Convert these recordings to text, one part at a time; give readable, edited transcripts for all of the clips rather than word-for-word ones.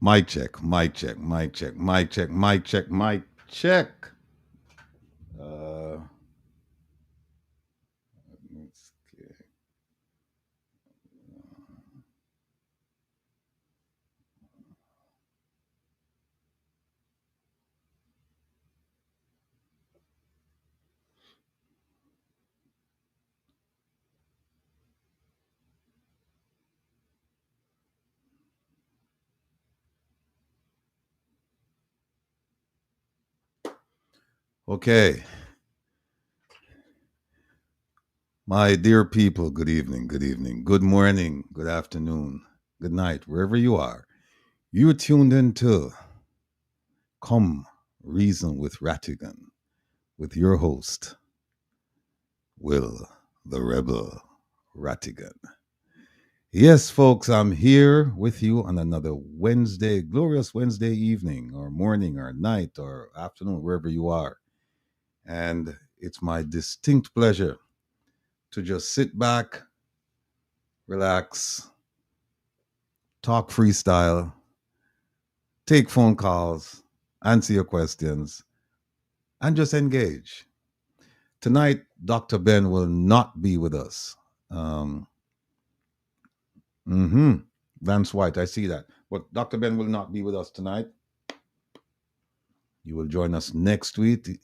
Mic check, mic check, mic check, mic check, mic check, mic check. Okay. My dear people, good evening, good morning, good afternoon, good night, wherever you are. You're tuned into Come Reason with Rattigan, with your host, Wil the Rebel Rattigan. Yes, folks, I'm here with you on another Wednesday, glorious Wednesday evening, or morning, or night, or afternoon, wherever you are. And it's my distinct pleasure to just sit back, relax, talk freestyle, take phone calls, answer your questions, and just engage. Tonight, Dr. Ben will not be with us. Lance White, I see that. But Dr. Ben will not be with us tonight. You will join us next week.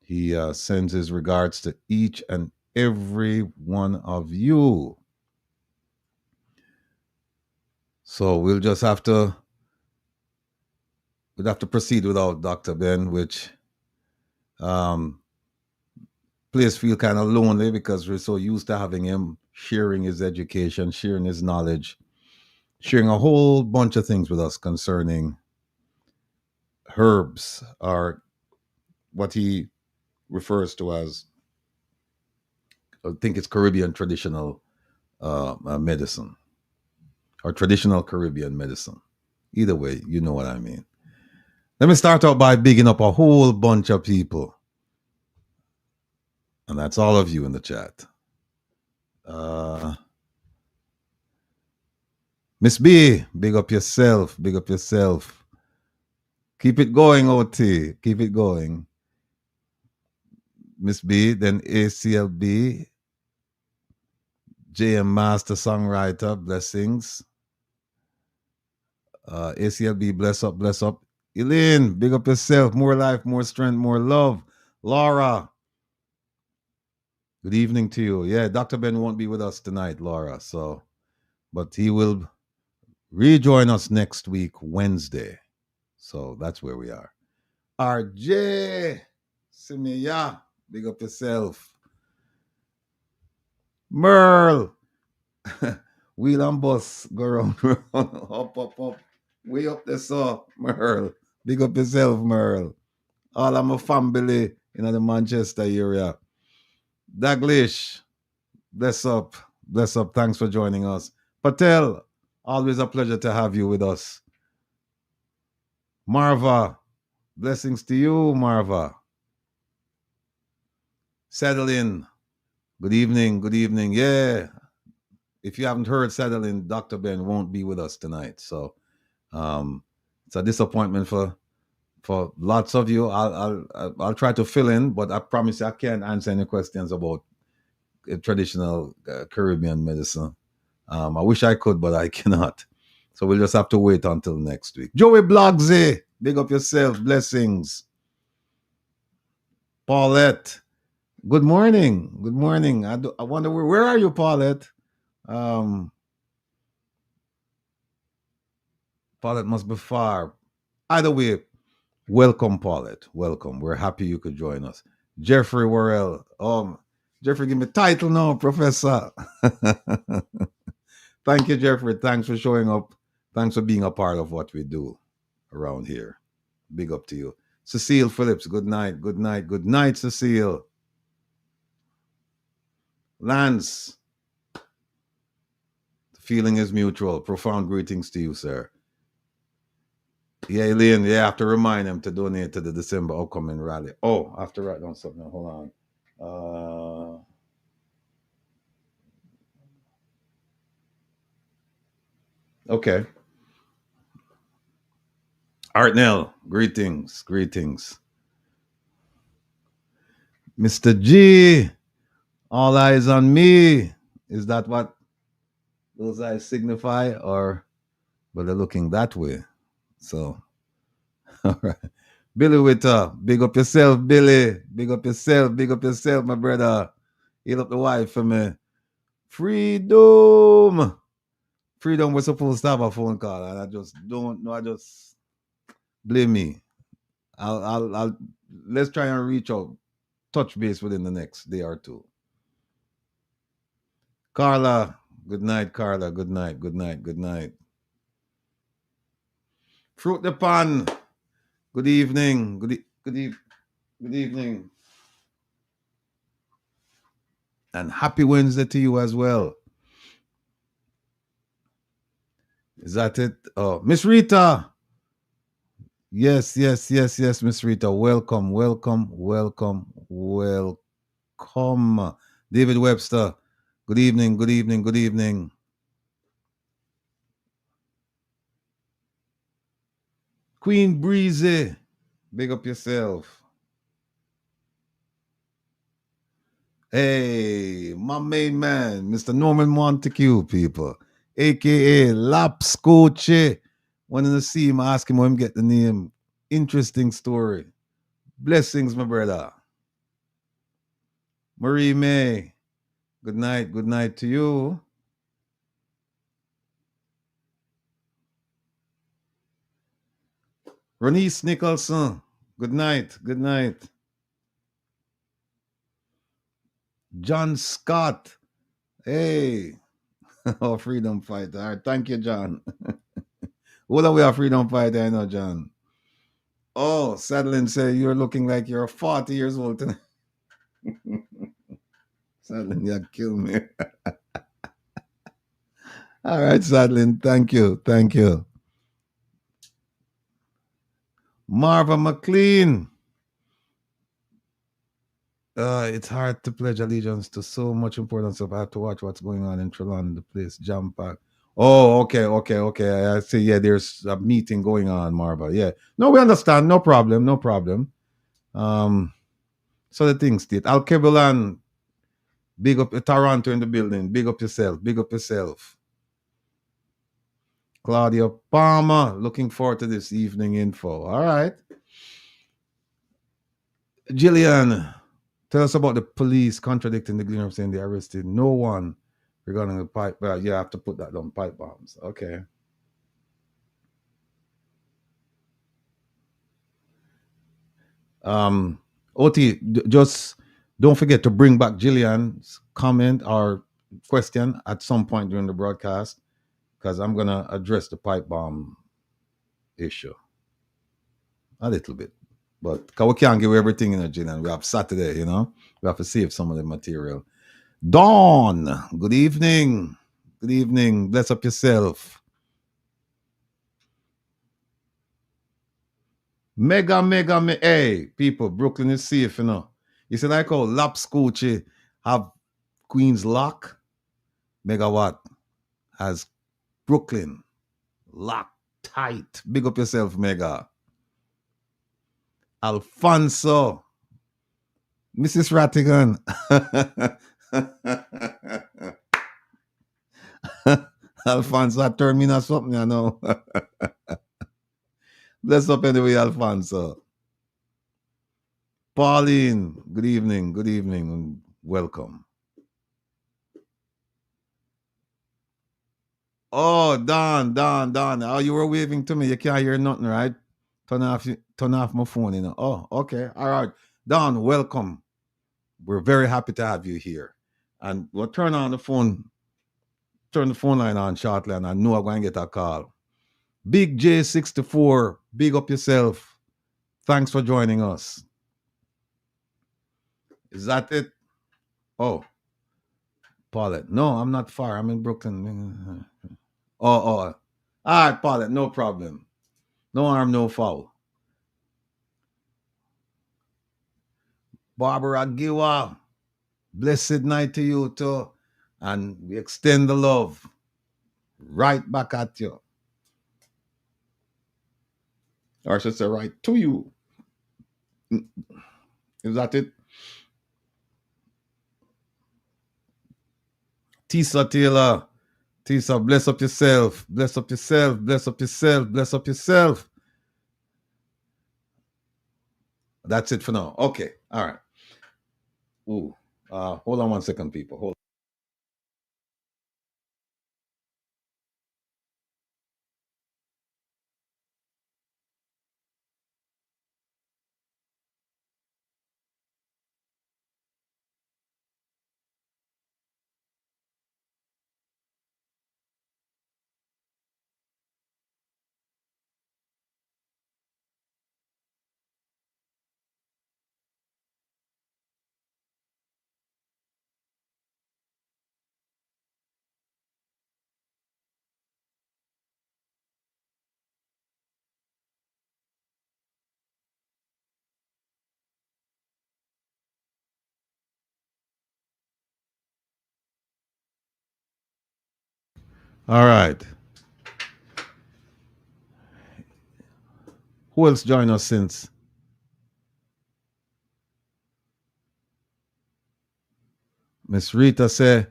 He sends his regards to each and every one of you. So we'll have to proceed without Dr. Ben, which please feel kind of lonely because we're so used to having him sharing his education, sharing his knowledge, sharing a whole bunch of things with us concerning herbs, or what he refers to as, I think it's Caribbean traditional medicine, or traditional Caribbean medicine. Either way, you know what I mean. Let me start out by bigging up a whole bunch of people. And that's all of you in the chat. Miss B, big up yourself. Big up yourself. Keep it going, OT. Keep it going. Miss B, then ACLB, JM Master Songwriter, blessings. ACLB, bless up, bless up. Elaine, big up yourself. More life, more strength, more love. Laura, good evening to you. Yeah, Dr. Ben won't be with us tonight, Laura. So, but he will rejoin us next week, Wednesday. So that's where we are. RJ, Simia, big up yourself. Merle, wheel and bus, go around, up. Way up there, so Merle. Big up yourself, Merle. All of my family in the Manchester area. Daglish, bless up. Thanks for joining us. Patel, always a pleasure to have you with us. Marva, blessings to you, Marva. Settle in. Good evening. Yeah. If you haven't heard, settle in. Dr. Ben won't be with us tonight. So it's a disappointment for lots of you. I'll try to fill in, but I promise you I can't answer any questions about traditional Caribbean medicine. I wish I could, but I cannot. So we'll just have to wait until next week. Joey Blogsy, big up yourself. Blessings. Paulette, good morning. Good morning. I wonder where are you, Paulette? Paulette must be far. Either way, welcome, Paulette. Welcome. We're happy you could join us. Jeffrey Worrell. Jeffrey, give me title now, Professor. Thank you, Jeffrey. Thanks for showing up. Thanks for being a part of what we do around here. Big up to you. Cecile Phillips, good night. Good night. Good night, Cecile. Lance, the feeling is mutual. Profound greetings to you, sir. Yeah, Elaine, you have to remind him to donate to the December upcoming rally. Oh, I have to write down something. Hold on. Okay. Artnell, greetings. Mr. G, all eyes on me. Is that what those eyes signify? Or, but they're looking that way. So, all right. Billy Witter, big up yourself, Billy. Big up yourself, my brother. Heal up the wife for me. Freedom was supposed to have a phone call, and I just don't know. I just blame me. I'll let's try and reach out, touch base within the next day or two. Carla, good night, Carla. Good night. Fruit the pan. Good evening. Good evening. And happy Wednesday to you as well. Is that it? Oh, Miss Rita. Yes, Miss Rita. Welcome. David Webster. Good evening. Queen Breezy. Big up yourself. Hey, my main man, Mr. Norman Montague, people. AKA Lapscoche. Wanted to see him, ask him how him get the name. Interesting story. Blessings, my brother. Marie May. Good night to you. Ronice Nicholson. Good night. John Scott. Hey. Oh, freedom fighter. All right, thank you, John. What are we a freedom fighter? I know, John. Oh, Sadlin say you're looking like you're 40 years old tonight. Sadlin, you kill me. All right, Sadlin, thank you. Marva McLean. It's hard to pledge allegiance to so much important stuff. I have to watch what's going on in Trelon, the place, jam pack. Oh, okay. I see. Yeah, there's a meeting going on, Marva. Yeah. No, we understand. No problem. So the thing state. Al Kebelan, big up Toronto in the building. Big up yourself. Claudia Palmer, looking forward to this evening info. All right. Jillian, tell us about the police contradicting the Gleaner, saying they arrested no one regarding the pipe. Well, you have to put that on pipe bombs. Okay. OT, just don't forget to bring back Jillian's comment or question at some point during the broadcast, because I'm gonna address the pipe bomb issue a little bit. But because we can't give everything in a Jillian. We have Saturday, we have to save some of the material. Dawn, good evening. Bless up yourself. Hey, people, Brooklyn is safe, You see, like how Lapscoche have Queen's Lock, Megawatt has Brooklyn locked tight. Big up yourself, Mega. Alfonso, Mrs. Rattigan. Alfonso, that turned me into something, I know. Bless up anyway, Alfonso. Pauline, good evening, and welcome. Oh, Don. Oh, you were waving to me. You can't hear nothing, right? Turn off my phone, you know. Oh, okay. All right. Don, welcome. We're very happy to have you here. And we'll turn the phone line on shortly, and I know I'm going to get a call. Big J64, big up yourself. Thanks for joining us. Is that it? Oh, Paulette. No, I'm not far. I'm in Brooklyn. Oh. All right, Paulette, no problem. No harm, no foul. Barbara Giwa, blessed night to you too. And we extend the love right back at you. Or I should say right to you. Is that it? Tisa Taylor. Tisa, bless up yourself. Bless up yourself. Bless up yourself. Bless up yourself. That's it for now. Okay. All right. Ooh. Hold on one second, people. Hold. All right. Who else joined us since? Miss Rita say,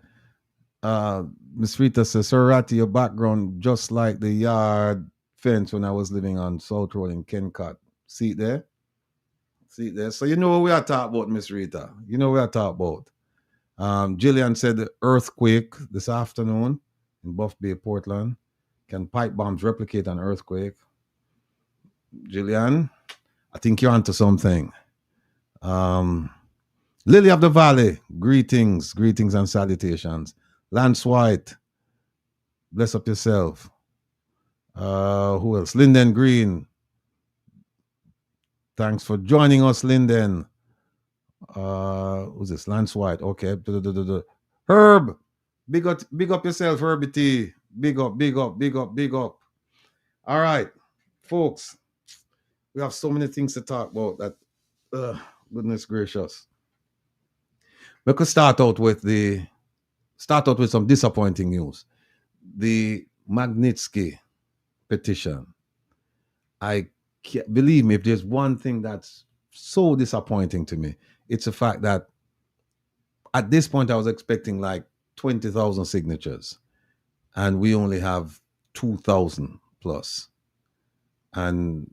Miss Rita says, Sir Ratty, your background just like the yard fence when I was living on South Road in Kencott. See it there? See it there? So you know what we are talking about, Miss Rita. You know what we are talking about. Jillian said the earthquake this afternoon in Buff Bay, Portland. Can pipe bombs replicate an earthquake? Jillian, I think you're onto something. Lily of the Valley, greetings and salutations. Lance White, bless up yourself. Who else? Linden Green. Thanks for joining us, Linden. Who's this? Lance White. Okay. Herb, big up yourself, Herbie T. Big up. All right, folks. We have so many things to talk about that. Goodness gracious. We could start out with some disappointing news. The Magnitsky Petition. I can't believe me, if there's one thing that's so disappointing to me, it's the fact that at this point I was expecting like 20,000 signatures, and we only have 2,000 plus. And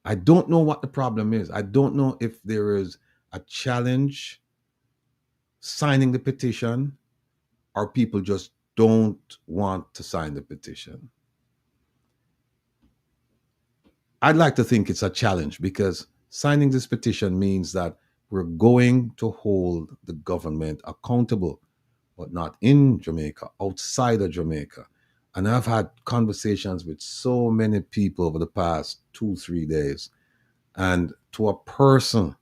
I don't know what the problem is. I don't know if there is a challenge signing the petition, or people just don't want to sign the petition. I'd like to think it's a challenge, because signing this petition means that we're going to hold the government accountable, but not in Jamaica, outside of Jamaica. And I've had conversations with so many people over the past 2-3 days. And to a person,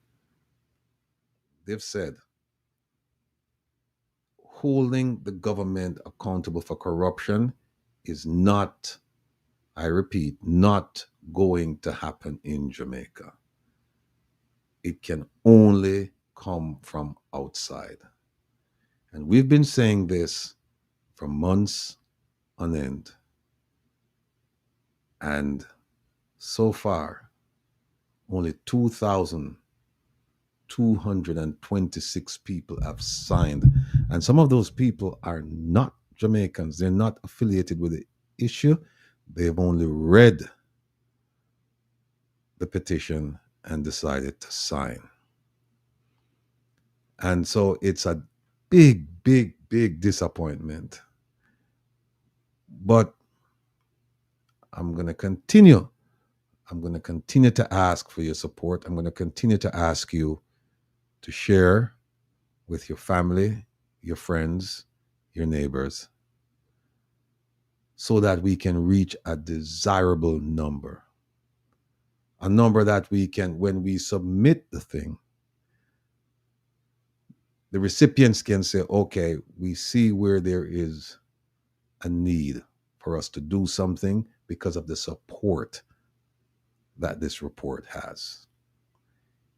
they've said, holding the government accountable for corruption is not, I repeat, not going to happen in Jamaica. It can only come from outside. And we've been saying this for months on end. And so far, only 2,226 people have signed. And some of those people are not Jamaicans. They're not affiliated with the issue. They've only read the petition and decided to sign. And so it's a big, big, big disappointment. But I'm going to continue. I'm going to continue to ask for your support. I'm going to continue to ask you to share with your family, your friends, your neighbors, so that we can reach a desirable number. A number that we can, when we submit the thing, the recipients can say, okay, we see where there is a need for us to do something because of the support that this report has.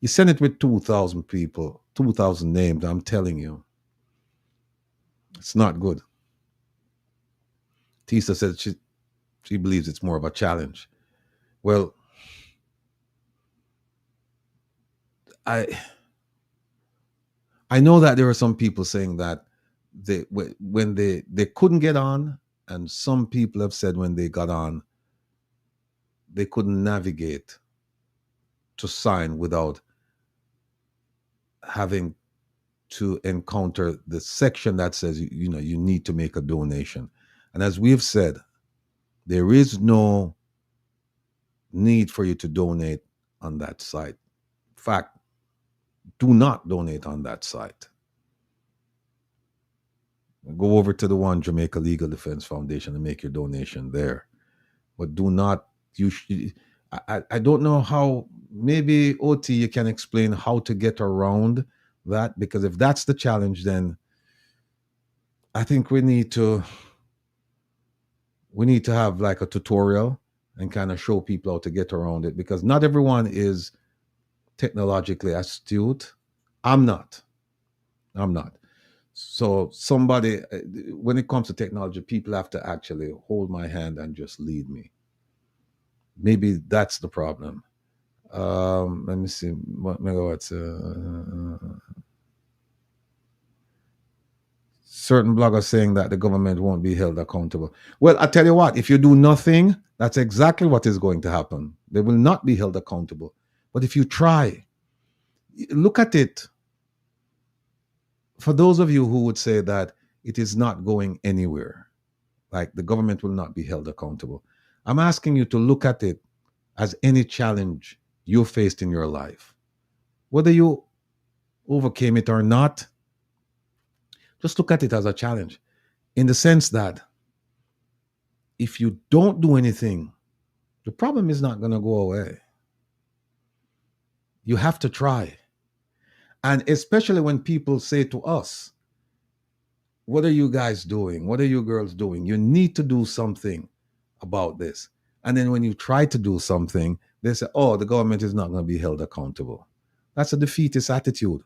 You send it with 2,000 people, 2,000 names, I'm telling you, it's not good. Tisa said she believes it's more of a challenge. Well, I know that there are some people saying that when they couldn't get on, and some people have said when they got on, they couldn't navigate to sign without having to encounter the section that says you need to make a donation. And as we've said, there is no need for you to donate on that site. In fact, do not donate on that site. Go over to the One Jamaica Legal Defense Foundation and make your donation there. But do not, I don't know how, maybe OT, you can explain how to get around that, because if that's the challenge, then I think we need to have like a tutorial and kind of show people how to get around it, because not everyone is technologically astute. I'm not. So somebody, when it comes to technology, people have to actually hold my hand and just lead me. Maybe that's the problem. Let me see what megawatts. Certain bloggers saying that the government won't be held accountable. Well, I tell you what, if you do nothing, that's exactly what is going to happen. They will not be held accountable. But if you try, look at it. For those of you who would say that it is not going anywhere, like the government will not be held accountable, I'm asking you to look at it as any challenge you faced in your life. Whether you overcame it or not, just look at it as a challenge, in the sense that if you don't do anything, the problem is not going to go away. You have to try. And especially when people say to us, what are you guys doing? What are you girls doing? You need to do something about this. And then when you try to do something, they say, oh, the government is not going to be held accountable. That's a defeatist attitude.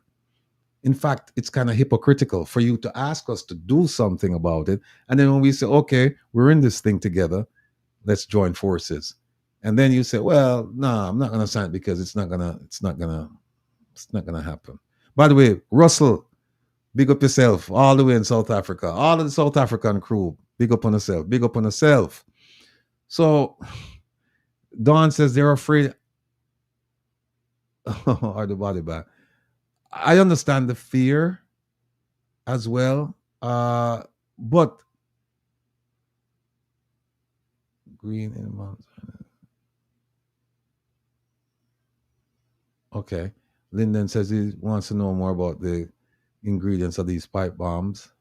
In fact, it's kind of hypocritical for you to ask us to do something about it. And then when we say, okay, we're in this thing together, let's join forces. And then you say, well, no, I'm not going to sign it because it's not going to happen. By the way, Russell, big up yourself, all the way in South Africa. All of the South African crew, big up on yourself, big up on yourself. So Dawn says they're afraid. Or the body bag. I understand the fear as well. But green in months. Okay. Lyndon says he wants to know more about the ingredients of these pipe bombs.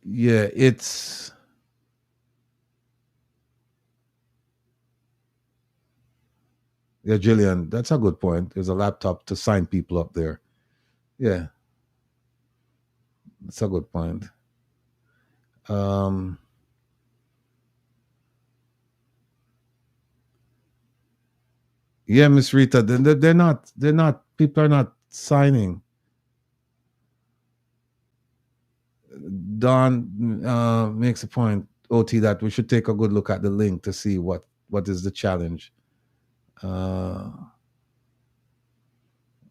Yeah, it's yeah, Jillian, that's a good point. There's a laptop to sign people up there. Yeah, that's a good point. Yeah, Miss Rita, they're not. People are not signing. Don makes a point, OT, that we should take a good look at the link to see what is the challenge.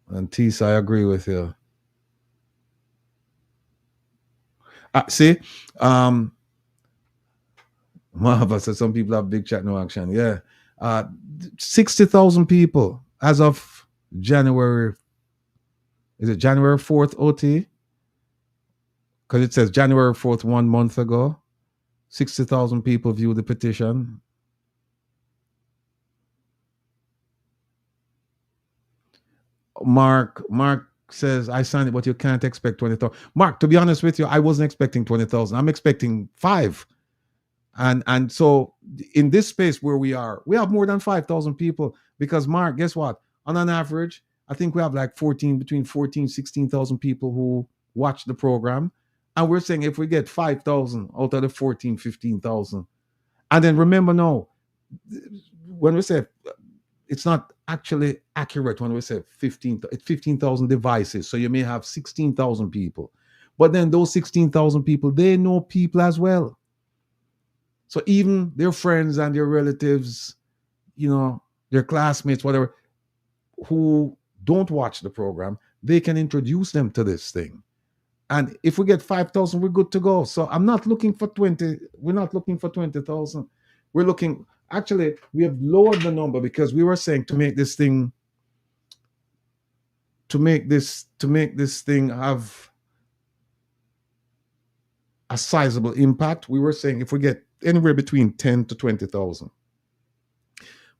And Tisa, I agree with you. See, um, Mahava said some people have big chat, no action. Yeah. Uh, 60,000 people as of January. Is it January 4th, OT? Because it says January 4th, 1 month ago. 60,000 people viewed the petition. Mark says, I signed it, but you can't expect 20,000. Mark, to be honest with you, I wasn't expecting 20,000. I'm expecting 5. And so in this space where we are, we have more than 5,000 people because, Mark, guess what? On an average, I think we have like between 14, 16,000 people who watch the program. And we're saying if we get 5,000 out of the 14, 15,000, and then remember now, when we say it's not actually accurate when we say 15,000 devices. So you may have 16,000 people. But then those 16,000 people, they know people as well. So even their friends and their relatives, their classmates, whatever, who don't watch the program, they can introduce them to this thing. And if we get 5,000, we're good to go. So I'm not looking for 20. We're not looking for 20,000. We're looking, actually, we have lowered the number because we were saying to make this thing have a sizable impact. We were saying if we get anywhere between 10 to 20,000.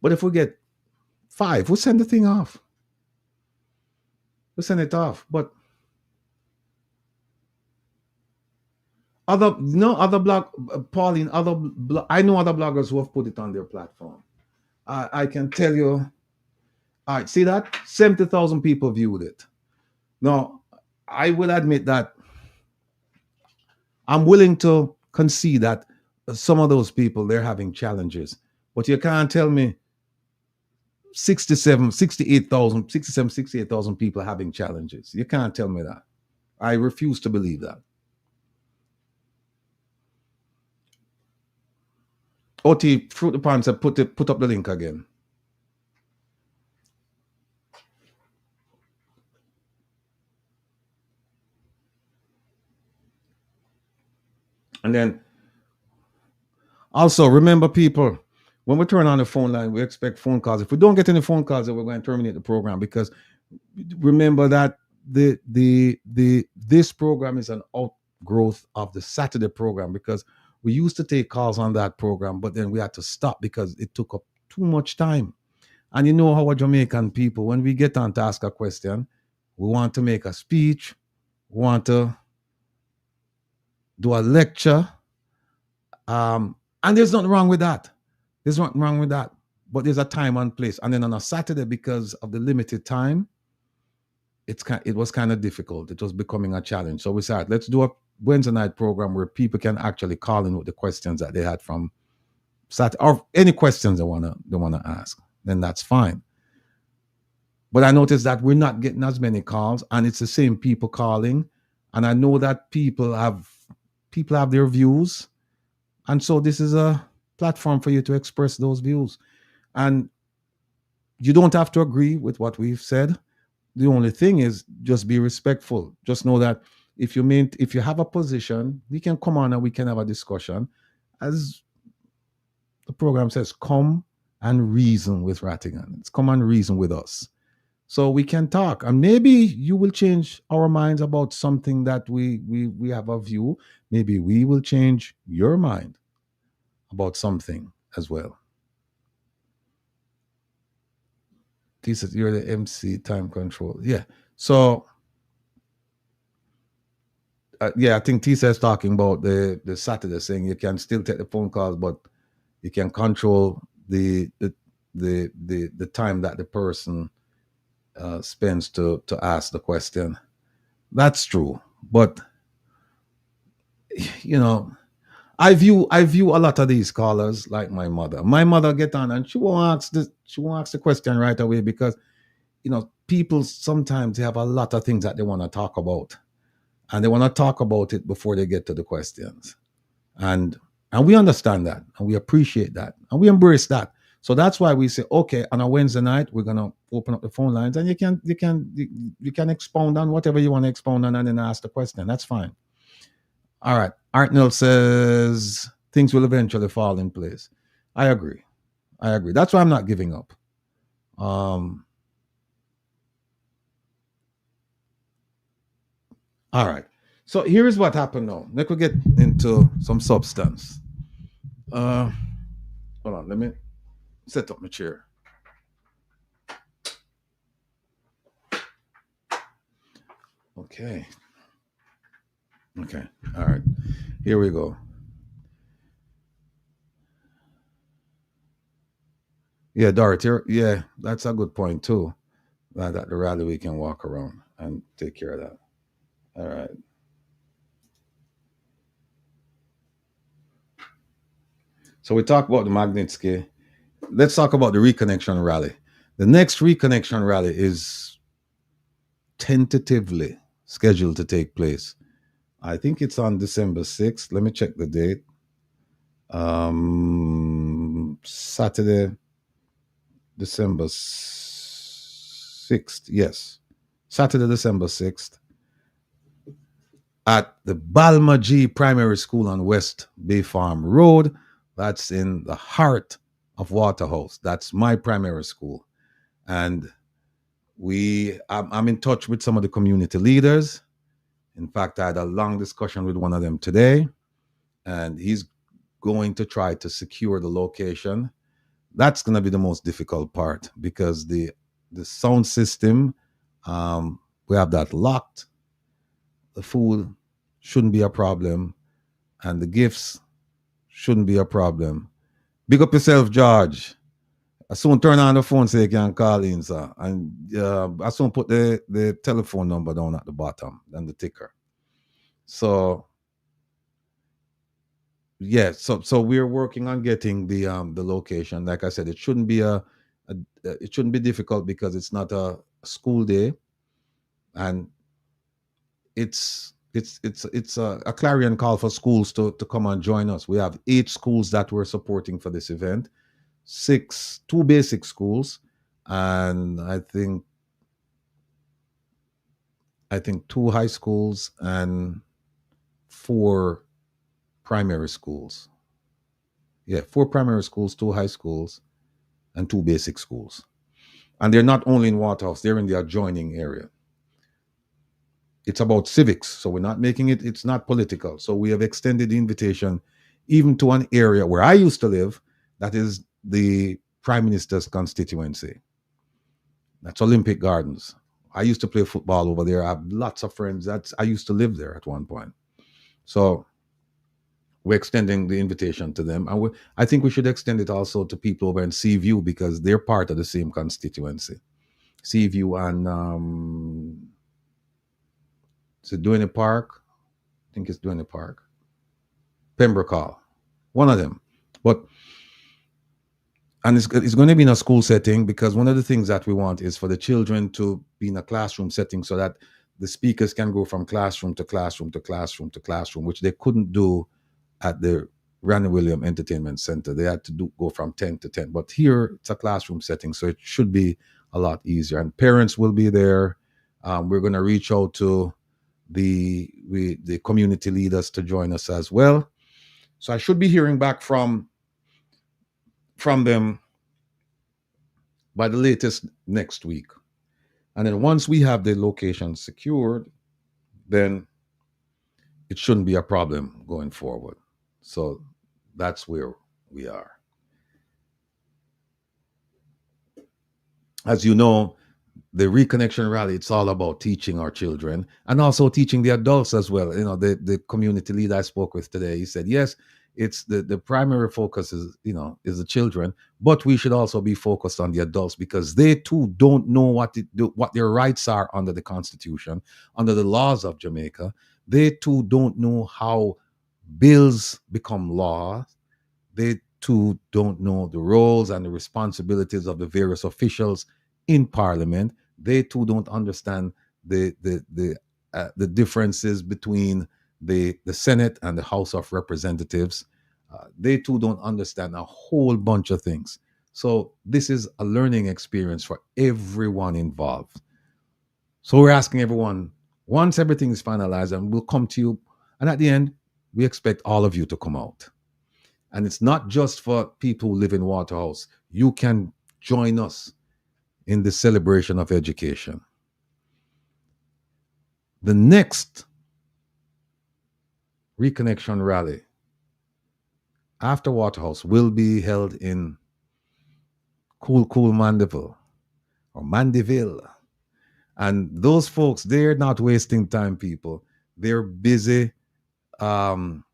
But if we get 5, we'll send the thing off. We'll send it off. But other Pauline, I know other bloggers who have put it on their platform. I can tell you, all right, see that? 70,000 people viewed it. Now, I will admit that I'm willing to concede that some of those people, they're having challenges. But you can't tell me 68,000 people having challenges. You can't tell me that. I refuse to believe that. OT, Fruit the Pond said, put up the link again. And then also remember, people, when we turn on the phone line, we expect phone calls. If we don't get any phone calls, then we're going to terminate the program, because remember that this program is an outgrowth of the Saturday program, because we used to take calls on that program, but then we had to stop because it took up too much time. And you know how Jamaican people, when we get on to ask a question, we want to make a speech, we want to do a lecture, and there's nothing wrong with that. There's nothing wrong with that. But there's a time and place. And then on a Saturday, because of the limited time, it was kind of difficult. It was becoming a challenge. So we said, let's do a Wednesday night program where people can actually call in with the questions that they had from Saturday, or any questions they wanna ask. Then that's fine. But I noticed that we're not getting as many calls, and it's the same people calling. And I know that people have their views, and so this is a platform for you to express those views. And you don't have to agree with what we've said. The only thing is just be respectful. Just know that if you have a position, we can come on and we can have a discussion. As the program says, come and reason with Rattigan. It's come and reason with us. So we can talk, and maybe you will change our minds about something that we have a view. Maybe we will change your mind about something as well. T says you're the MC, time control. Yeah. So I think T says talking about the Saturday, saying you can still take the phone calls, but you can control the time that the person spends to ask the question. That's true, but I view a lot of these callers like my mother. My mother get on and she won't ask the question right away, because people sometimes they have a lot of things that they want to talk about, and they want to talk about it before they get to the questions. And we understand that, and we appreciate that, and we embrace that. So that's why we say, okay, on a Wednesday night, we're gonna open up the phone lines, and you can expound on whatever you want to expound on, and then ask the question. That's fine. All right. Artnell says things will eventually fall in place. I agree. That's why I'm not giving up. All right. So here's what happened now. Let me get into some substance. Hold on. Let me set up my chair. Okay. All right. Here we go. Yeah, Dorothy. Yeah, that's a good point too. That at the rally we can walk around and take care of that. All right. So we talk about the Magnitsky. Let's talk about the Reconnection rally. The next Reconnection rally is tentatively scheduled to take place. I think it's on December 6th. Let me check the date. Saturday, December 6th. Yes. Saturday, December 6th. At the Balma G Primary School on West Bay Farm Road. That's in the heart of Waterhouse. That's my primary school. And I'm in touch with some of the community leaders. In fact, I had a long discussion with one of them today, and he's going to try to secure the location. That's going to be the most difficult part, because the sound system, we have that locked. The food shouldn't be a problem, and the gifts shouldn't be a problem. Big up yourself, George. I soon turn on the phone so you can call in, sir. And I soon put the telephone number down at the bottom and the ticker. So yeah, so we're working on getting the location. Like I said, it shouldn't be it shouldn't be difficult, because it's not a school day, and it's a clarion call for schools to come and join us. We have 8 schools that we're supporting for this event. 2 basic schools, and I think 2 high schools and 4 primary schools. Yeah, 4 primary schools, 2 high schools, and 2 basic schools. And they're not only in Waterhouse, they're in the adjoining area. It's about civics, so we're not making it's not political. So we have extended the invitation even to an area where I used to live, that is the Prime Minister's constituency. That's Olympic Gardens. I used to play football over there. I have lots of friends. I used to live there at one point. So we're extending the invitation to them. And I think we should extend it also to people over in Seaview, because they're part of the same constituency. Seaview and is it Duane Park? I think it's Duane Park. Pembroke Hall. One of them. And it's going to be in a school setting, because one of the things that we want is for the children to be in a classroom setting, so that the speakers can go from classroom to classroom to classroom to classroom, which they couldn't do at the Randy William Entertainment Center. They had to go from 10 to 10. But here, it's a classroom setting, so it should be a lot easier. And parents will be there. We're going to reach out to the community leaders to join us as well. So I should be hearing back from them by the latest next week. And then once we have the location secured, then it shouldn't be a problem going forward. So that's where we are. As you know, the Reconnection rally, it's all about teaching our children and also teaching the adults as well. You know, the community leader I spoke with today, he said, yes, it's the primary focus is the children, but we should also be focused on the adults, because they too don't know what their rights are under the Constitution, under the laws of Jamaica. They too don't know how bills become law. They too don't know the roles and the responsibilities of the various officials in Parliament. They too don't understand the differences between the Senate and the House of Representatives. They too don't understand a whole bunch of things. So this is a learning experience for everyone involved. So we're asking everyone, once everything is finalized, and we'll come to you. And at the end, we expect all of you to come out. And it's not just for people who live in Waterhouse. You can join us in the celebration of education. The next Reconnection rally after Waterhouse will be held in cool Mandeville or Mandeville. And those folks, they're not wasting time, people. They're busy um,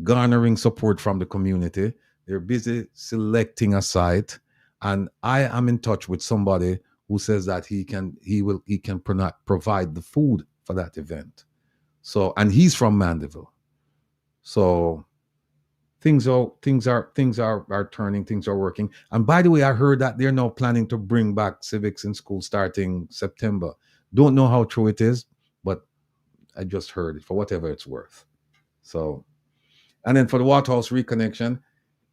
garnering support from the community. They're busy selecting a site. And I am in touch with somebody who says that he can provide the food for that event. So, and he's from Mandeville. So things are turning, things are working. And by the way, I heard that they're now planning to bring back civics in school starting September. Don't know how true it is, but I just heard it for whatever it's worth. So, and then for the Waterhouse Reconnection,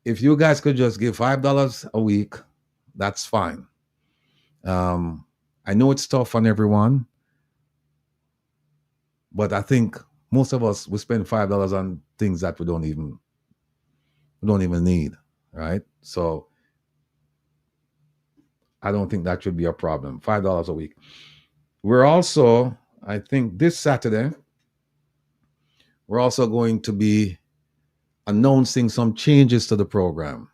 if you guys could just give $5 a week, that's fine. I know it's tough on everyone, but I think most of us will spend $5 on things that we don't even need, right? So I don't think that should be a problem. $5 a week. We're also, I think this Saturday, we're also going to be announcing some changes to the program.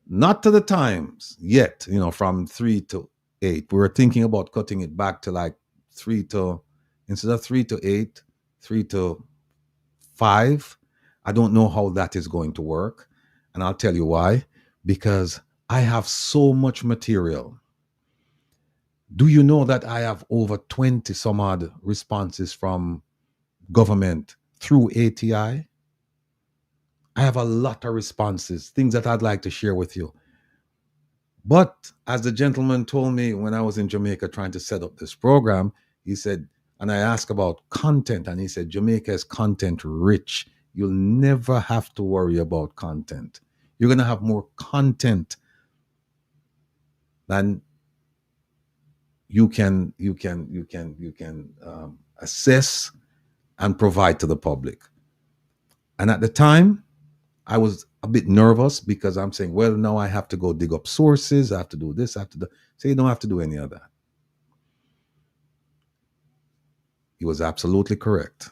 Not to the times yet, from 3 to 8. We were thinking about cutting it back to like instead of 3 to 8, 3 to 5. I don't know how that is going to work. And I'll tell you why. Because I have so much material. Do you know that I have over 20 some odd responses from government through ATI? I have a lot of responses, things that I'd like to share with you. But as the gentleman told me when I was in Jamaica trying to set up this program, he said, and I asked about content, and he said, Jamaica is content rich. You'll never have to worry about content. You're going to have more content than you can assess and provide to the public. And at the time, I was a bit nervous because I'm saying, well, now I have to go dig up sources. I have to do this. I have to do. So you don't have to do any of that. He was absolutely correct.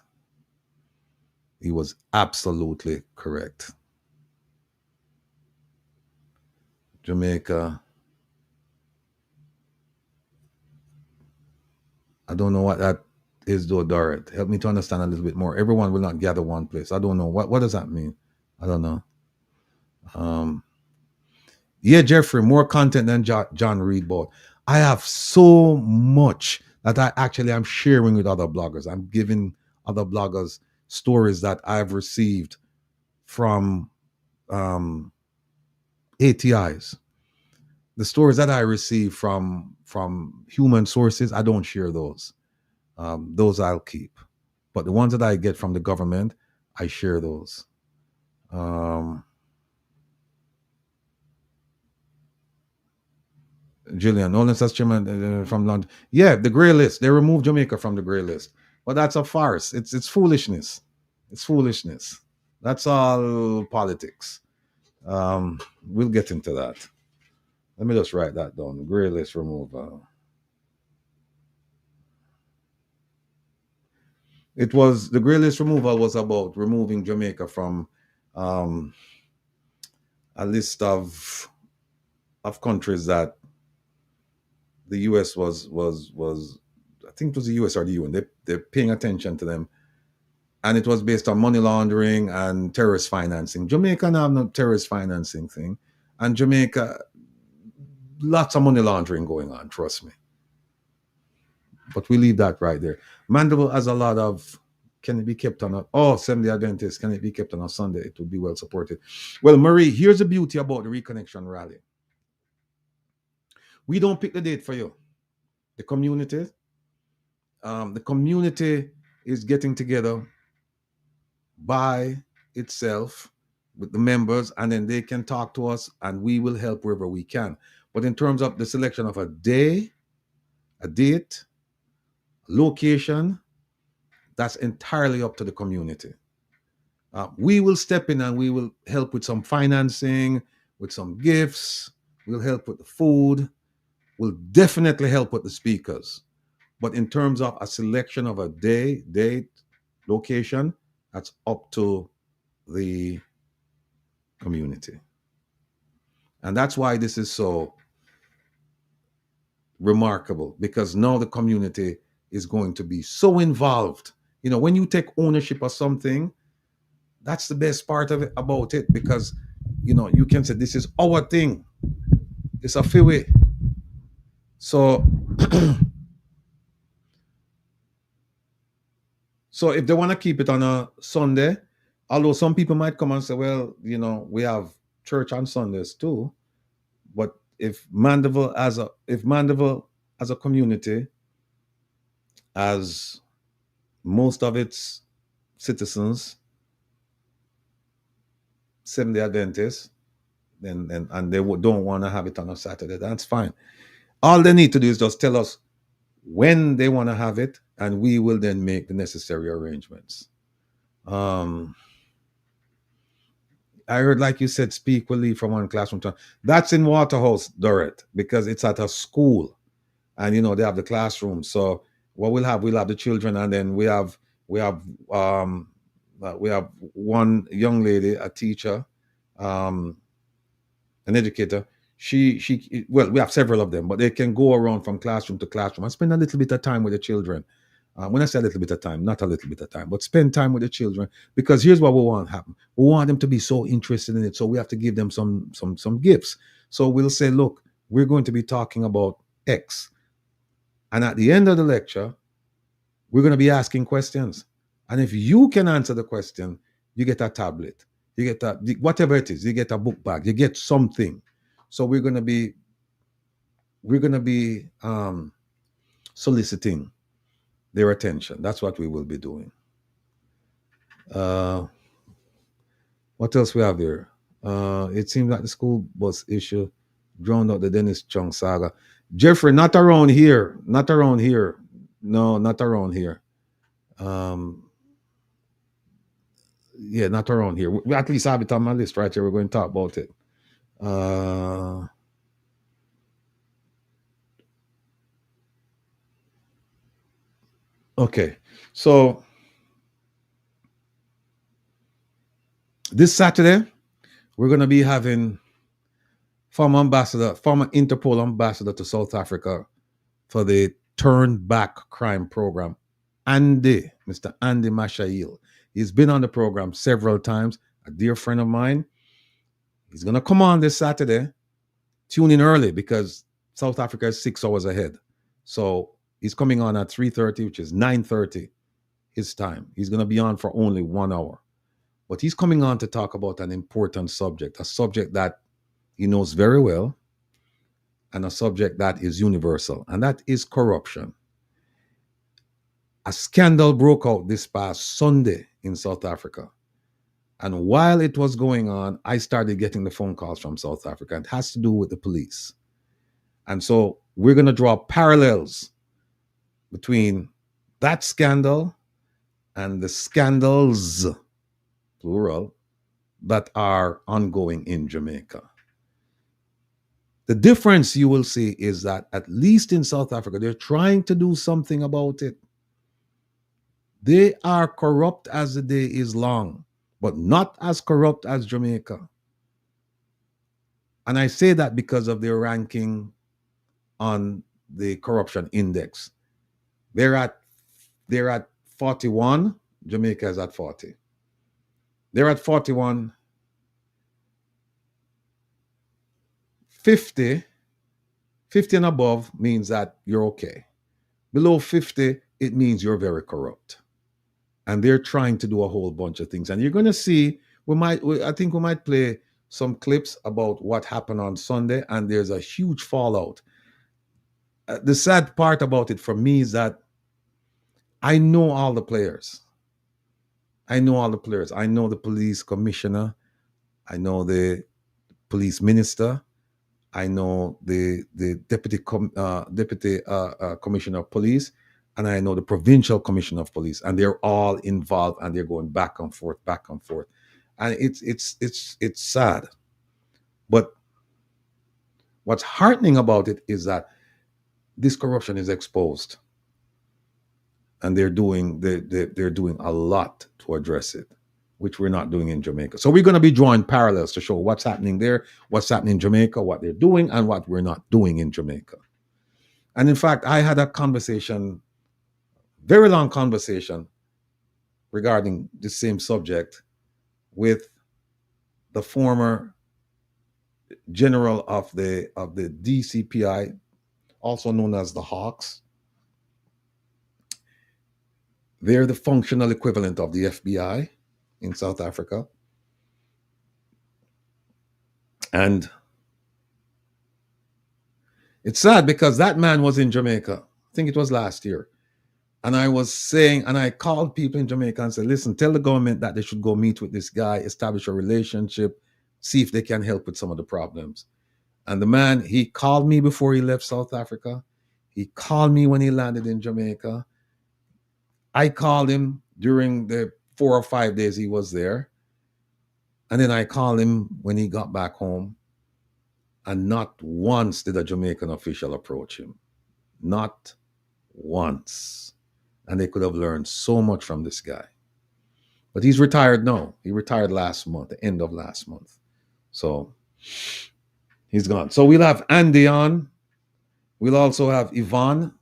He was absolutely correct. Jamaica. I don't know what that is, though, Dorrit. Help me to understand a little bit more. Everyone will not gather one place. I don't know. What does that mean? I don't know. Yeah, Jeffrey, more content than John Reed bought. I have so much that I actually am sharing with other bloggers. I'm giving other bloggers stories that I've received from ATIs. The stories that I receive from human sources, I don't share those. Those I'll keep. But the ones that I get from the government, I share those. Gillian, Nolan says chairman from London. Yeah, the grey list. They removed Jamaica from the grey list. But that's a farce. It's foolishness. It's foolishness. That's all politics. We'll get into that. Let me just write that down. Grey list removal. It was the grey list removal was about removing Jamaica from a list of countries that the US was I think it was the US or the UN. They're paying attention to them. And it was based on money laundering and terrorist financing. Jamaica now have no terrorist financing thing. And Jamaica, lots of money laundering going on, trust me. But we leave that right there. Mandeville has a lot of, can it be kept on Seventh-day Adventist, can it be kept on a Sunday? It would be well supported. Well, Marie, here's the beauty about the Reconnection rally. We don't pick the date for you. The community is getting together by itself with the members, and then they can talk to us, and we will help wherever we can. But in terms of the selection of a day, a date, location, that's entirely up to the community. We will step in and we will help with some financing, with some gifts. We'll help with the food. We'll definitely help with the speakers. But in terms of a selection of a day, date, location, that's up to the community. And that's why this is so remarkable, because now the community is going to be so involved. You know, when you take ownership of something, that's the best part of it about it, because you know you can say this is our thing. It's a free way. So so if they want to keep it on a Sunday, although some people might come and say, well, you know, we have church on Sundays too. But if Mandeville as a community, as most of its citizens, Seventh-day Adventists, then and they don't want to have it on a Saturday, that's fine. All they need to do is just tell us when they want to have it, and we will then make the necessary arrangements. I heard, like you said, speak will leave from one classroom to that's in Waterhouse, Dorrit, because it's at a school, and you know they have the classroom. So what we'll have the children, and then we have one young lady, a teacher, an educator. She well, we have several of them, but they can go around from classroom to classroom and spend a little bit of time with the children. When I say a little bit of time, not a little bit of time, but spend time with the children, because here's what we want to happen. We want them to be so interested in it, so we have to give them some gifts. So we'll say, look, we're going to be talking about X, and at the end of the lecture, we're going to be asking questions. And if you can answer the question, you get a tablet, you get a whatever it is, you get a book bag, you get something. So we're going to be soliciting their attention. That's what we will be doing. What else we have here? It seems like the school bus issue drowned out the Dennis Chung saga. Jeffrey, not around here. Not around here. No, not around here. Yeah, not around here. We at least have it on my list right here. We're going to talk about it. Okay, so this Saturday, we're going to be having former Interpol ambassador to South Africa for the Turn Back Crime Program, Mr. Andy Mashail. He's been on the program several times, a dear friend of mine. He's going to come on this Saturday. Tune in early because South Africa is 6 hours ahead. So he's coming on at 3:30, which is 9:30 his time. He's going to be on for only 1 hour. But he's coming on to talk about an important subject, a subject that he knows very well, and a subject that is universal, and that is corruption. A scandal broke out this past Sunday in South Africa. And while it was going on, I started getting the phone calls from South Africa. It has to do with the police. And so we're going to draw parallels between that scandal and the scandals, plural, that are ongoing in Jamaica. The difference you will see is that at least in South Africa, they're trying to do something about it. They are corrupt as the day is long, but not as corrupt as Jamaica. And I say that because of their ranking on the corruption index. They're at 41. Jamaica is at 40. They're at 41. 50 and above means that you're okay. Below 50, it means you're very corrupt. And they're trying to do a whole bunch of things. And you're going to see, I think we might play some clips about what happened on Sunday, and there's a huge fallout. The sad part about it for me is that I know all the players. I know the police commissioner. I know the police minister. I know the deputy commissioner of police, and I know the provincial commissioner of police, and they're all involved, and they're going back and forth, and it's sad. But what's heartening about it is that this corruption is exposed, and they're doing a lot to address it, which we're not doing in Jamaica. So we're going to be drawing parallels to show what's happening there, what's happening in Jamaica, what they're doing, and what we're not doing in Jamaica. And in fact, I had a conversation, very long conversation, regarding the same subject with the former general of the DCPI, also known as the Hawks. They're the functional equivalent of the FBI in South Africa. And it's sad because that man was in Jamaica. I think it was last year. And I was saying, and I called people in Jamaica and said, listen, tell the government that they should go meet with this guy, establish a relationship, see if they can help with some of the problems. And the man, he called me before he left South Africa. He called me when he landed in Jamaica. I called him during the 4 or 5 days he was there. And then I called him when he got back home. And not once did a Jamaican official approach him. Not once. And they could have learned so much from this guy. But he's retired now. He retired last month, the end of last month. So he's gone. So we'll have Andy on. We'll also have Yvonne.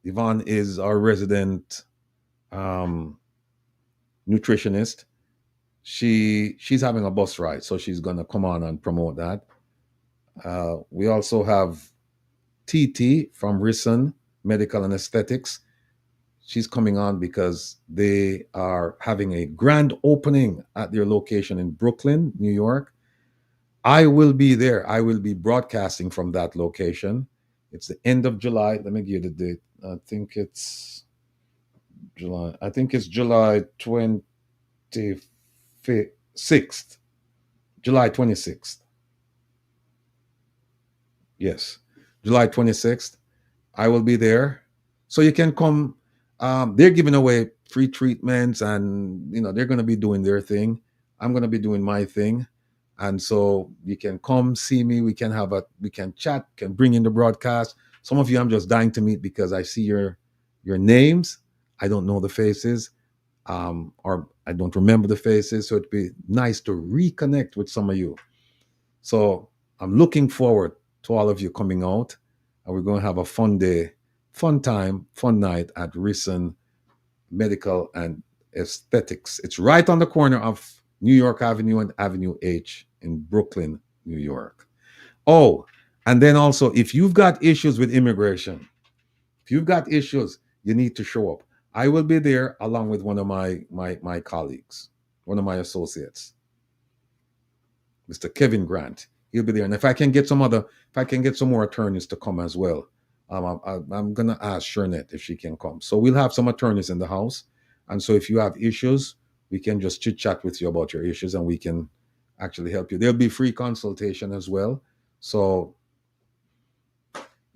Yvonne is our resident nutritionist. She's having a bus ride, so she's gonna come on and promote that. We also have TT from Rison Medical and Aesthetics. She's coming on because they are having a grand opening at their location in Brooklyn, New York. I will be there. I will be broadcasting from that location. It's the end of July. Let me give you the date. I think it's July. I think it's July 26th. July 26th. Yes, July 26th. I will be there. So you can come. They're giving away free treatments, and they're going to be doing their thing. I'm going to be doing my thing, and so you can come see me. We can chat, can bring in the broadcast. Some of you I'm just dying to meet because I see your names. I don't know the faces, or I don't remember the faces. So it'd be nice to reconnect with some of you. So I'm looking forward to all of you coming out, and we're going to have a fun day, fun time, fun night at Rison Medical and Aesthetics. It's right on the corner of New York Avenue and Avenue H in Brooklyn, New York. Oh, and then also, if you've got issues with immigration, if you've got issues, you need to show up. I will be there along with one of my colleagues, one of my associates, Mr. Kevin Grant. He'll be there. And if I can get some more attorneys to come as well, I'm going to ask Shernette if she can come. So we'll have some attorneys in the house. And so if you have issues, we can just chit chat with you about your issues, and we can actually help you. There'll be free consultation as well. So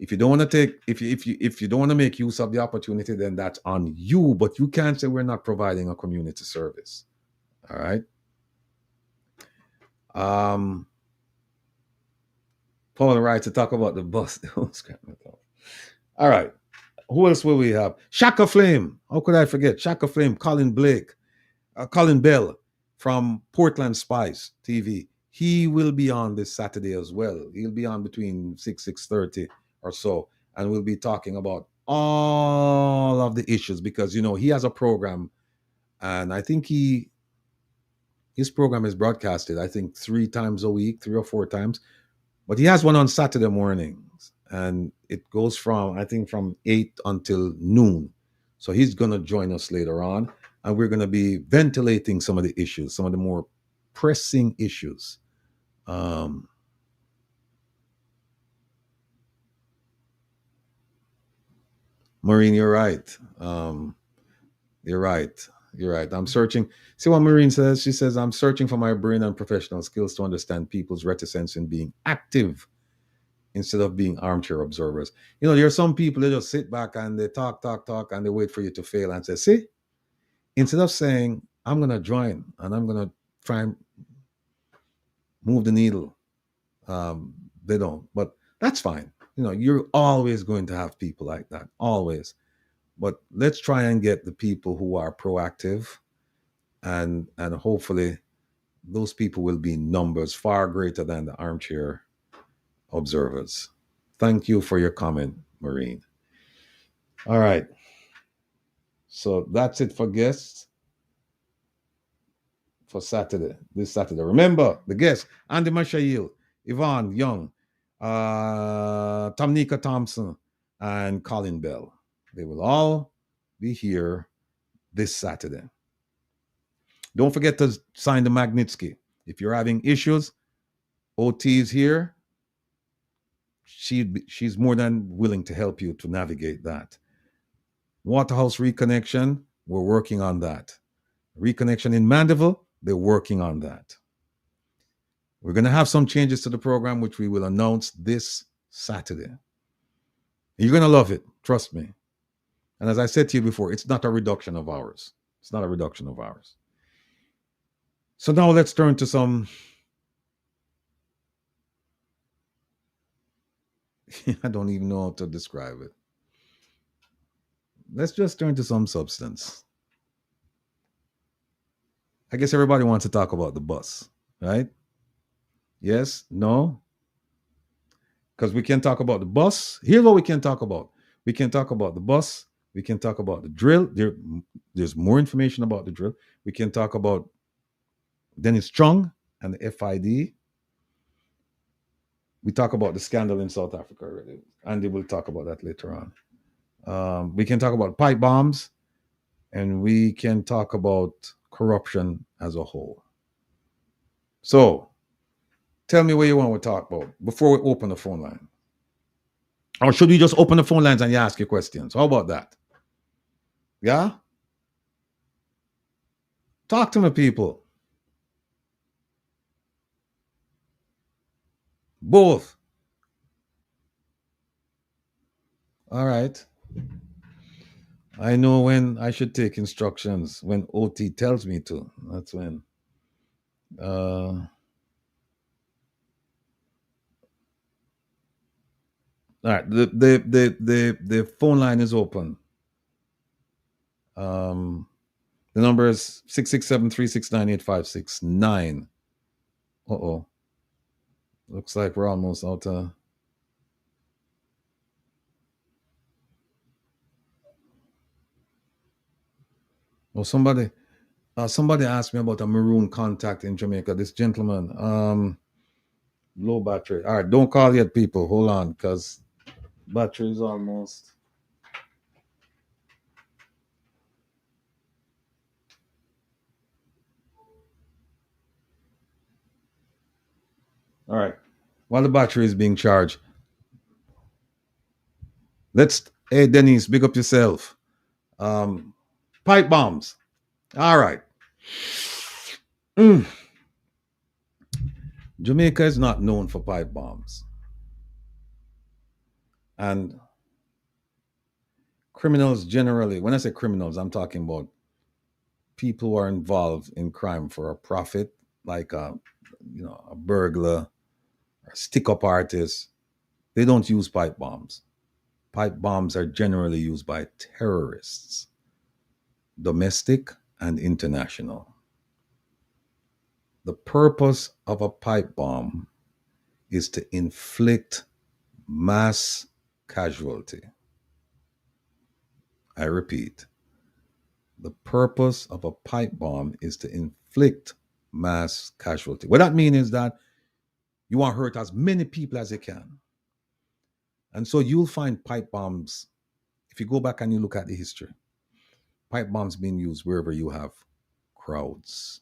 if you don't want to if you don't want to make use of the opportunity, then that's on you. But you can't say we're not providing a community service. All right. Paul Wright to talk about the bus. All right. Who else will we have? Shaka Flame. How could I forget? Shaka Flame, Colin Bell from Portland Spice TV. He will be on this Saturday as well. He'll be on between 6:30 or so. And we'll be talking about all of the issues because, he has a program, and I think his program is broadcasted, I think 3 times a week, 3 or 4 times. But he has one on Saturday mornings, and it goes from 8 until noon. So he's going to join us later on, and we're going to be ventilating some of the issues, some of the more pressing issues. Maureen, you're right. You're right. You're right. I'm searching. See what Maureen says? She says, I'm searching for my brain and professional skills to understand people's reticence in being active instead of being armchair observers. You know, there are some people that just sit back and they talk, talk, talk, and they wait for you to fail and say, see, instead of saying, I'm going to join and I'm going to try and move the needle, they don't. But that's fine. You know, you're always going to have people like that, always. But let's try and get the people who are proactive, and hopefully those people will be in numbers far greater than the armchair observers. Thank you for your comment, Maureen. All right. So that's it for guests for Saturday, this Saturday. Remember the guests: Andy Mashail, Yvonne Young, Tamnika Thompson, and Colin Bell. They will all be here this Saturday. Don't forget to sign the Magnitsky. If you're having issues, OT is here. She's more than willing to help you to navigate that. Waterhouse Reconnection, we're working on that. Reconnection in Mandeville, they're working on that. We're going to have some changes to the program, which we will announce this Saturday. You're going to love it, trust me. And as I said to you before, it's not a reduction of hours. It's not a reduction of hours. So now let's turn to some, I don't even know how to describe it. Let's just turn to some substance. I guess everybody wants to talk about the bus, right? Yes? No? Because we can talk about the bus. Here's what we can talk about. We can talk about the bus. We can talk about the drill. There's more information about the drill. We can talk about Dennis Strong and the FID. We talk about the scandal in South Africa already. Andy will talk about that later on. We can talk about pipe bombs, and we can talk about corruption as a whole. So, tell me what you want to talk about before we open the phone line. Or should we just open the phone lines and you ask your questions? How about that? Yeah? Talk to me, people. Both. All right. I know when I should take instructions, when OT tells me to. That's when. All right. The phone line is open. The number is 667-369-8569. Uh-oh. Looks like we're almost out of... Oh, somebody asked me about a maroon contact in Jamaica. This gentleman, low battery. All right, don't call yet, people. Hold on, because battery is almost... All right. While the battery is being charged, hey, Denise, big up yourself. Pipe bombs. All right. Jamaica is not known for pipe bombs. And criminals generally, when I say criminals, I'm talking about people who are involved in crime for a profit, like a burglar, or stick-up artist. They don't use pipe bombs. Pipe bombs are generally used by terrorists, domestic and international. The purpose of a pipe bomb is to inflict mass casualty. I repeat, the purpose of a pipe bomb is to inflict mass casualty. What that means is that you want to hurt as many people as you can. And so you'll find pipe bombs, if you go back and you look at the history, pipe bombs being used wherever you have crowds.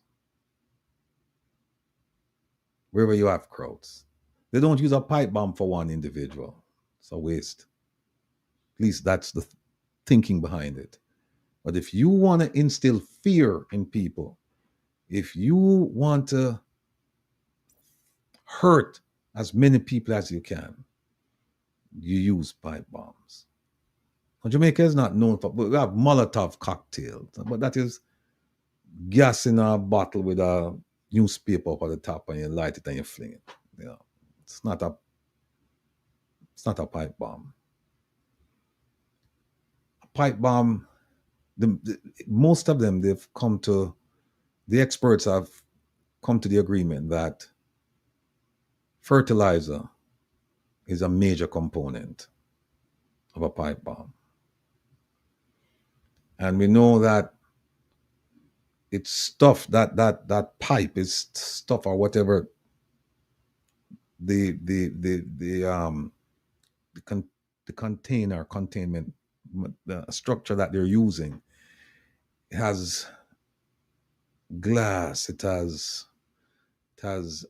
Wherever you have crowds. They don't use a pipe bomb for one individual. It's a waste. At least that's the thinking behind it. But if you want to instill fear in people, if you want to hurt as many people as you can, you use pipe bombs. Now, Jamaica is not known for, we have Molotov cocktails, but that is gas in a bottle with a newspaper up at the top, and you light it and you fling it. You know, it's not a pipe bomb. A pipe bomb, most of them, the experts have come to the agreement that fertilizer is a major component of a pipe bomb. And we know that it's stuff that pipe is stuff, or whatever the container, containment, the structure that they're using. It has glass, it has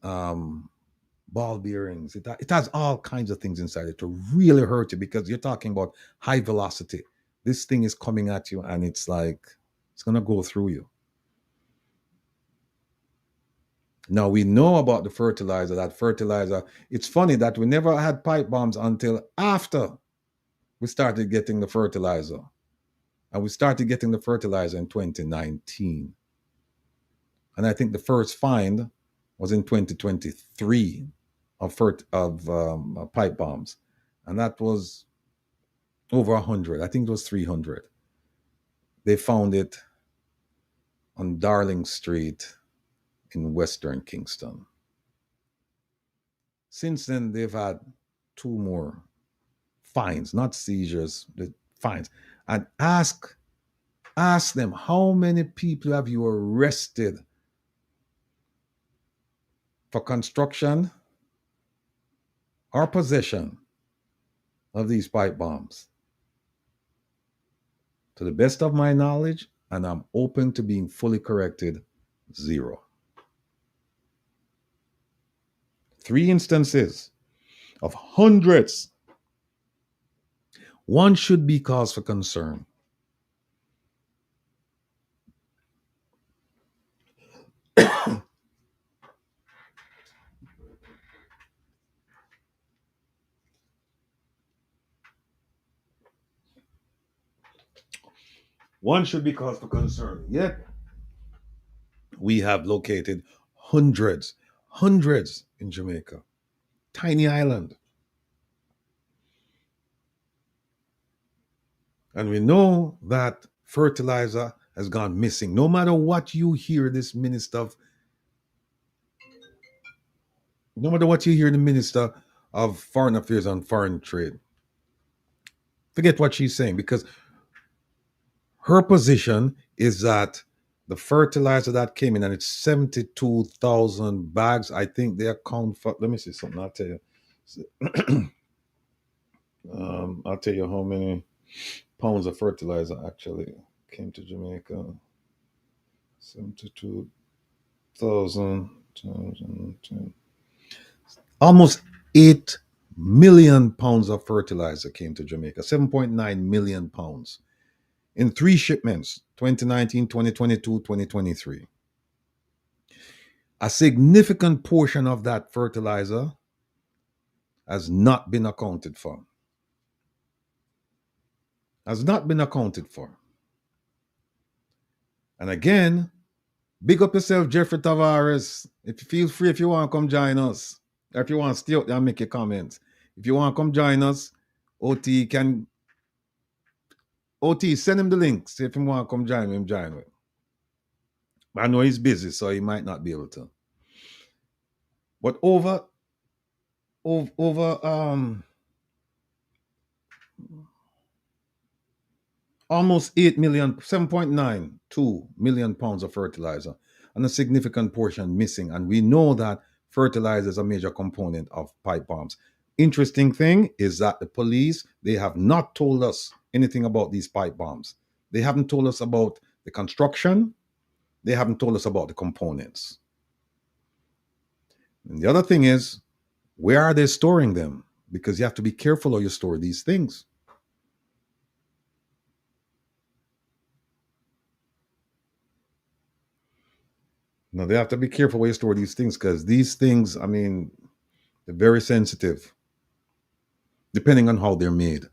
ball bearings, it has all kinds of things inside it to really hurt you, because you're talking about high velocity. This thing is coming at you, and it's like it's gonna go through you. Now we know about the fertilizer. That fertilizer, it's funny that we never had pipe bombs until after we started getting the fertilizer. And we started getting the fertilizer in 2019. And I think the first find was in 2023 of pipe bombs. And that was over 100. I think it was 300. They found it on Darling Street in Western Kingston. Since then, they've had 2 more fines, not seizures, the fines. And ask them, how many people have you arrested for construction or possession of these pipe bombs? To the best of my knowledge, and I'm open to being fully corrected, 0. 3 instances of hundreds. One should be cause for concern. One should be cause for concern. Yet, we have located hundreds in Jamaica. Tiny island. And we know that fertilizer has gone missing. No matter what you hear the Minister of Foreign Affairs and Foreign Trade, forget what she's saying, because her position is that the fertilizer that came in, and it's 72,000 bags. I think they account for, let me see something, I'll tell you. I'll tell you how many pounds of fertilizer actually came to Jamaica. 72,000 almost 8 million pounds of fertilizer came to Jamaica. 7.9 million pounds in 3 shipments, 2019, 2022, 2023. A significant portion of that fertilizer has not been accounted for. And again, big up yourself, Jeffrey Tavares. If you feel free, if you want to come join us, or if you want to stay out there and make your comments. If you want to come join us, OT, send him the link. See if he want to come join him, join with. I know he's busy, so he might not be able to. But over almost 8 million, 7.92 million pounds of fertilizer, and a significant portion missing. And we know that fertilizer is a major component of pipe bombs. Interesting thing is that the police, they have not told us anything about these pipe bombs. They haven't told us about the construction. They haven't told us about the components. And the other thing is, where are they storing them? Because you have to be careful how you store these things. No, they have to be careful where you store these things because these things, I mean, they're very sensitive, depending on how they're made.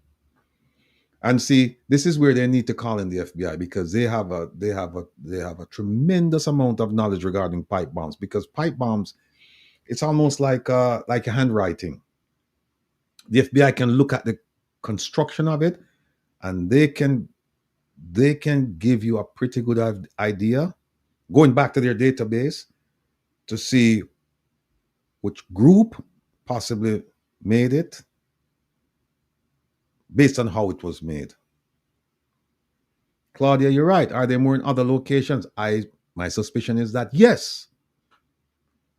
And see, this is where they need to call in the FBI because they have a tremendous amount of knowledge regarding pipe bombs. Because pipe bombs, it's almost like a handwriting. The FBI can look at the construction of it, and they can give you a pretty good idea, going back to their database to see which group possibly made it based on how it was made. Claudia, you're right. Are there more in other locations? My suspicion is that yes.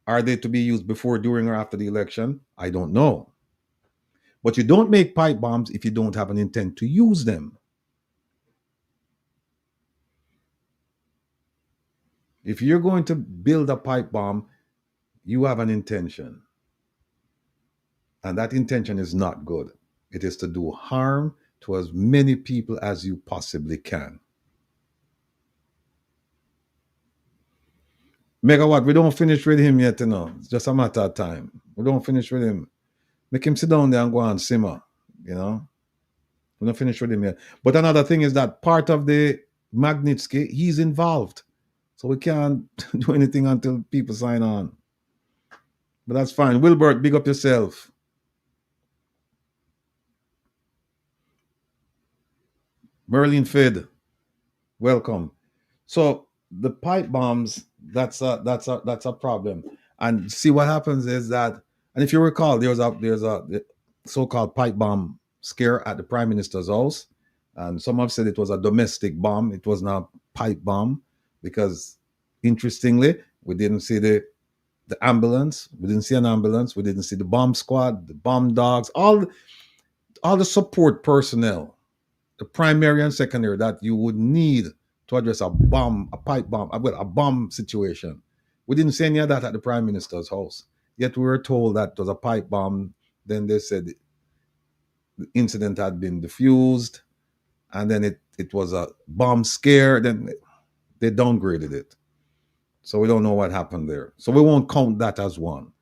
Are they to be used before, during, or after the election? I don't know. But you don't make pipe bombs if you don't have an intent to use them. If you're going to build a pipe bomb, you have an intention. And that intention is not good. It is to do harm to as many people as you possibly can. Megawatt, we don't finish with him yet, It's just a matter of time. We don't finish with him. Make him sit down there and go and simmer, We don't finish with him yet. But another thing is that part of the Magnitsky, he's involved. So we can't do anything until people sign on. But that's fine. Wilbert, big up yourself. Merlin Fid, welcome. So the pipe bombs, that's a problem. And see what happens is that, and if you recall, there's a so-called pipe bomb scare at the Prime Minister's house. And some have said it was a domestic bomb. It was not a pipe bomb because, interestingly, we didn't see the ambulance. We didn't see an ambulance. We didn't see the bomb squad, the bomb dogs, all the support personnel, the primary and secondary that you would need to address a pipe bomb, a bomb situation. We didn't see any of that at the Prime Minister's house. Yet we were told that it was a pipe bomb. Then they said the incident had been diffused, and then it was a bomb scare. Then they downgraded it. So we don't know what happened there. So we won't count that as one.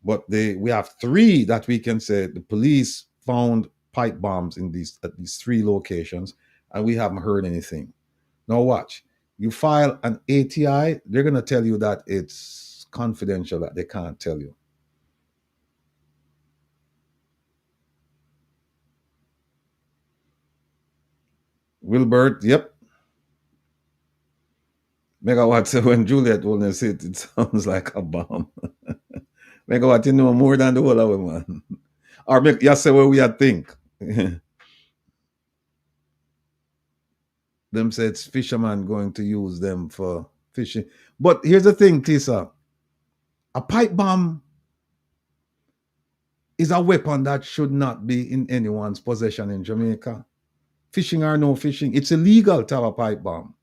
But we have three that we can say the police found pipe bombs at these three locations, and we haven't heard anything. Now watch. You file an ATI, they're going to tell you that it's confidential, that they can't tell you. Wilbert, yep. Megawatt said when Juliet will say it sounds like a bomb. Megawatt, you know more than the whole of it, man. Or you say what we had think. Them say it's fishermen going to use them for fishing. But here's the thing, Tisa. A pipe bomb is a weapon that should not be in anyone's possession in Jamaica. Fishing or no fishing, it's illegal to have a pipe bomb.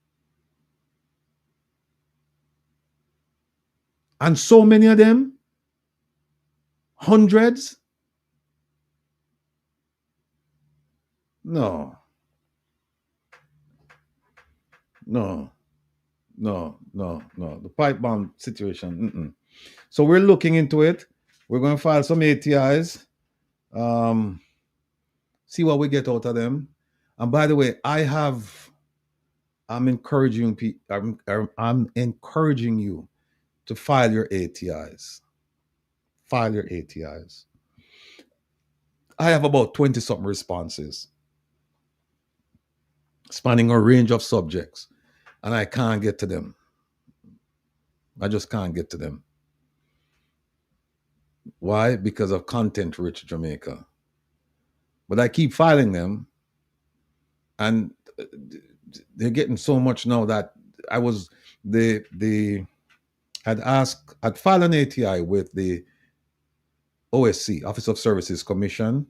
And so many of them, hundreds. No. The pipe bomb situation. So we're looking into it. We're going to file some ATIs. See what we get out of them. And by the way, I'm encouraging I'm encouraging you to file your ATIs. File your ATIs. I have about 20-something responses spanning a range of subjects, and I can't get to them. I just can't get to them. Why? Because of content-rich Jamaica. But I keep filing them, and they're getting so much now that I'd filed an ATI with the OSC, Office of Services Commission,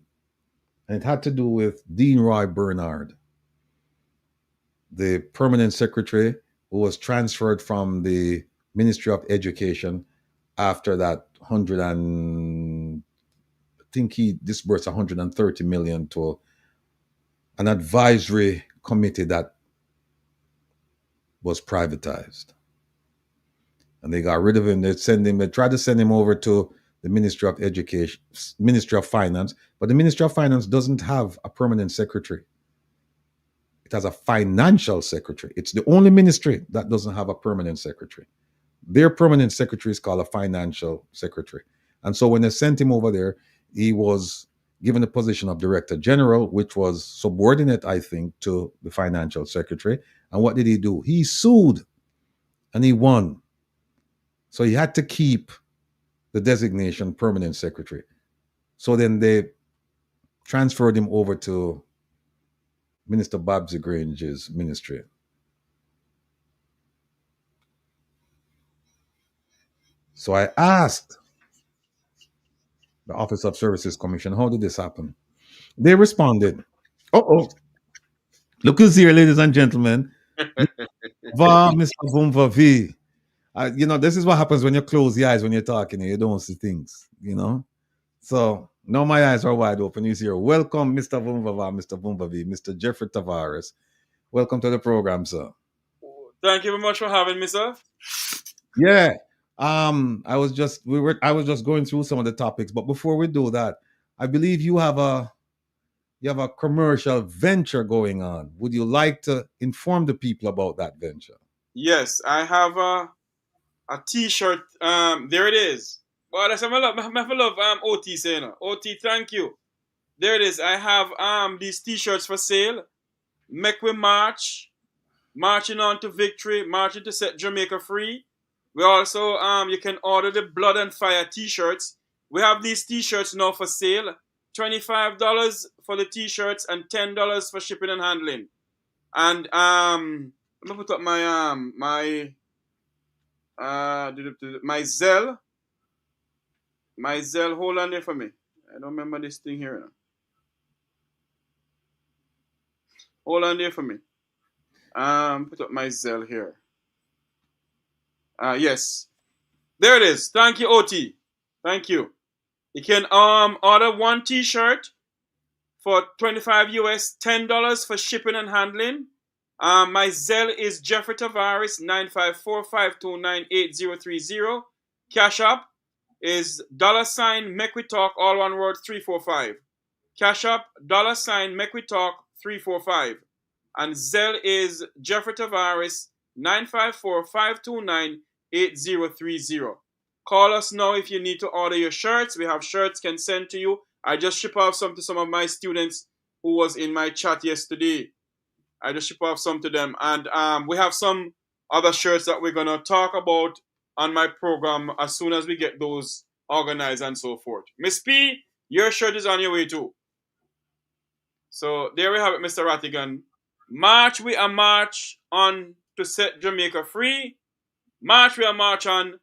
and it had to do with Dean Roy Bernard, the permanent secretary who was transferred from the Ministry of Education after that I think he disbursed 130 million to an advisory committee that was privatized. and they got rid of him. They tried to send him over to the Ministry of Education, Ministry of Finance, but the Ministry of Finance doesn't have a permanent secretary. It has a financial secretary. It's the only ministry that doesn't have a permanent secretary. Their permanent secretary is called a financial secretary. And so when they sent him over there, he was given the position of director general, which was subordinate, I think, to the financial secretary. And what did he do? He sued and he won. So he had to keep the designation permanent secretary. So then they transferred him over to Minister Babsy Grange's ministry. So I asked the Office of Services Commission, how did this happen? They responded, oh, look who's here, ladies and gentlemen. Mr. Vumva V. This is what happens when you close your eyes when you're talking and you don't see things, So now my eyes are wide open. He's here. Welcome, Mr. Vumva, Mr. Vumva V, Mr. Jeffrey Tavares. Welcome to the program, sir. Thank you very much for having me, sir. Yeah. I was just going through some of the topics, but before we do that, I believe you have a commercial venture going on. Would you like to inform the people about that venture? Yes, I have a T-shirt. There it is. Well, that's my love. OT saying OT. Thank you. There it is. I have these T-shirts for sale. Make we march, marching on to victory, marching to set Jamaica free. We also you can order the Blood and Fire T-shirts. We have these T-shirts now for sale. $25 for the T-shirts and $10 for shipping and handling. And let me put up my my Zelle. My Zelle, hold on there for me. I don't remember this thing here now. Hold on there for me. Put up my Zelle here. Yes. There it is. Thank you, OT. Thank you. You can order one T-shirt for $25 US, $10 for shipping and handling. My Zelle is Jeffrey Tavares 954-529-8030. Cash App is $ Make We Talk, all one word, 345. Cash App $ Make We Talk 345. And Zelle is Jeffrey Tavares 954-529-8030. Call us now if you need to order your shirts. We have shirts can send to you. I just ship off some to some of my students who was in my chat yesterday. I just ship off some to them. And we have some other shirts that we're going to talk about on my program as soon as we get those organized and so forth. Miss P, your shirt is on your way too. So there we have it, Mr. Rattigan. March, we are march on to set Jamaica free. March, we are march on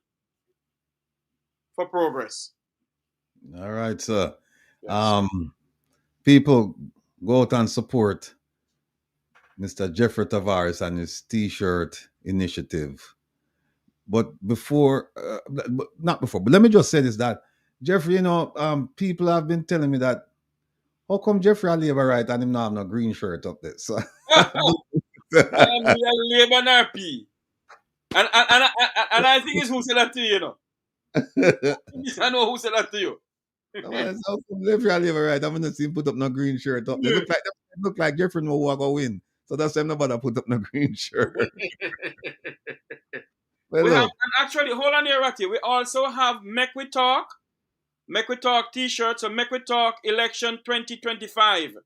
for progress. All right, sir. Yes. People, go out and support Mr. Jeffrey Tavares and his T-shirt initiative. But not before, but let me just say this, that Jeffrey, people have been telling me that, how come Jeffrey a labor right and him not have no green shirt up there? So I'm a labor NRP. And I think it's who said that to you, I know who said that to you. So Jeffrey a labor right. I'm gonna see him put up no green shirt up. They look like Jeffrey no walk go win. So that's why I'm not bother put up no green shirt. We have, and actually, hold on here, Ratty. We also have Make We Talk T-shirts. So Make We Talk Election 2025.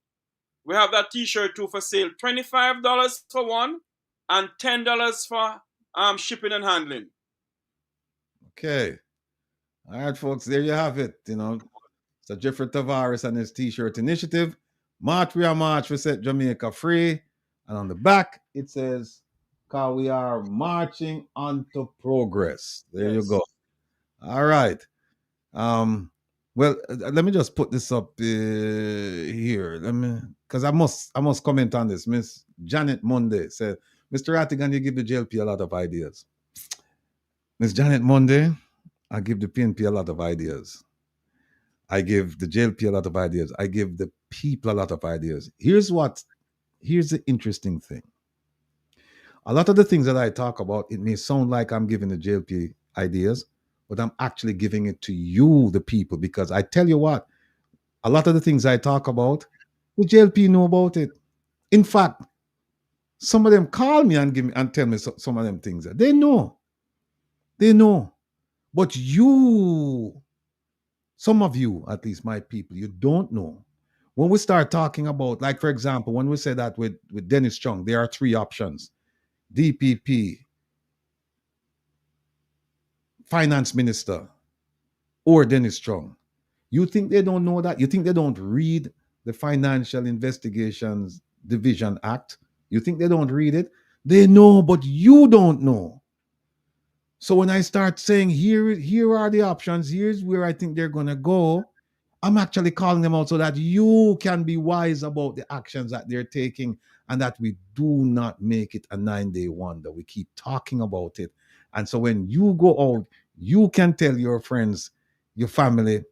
We have that T-shirt too for sale. $25 for one and $10 for shipping and handling. Okay. All right, folks, there you have it. So Jeffrey Tavares and his T-shirt initiative. March, we are march, we set Jamaica free. And on the back, it says, "Cause we are marching on to progress." There you go. All right. Well, let me just put this up here. Because I must comment on this. Miss Janet Monday said, "Mr. Rattigan, you give the JLP a lot of ideas." Miss Janet Monday, I give the PNP a lot of ideas. I give the JLP a lot of ideas. I give the people a lot of ideas. Here's the interesting thing. A lot of the things that I talk about, it may sound like I'm giving the JLP ideas, but I'm actually giving it to you, the people, because I tell you what, a lot of the things I talk about, the JLP know about it. In fact, some of them call me and give me and tell me some of them things. They know. They know. But you, some of you, at least my people, you don't know. When we start talking about, like for example, when we say that with Dennis Chung, there are three options: DPP, finance minister, or Dennis Chung. You think they don't know that? You think they don't read the Financial Investigations Division Act? You think they don't read it? They know, but you don't know. So when I start saying here are the options, here's where I think they're gonna go, I'm actually calling them out so that you can be wise about the actions that they're taking, and that we do not make it a 9-day wonder. We keep talking about it. And so when you go out, you can tell your friends, your family,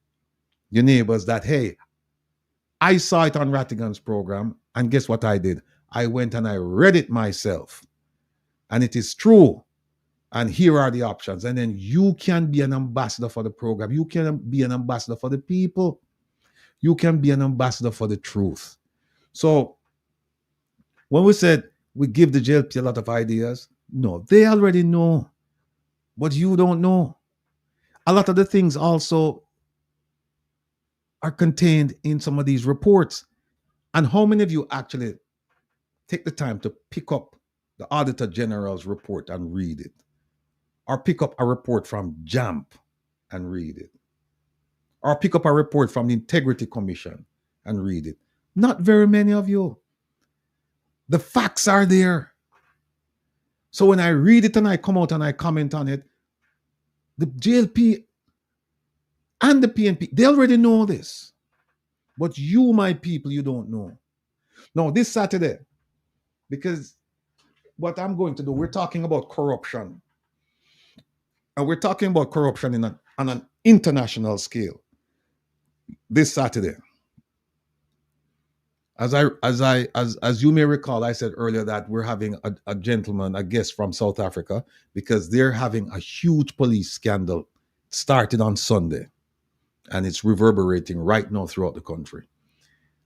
your neighbors that, hey, I saw it on Rattigan's program, and guess what I did? I went and I read it myself. And it is true. And here are the options. And then you can be an ambassador for the program. You can be an ambassador for the people. You can be an ambassador for the truth. So when we said we give the JLP a lot of ideas, no, they already know, but you don't know. A lot of the things also are contained in some of these reports. And how many of you actually take the time to pick up the Auditor General's report and read it? Or pick up a report from JAMP and read it? Or pick up a report from the Integrity Commission and read it? Not very many of you. The facts are there. So when I read it and I come out and I comment on it, the JLP and the PNP, they already know this. But you, my people, you don't know. Now, this Saturday, because what I'm going to do, we're talking about corruption. And we're talking about corruption on an international scale this Saturday. As you may recall, I said earlier that we're having a gentleman, a guest from South Africa, because they're having a huge police scandal started on Sunday, and it's reverberating right now throughout the country.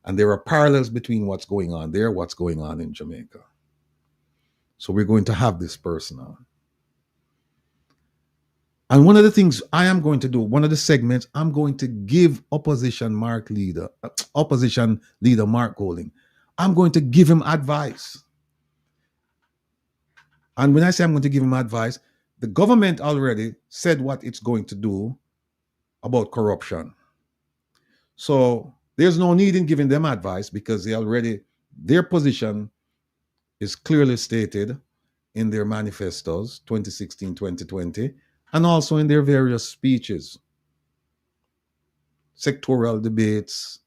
And there are parallels between what's going on there, what's going on in Jamaica. So we're going to have this person on. And one of the things I am going to do, one of the segments, I'm going to give opposition leader Mark Golding, I'm going to give him advice. And when I say I'm going to give him advice, the government already said what it's going to do about corruption. So there's no need in giving them advice, because their position is clearly stated in their manifestos, 2016, 2020, and also in their various speeches, sectoral debates,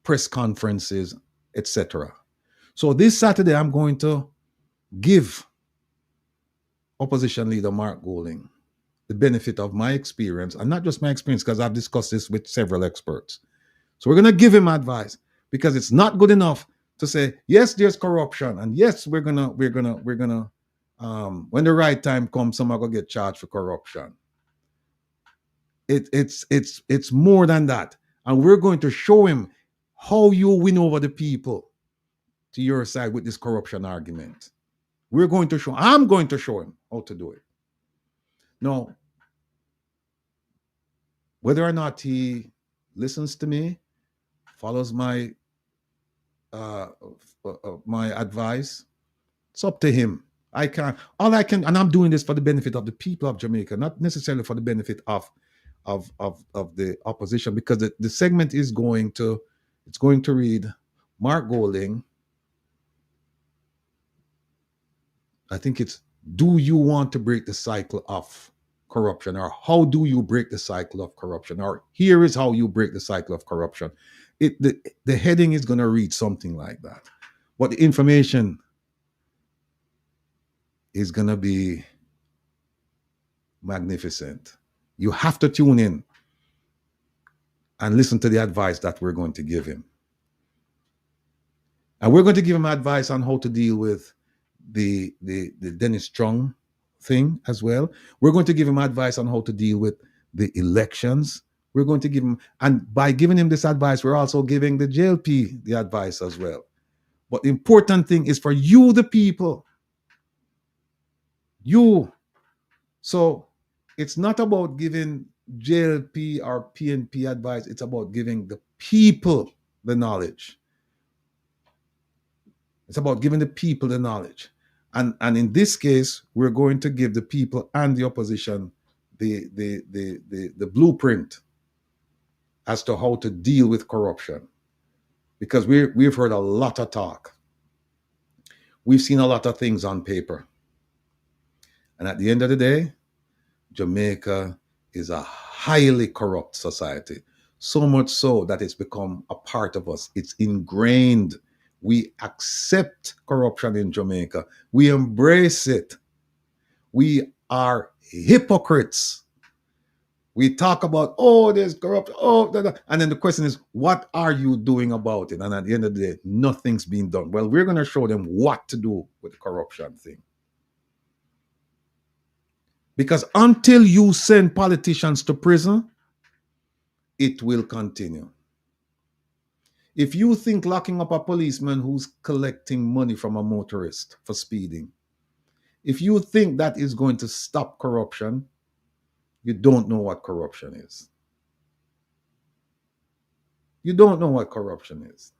press conferences, etc. So this Saturday, I'm going to give opposition leader Mark Golding the benefit of my experience, and not just my experience, because I've discussed this with several experts. So we're going to give him advice, because it's not good enough to say, yes, there's corruption, and yes, we're gonna when the right time comes, someone gonna get charged for corruption. It's more than that, and we're going to show him how you win over the people to your side with this corruption argument. I'm going to show him how to do it. Now, whether or not he listens to me, follows my advice, it's up to him. All I can, and I'm doing this for the benefit of the people of Jamaica, not necessarily for the benefit of the opposition, because the segment is going to read Mark Golding. I think it's, do you want to break the cycle of corruption, or how do you break the cycle of corruption, or here is how you break the cycle of corruption. The heading is going to read something like that, but the information is going to be magnificent. You have to tune in and listen to the advice that we're going to give him. And we're going to give him advice on how to deal with the Dennis Chung thing as well. We're going to give him advice on how to deal with the elections. We're going to give him, and by giving him this advice, we're also giving the JLP the advice as well. But the important thing is for you, the people, you. So it's not about giving JLP or PNP advice. It's about giving the people the knowledge. It's about giving the people the knowledge. And in this case, we're going to give the people and the opposition the blueprint as to how to deal with corruption. Because we've heard a lot of talk. We've seen a lot of things on paper. And at the end of the day, Jamaica is a highly corrupt society. So much so that it's become a part of us. It's ingrained. We accept corruption in Jamaica. We embrace it. We are hypocrites. We talk about, oh, there's corruption, oh, da, da. And then the question is, what are you doing about it? And at the end of the day, nothing's being done. Well, we're going to show them what to do with the corruption thing. Because until you send politicians to prison, it will continue. If you think locking up a policeman who's collecting money from a motorist for speeding, if you think that is going to stop corruption, you don't know what corruption is. You don't know what corruption is.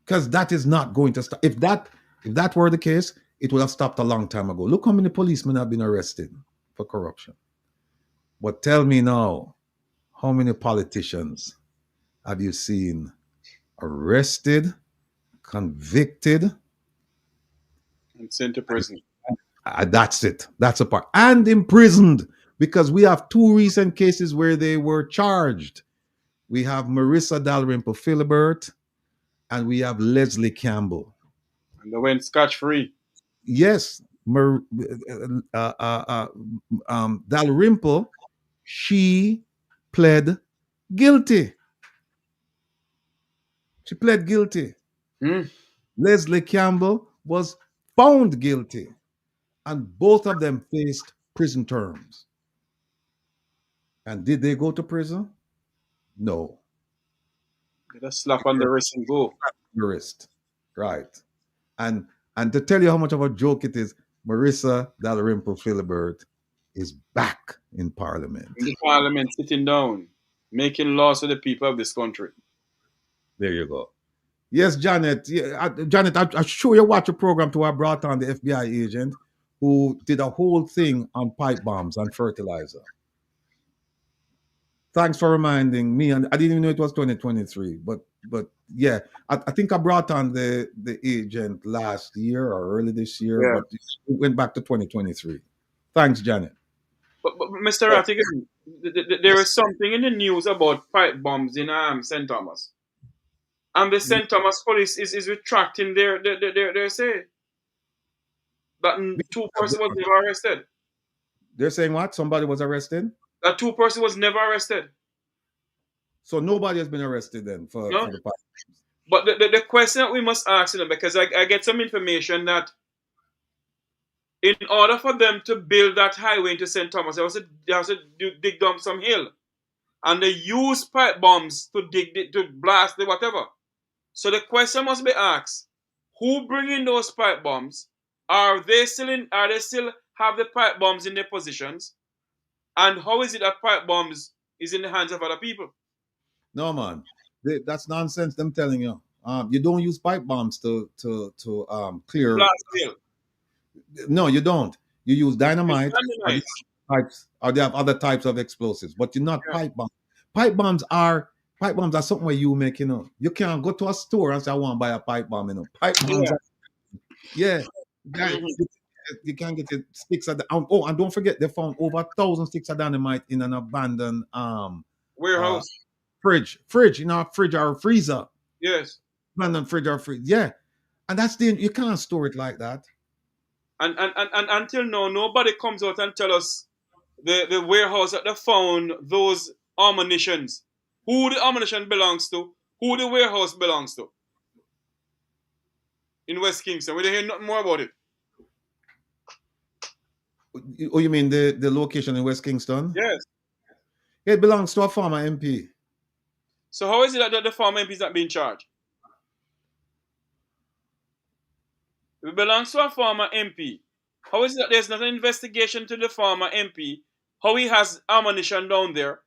Because that is not going to stop. If that were the case, it would have stopped a long time ago. Look how many policemen have been arrested for corruption. But tell me now, how many politicians have you seen arrested, convicted, and sent to prison? That's it. That's a part. And imprisoned, because we have two recent cases where they were charged. We have Marissa Dalrymple Philibert and we have Leslie Campbell. And they went scotch-free. Yes. Dalrymple, she pled guilty. She pled guilty. Leslie Campbell was found guilty. And both of them faced prison terms. And did they go to prison? No. Get a slap on the wrist and go. The wrist. Right. And to tell you how much of a joke it is, Marissa Dalrymple Philibert is back in Parliament. In the Parliament, sitting down, making laws for the people of this country. There you go. Yes, Janet. Yeah, Janet, I'm sure you watch a program to I brought on the FBI agent who did a whole thing on pipe bombs and fertilizer. Thanks for reminding me. And I didn't even know it was 2023. But yeah, I think I brought on the agent last year or early this year, Yeah. but it went back to 2023. Thanks, Janet. But Mr. Rattigan, there is something in the news about pipe bombs in St. Thomas. And the St. Thomas police is retracting their say that two persons was never arrested. They're saying what? Somebody was arrested? That two person was never arrested. So nobody has been arrested then for the pipe. But the question that we must ask them, because I get some information that in order for them to build that highway into St. Thomas, they have to dig down some hill. And they use pipe bombs to blast the whatever. So the question must be asked, who bring in those pipe bombs? Are they still have the pipe bombs in their positions? And how is it that pipe bombs is in the hands of other people? No, man. That's nonsense, them telling you. You don't use pipe bombs to clear. Blast hill. No, you don't. You use dynamite. Types, or they have other types of explosives, but you're not pipe bombs. Pipe bombs are something where you make, you can't go to a store and say, I want to buy a pipe bomb, Pipe bombs you can't get it sticks of oh, and don't forget they found over 1,000 sticks of dynamite in an abandoned warehouse. Fridge, fridge or freezer. Yes. Abandoned fridge or freezer. Yeah. And that's you can't store it like that. And until now, nobody comes out and tell us the warehouse that they found those ammunitions. Who the ammunition belongs to, who the warehouse belongs to. In West Kingston. We don't hear nothing more about it. Oh, you mean the location in West Kingston? Yes. It belongs to a former MP. So how is it that the former MP is not being charged? If it belongs to a former MP, how is it that there's not an investigation to the former MP? How he has ammunition down there?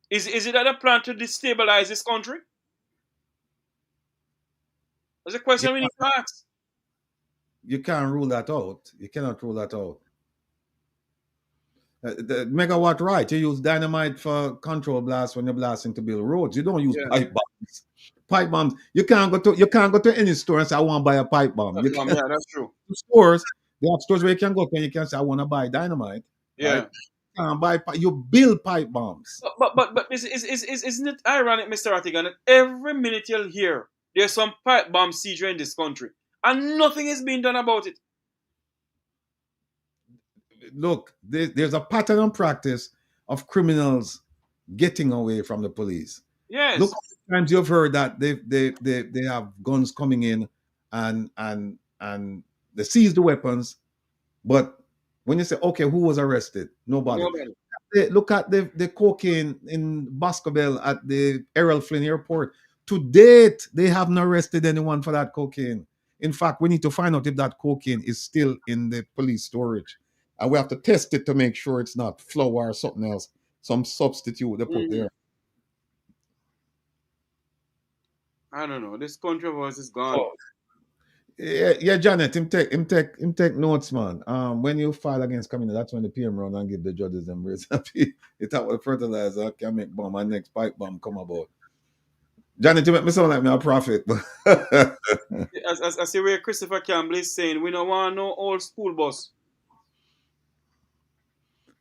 Is it that a plan to destabilize this country? That's a You, question we need to ask. you can't rule that out. You cannot rule that out. The megawatt, right? You use dynamite for control blast when you're blasting to build roads. You don't use Yeah. pipe bombs. Pipe bombs. You can't go to any store and say I want to buy a pipe bomb. You can't. Yeah, that's true. Stores. They have stores where you can go to and you can say I want to buy dynamite. Yeah. Right? You can't buy. You build pipe bombs. But isn't it ironic, Mr. Rattigan, that every minute you'll hear there's some pipe bomb seizure in this country and nothing is being done about it? Look, there's a pattern and practice of criminals getting away from the police. Yes. Look, times you've heard that they have guns coming in and they seize the weapons, but when you say okay, who was arrested? Nobody. Look at the cocaine in Baskerville at the Errol Flynn Airport. To date, they haven't arrested anyone for that cocaine. In fact, we need to find out if that cocaine is still in the police storage. And we have to test it to make sure it's not flour or something else, some substitute they put there. I don't know. This controversy is gone. Yeah, Janet, him take notes, man. When you file against community, that's when the PM run and give the judges them raise. It's how the fertilizer can make bomb and next pipe bomb come about. Janet, you make me sound like me a prophet. As I see where Christopher Campbell is saying, we don't want no old school bus.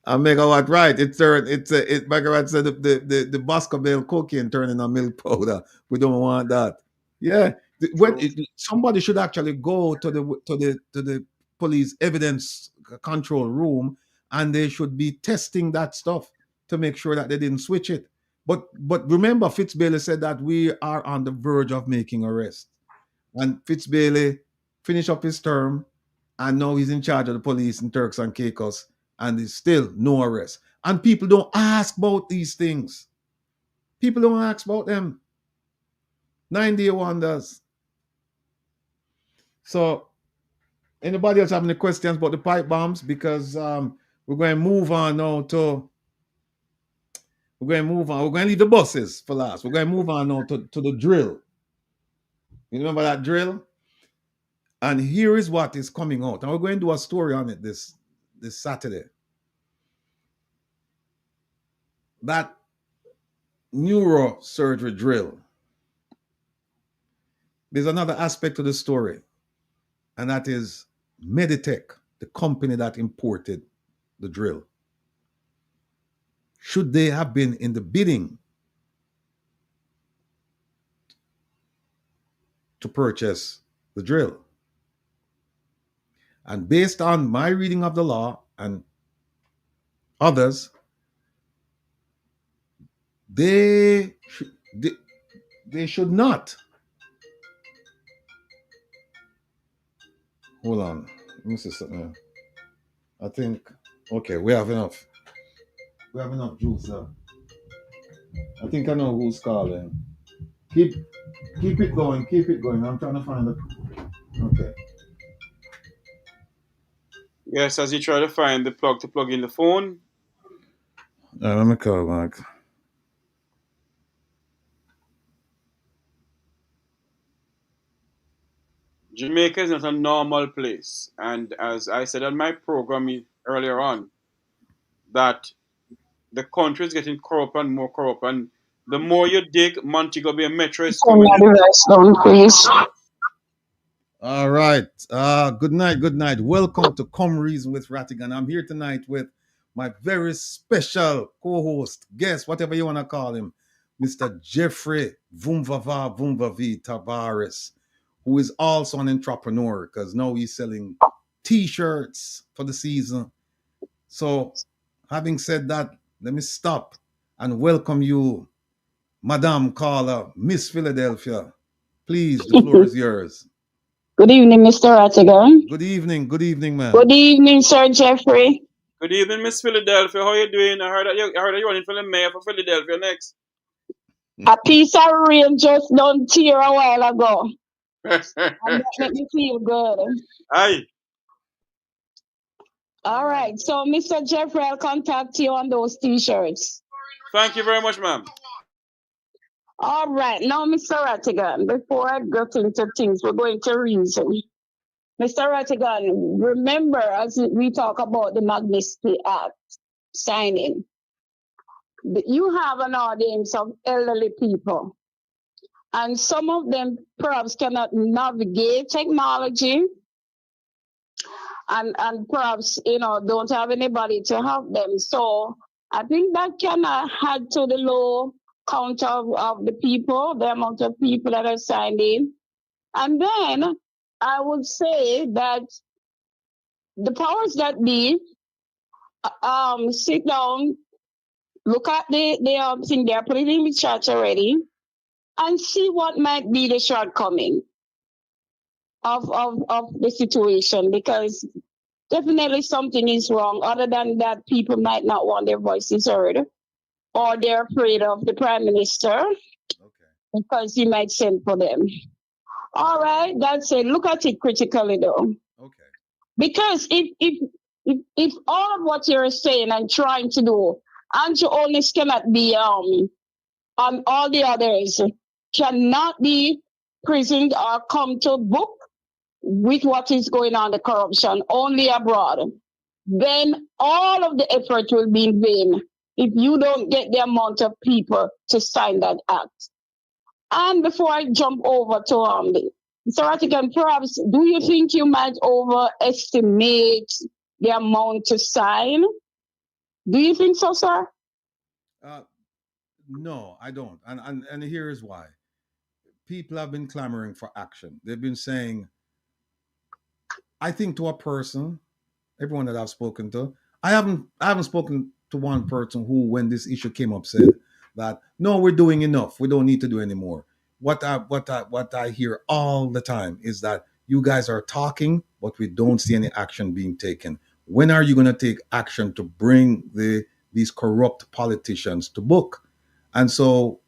And megawatt, right? Megawatt said the Baskerville cocaine turning a milk powder. We don't want that. Yeah. Somebody should actually go to the police evidence control room and they should be testing that stuff to make sure that they didn't switch it. But remember, Fitzbailey said that we are on the verge of making arrest. And Fitzbailey finished up his term and now he's in charge of the police in Turks and Caicos and there's still no arrest. And people don't ask about these things. People don't ask about them. 9-day wonders. So, anybody else have any questions about the pipe bombs? Because we're going to move on now to. We're going to move on. We're going to leave the buses for last. We're going to move on now to the drill. You remember that drill? And here is what is coming out. And we're going to do a story on it this Saturday. That neurosurgery drill. There's another aspect to the story. And that is Meditech, the company that imported the drill. Should they have been in the bidding to purchase the drill? And based on my reading of the law and others, they should not. Hold on. Let me see something. I think, okay, we have enough. We have enough juice there. I think I know who's calling. Keep it going. Keep it going. I'm trying to find it. Okay. Yes, as you try to find the plug to plug in the phone. Let me call back. Jamaica is not a normal place. And as I said on my program earlier on, that the country is getting corrupt and more corrupt. And the more you dig, Montego Bay Metro is coming in. Please. All right. Good night. Good night. Welcome to Come Reason with Rattigan. I'm here tonight with my very special co-host, guest, whatever you want to call him, Mr. Jeffrey Vumvavi Tavares, who is also an entrepreneur because now he's selling T-shirts for the season. So, having said that, let me stop and welcome you, Madame Carla, Miss Philadelphia. Please, the floor is yours. Good evening, Mr. Rattigan. Good evening, ma'am. Good evening, Sir Jeffrey. Good evening, Miss Philadelphia. How you doing? I heard that you're running for the mayor for Philadelphia next. A piece of rain just done tear a while ago. And that make me feel good. Aye. All right. So, Mr. Jeffrey, I'll contact you on those t-shirts. Thank you very much, ma'am. All right. Now, Mr. Rattigan, before I get into things, we're going to reason. Mr. Rattigan, remember as we talk about the Magnitsky Act signing, you have an audience of elderly people, and some of them perhaps cannot navigate technology, and perhaps don't have anybody to help them. So I think that can add to the low count of the people, the amount of people that are signed in. And then I would say that the powers that be sit down, look at the thing they're putting in the chat already, and see what might be the shortcoming of the situation, because definitely something is wrong. Other than that, people might not want their voices heard, or they're afraid of the prime minister because he might send for them. All right, that's it. Look at it critically, though. Okay. Because if all of what you're saying and trying to do, and your onus cannot be on all the others cannot be prisoned or come to book with what is going on, the corruption, only abroad, then all of the effort will be in vain if you don't get the amount of people to sign that act. And before I jump over to Mr. Rattigan, perhaps, do you think you might overestimate the amount to sign? Do you think so, sir? No, I don't. And here is why. People have been clamoring for action. They've been saying, I think to a person, everyone that I've spoken to, I haven't spoken to one person who, when this issue came up, said that no, we're doing enough. We don't need to do anymore. What I hear all the time is that you guys are talking, but we don't see any action being taken. When are you going to take action to bring these corrupt politicians to book? And so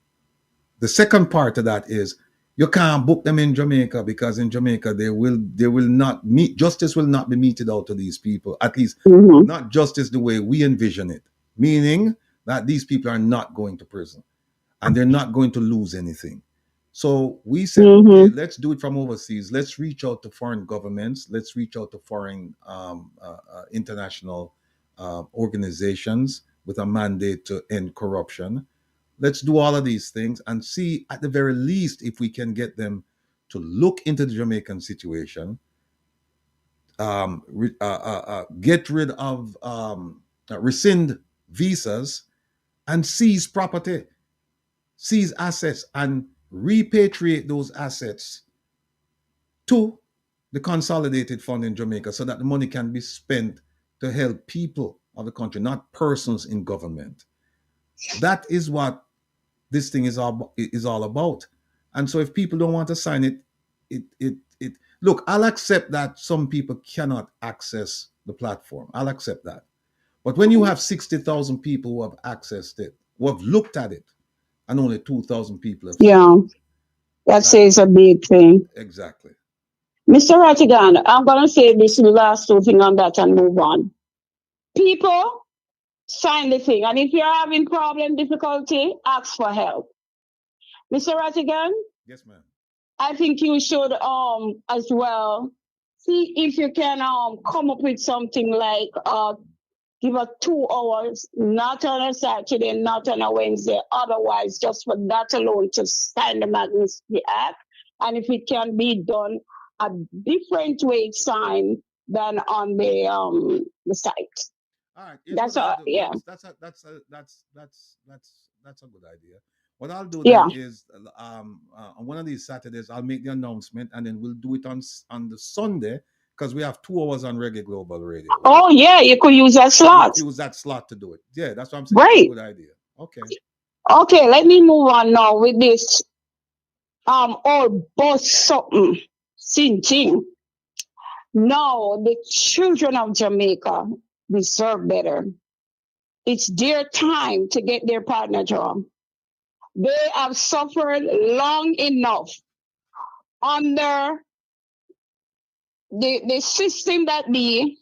the second part of that is you can't book them in Jamaica, because in Jamaica they will not meet, justice will not be meted out to these people, at least not justice the way we envision it, meaning that these people are not going to prison and they're not going to lose anything. So we said, okay, let's do it from overseas. Let's reach out to foreign governments. Let's reach out to foreign international organizations with a mandate to end corruption. Let's do all of these things and see, at the very least, if we can get them to look into the Jamaican situation, get rid of, rescind visas, and seize property, seize assets, and repatriate those assets to the consolidated fund in Jamaica, so that the money can be spent to help people of the country, not persons in government. That is what this thing is all about. And so if people don't want to sign it look, I'll accept that some people cannot access the platform. I'll accept that. But when you have 60,000 people who have accessed it, who have looked at it, and only 2,000 people have that says a big thing. Exactly. Mr. Rattigan, I'm going to say this last two thing on that and move on. People, sign the thing. And if you're having problem, difficulty, ask for help. Mr. Rattigan? Yes, ma'am. I think you should as well see if you can come up with something like give us 2 hours, not on a Saturday, not on a Wednesday, otherwise just for that alone to sign the Magnitsky Act. And if it can be done a different way signed than on the site. All right. That's yeah. That's a good idea. What I'll do then is on one of these Saturdays I'll make the announcement, and then we'll do it on the Sunday, because we have 2 hours on Reggae Global Radio. Oh yeah, you could use that slot. Use that slot to do it. Yeah, that's what I'm saying. Right. Good idea. Okay. Okay, let me move on now with this. Or bust something. Sinting. Now, the children of Jamaica deserve better. It's their time to get their partner job. They have suffered long enough under the system that be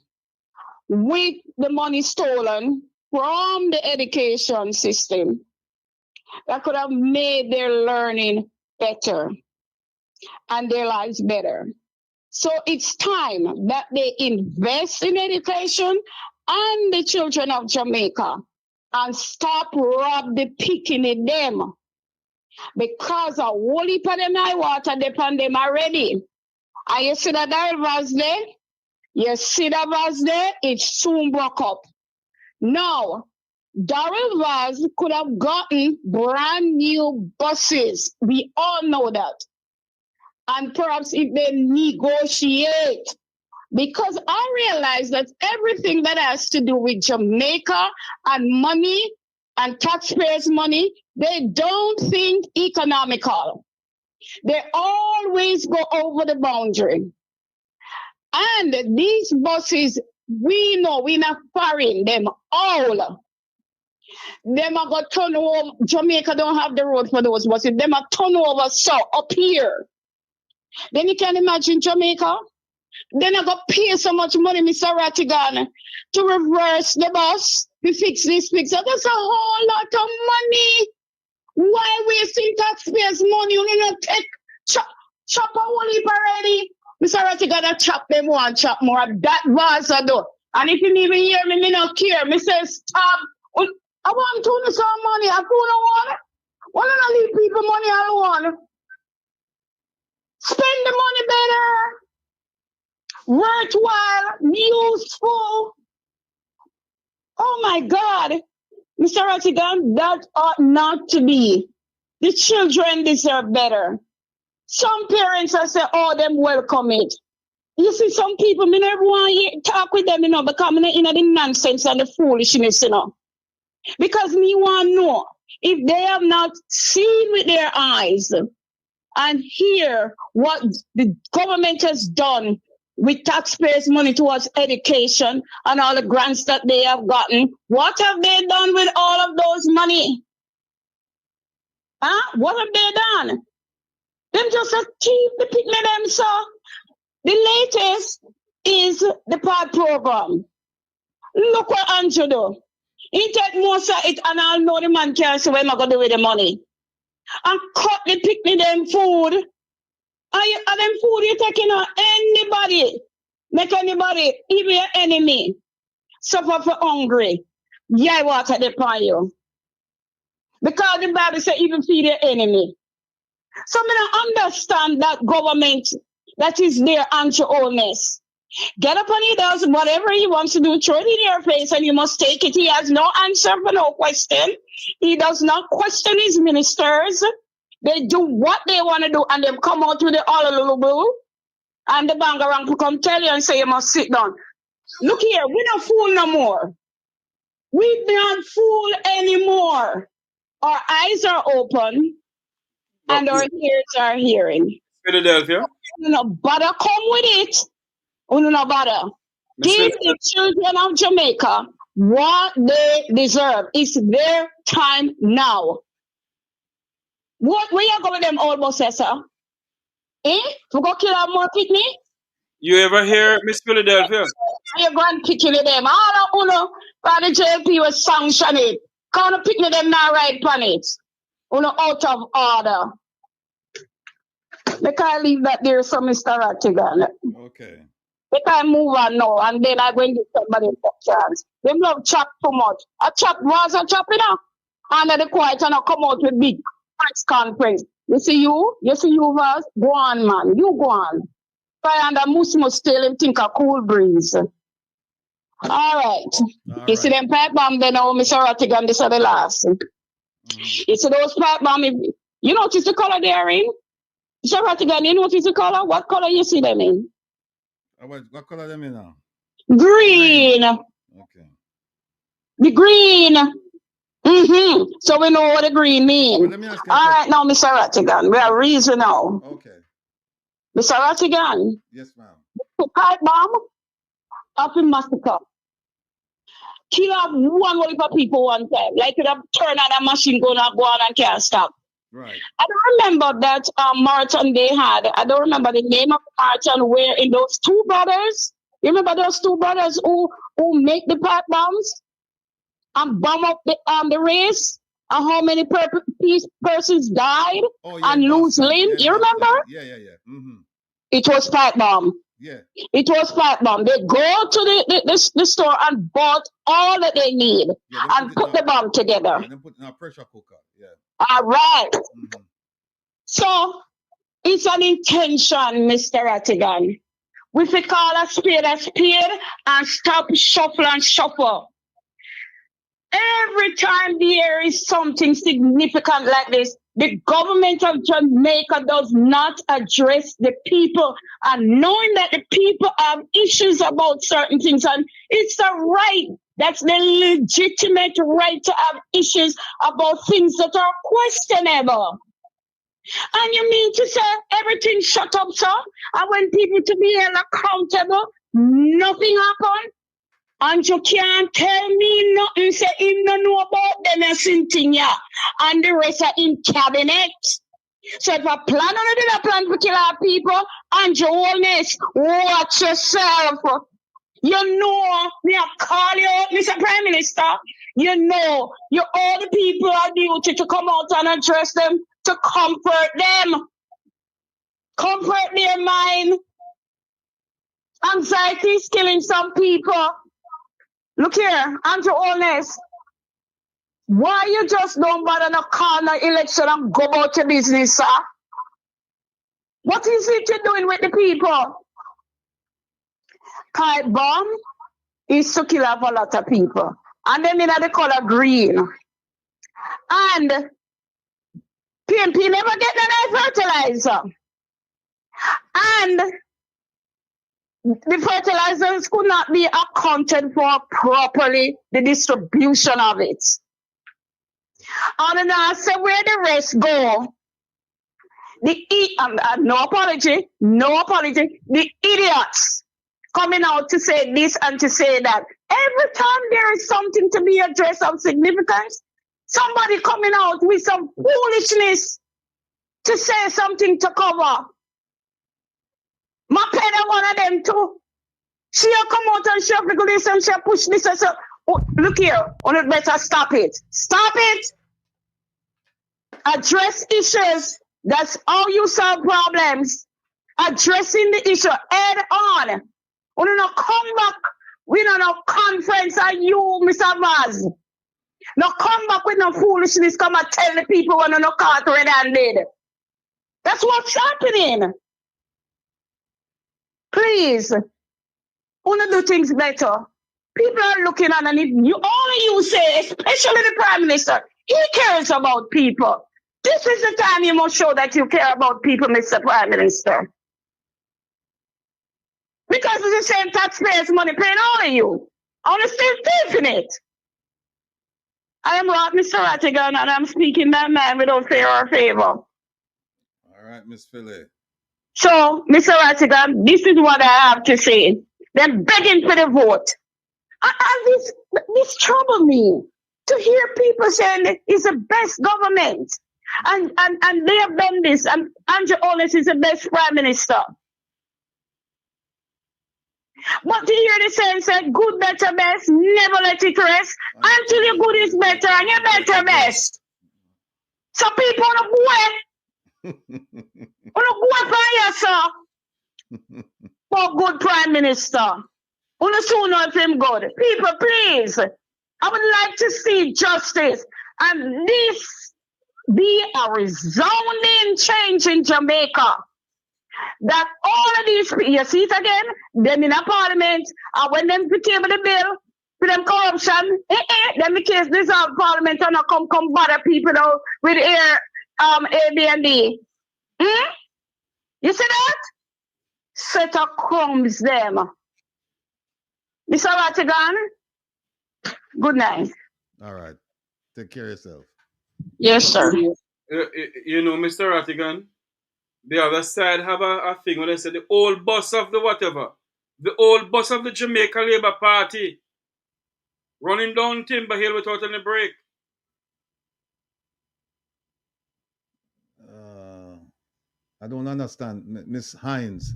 with the money stolen from the education system that could have made their learning better and their lives better. So it's time that they invest in education and the children of Jamaica and stop rob the picking in them. Because a whole heap of them high water depend them already. And you see that verse there? You see that verse there? It soon broke up. Now, Darrell Vaz could have gotten brand new buses. We all know that. And perhaps if they negotiate, because I realize that everything that has to do with Jamaica and money and taxpayers' money, they don't think economical. They always go over the boundary. And these buses, we know we're not foreign them all. Them are going to turn over. Jamaica don't have the road for those buses. Them are turn over so up here. Then you can imagine Jamaica. Then I got to pay so much money, Mr. Rattigan, to reverse the bus, to fix this, fix that. That's a whole lot of money. Why wasting taxpayers' money? You know, take chop a whole heap already. Mr. Rattigan, I chop them one, chop more. That was a do. And if you didn't even hear me, me not care. Me say stop. I want to do some money. I don't want. Why don't I leave people money alone? Spend the money better. Worthwhile, useful. Oh my God. Mr. Rattigan, that ought not to be. The children deserve better. Some parents are saying, oh, them welcome it. You see, some people, me never want to talk with them, you know, because I'm in the nonsense and the foolishness, you know. Because me want to know if they have not seen with their eyes and hear what the government has done with taxpayers' money towards education and all the grants that they have gotten. What have they done with all of those money? Huh? What have they done? Them just keep the picnic them, so the latest is the PAD program. Look what Andrew do. He take most of it and I'll know the man can't say what am I going to do with the money. And cut the picnic them food. And them food you taking on anybody. Make anybody, even your enemy, suffer for hungry. Yeah, water upon you. Because the Bible says even feed your enemy. So I don't understand that government that is there anti-oldness. Get up on he does whatever he wants to do, throw it in your face and you must take it. He has no answer for no question. He does not question his ministers. They do what they want to do and they come out with the all and the bangarang to come tell you and say you must sit down. Look here, we're not fool no more. We're not fool anymore. Our eyes are open and our ears are hearing. Philadelphia. No bother come with it. No bother. Give the children of Jamaica what they deserve. It's their time now. What where you go with them old bosses, sir? Eh? We go kill our more picnic? You ever hear Miss Philadelphia? You go and pick them. All of uno, the JP was sanction it. Can't pick them now right on it. Uno out of order. They can't leave that there, so Mr. Rattigan. Okay. They can't move on now, and then I go and give somebody a chance. They love chop too much. A chop was a chop, you know. And then the quiet and I come out with big press conference. You see you was go on, man. You go on. Try and the must tell him think a cool breeze. All right. You see them pipe bomb there now, Mr. Rattigan, this is the last. You see those pipe bomb, you notice the color they're in? Mr. Rattigan, you notice the color? What color you see them in? What color them in now? Green. Okay. The green. So we know what the green means. Well, all right, now, Mr. Rattigan, we are reason now. Okay. Mr. Rattigan, Yes, ma'am. to pipe bomb up in massacre. Kill off one whole heap of people one time. Like it have turn on a machine gun and go on and can't stop. Right. I don't remember that marathon they had. I don't remember the name of the marathon where in those two brothers. You remember those two brothers who make the pipe bombs and bomb up the race? And how many persons died and lose limb? You remember? Yeah. Mm-hmm. It was pipe bomb. Yeah. It was pipe bomb. They go to the store and bought all that they need and put the bomb together. And then put in a pressure cooker. Yeah. All right. Mm-hmm. So it's an intention, Mr. Rattigan. We should call a spade and stop shuffle and shuffle. Every time there is something significant like this, the government of Jamaica does not address the people. And knowing that the people have issues about certain things, and it's a right, that's the legitimate right to have issues about things that are questionable. And you mean to say everything shut up, sir? And when people to be held accountable, nothing happened? And you can't tell me nothing, say him no know about them and something, yeah. And the rest are in cabinet. So if a plan on did a plan to kill our people, and your wholeness, watch yourself. You know, me have call you out, Mr. Prime Minister. You know, you all the people are duty to come out and address them, to comfort them. Comfort their mind. Anxiety is killing some people. Look here, Andrew Honest. Why you just don't bother to call the election and go about your business, sir? What is it you're doing with the people? Pipe bomb is to kill off a lot of people. And then in the color green. And PMP never get the fertilizer. And the fertilizers could not be accounted for properly, the distribution of it. And then I say where the rest go. No apology, the idiots coming out to say this and to say that. Every time there is something to be addressed of significance, somebody coming out with some foolishness to say something to cover. My pet one of them too. She'll come out and she'll figure this and she'll push this and so. Oh, look here, you better stop it. Stop it. Address issues. That's how you solve problems. Addressing the issue head on. We don't come back with no conference and you, Mr. Vaz. No come back with no foolishness. Come and tell the people when no caught red-handed. That's what's happening. Please, wanna do things better. People are looking at and you say, especially the Prime Minister, he cares about people. This is the time you must show that you care about people, Mr. Prime Minister. Because it's the same taxpayers' money paying all of you. I want to still taking it. I am Mr. Rattigan, and I'm speaking that man without fear or favor. All right, Miss Philly. So, Mr. Rattigan, this is what I have to say. They're begging for the vote. And this troubles me to hear people saying it's the best government. And they have done this. And Andrew Honest is the best Prime Minister. But to hear the saying say good, better, best, never let it rest until your good is better and your better best. So people wanna go for sir. For good Prime Minister. Wanna soon know if him good. People, please. I would like to see justice. And this be a resounding change in Jamaica. That all of these, you see it again, them in a parliament, and when them table the bill, for them corruption, then the case dissolve parliament and not come bother people now with Airbnb. You see that? Set of crumbs them. Mr. Rattigan, good night. All right. Take care of yourself. Yes, sir. You know, Mr. Rattigan, The other side have a thing when they say the old boss of the whatever. The old boss of the Jamaica Labour Party running down Timber Hill without any break. I don't understand. Miss Hines,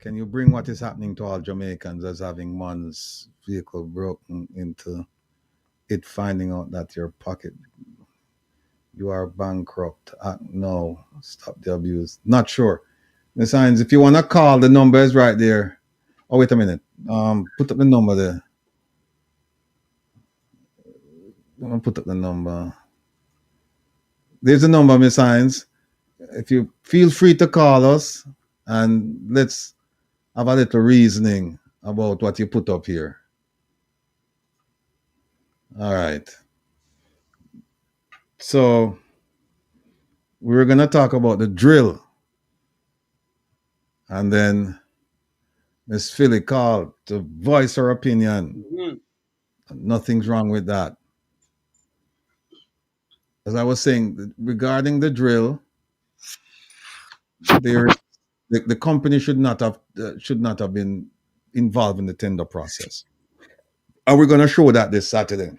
can you bring what is happening to all Jamaicans as having one's vehicle broken into it, finding out that your pocket, you are bankrupt? No, stop the abuse. Not sure. Miss Hines, if you want to call, the number is right there. Oh, wait a minute. Put up the number there. I'm going to put up the number. There's the number, Miss Hines. If you feel free to call us, and let's have a little reasoning about what you put up here. All right. So we're going to talk about the drill. And then Miss Philly called to voice her opinion. Mm-hmm. Nothing's wrong with that. As I was saying, regarding the drill, the company should not have been involved in the tender process. And we're going to show that this Saturday.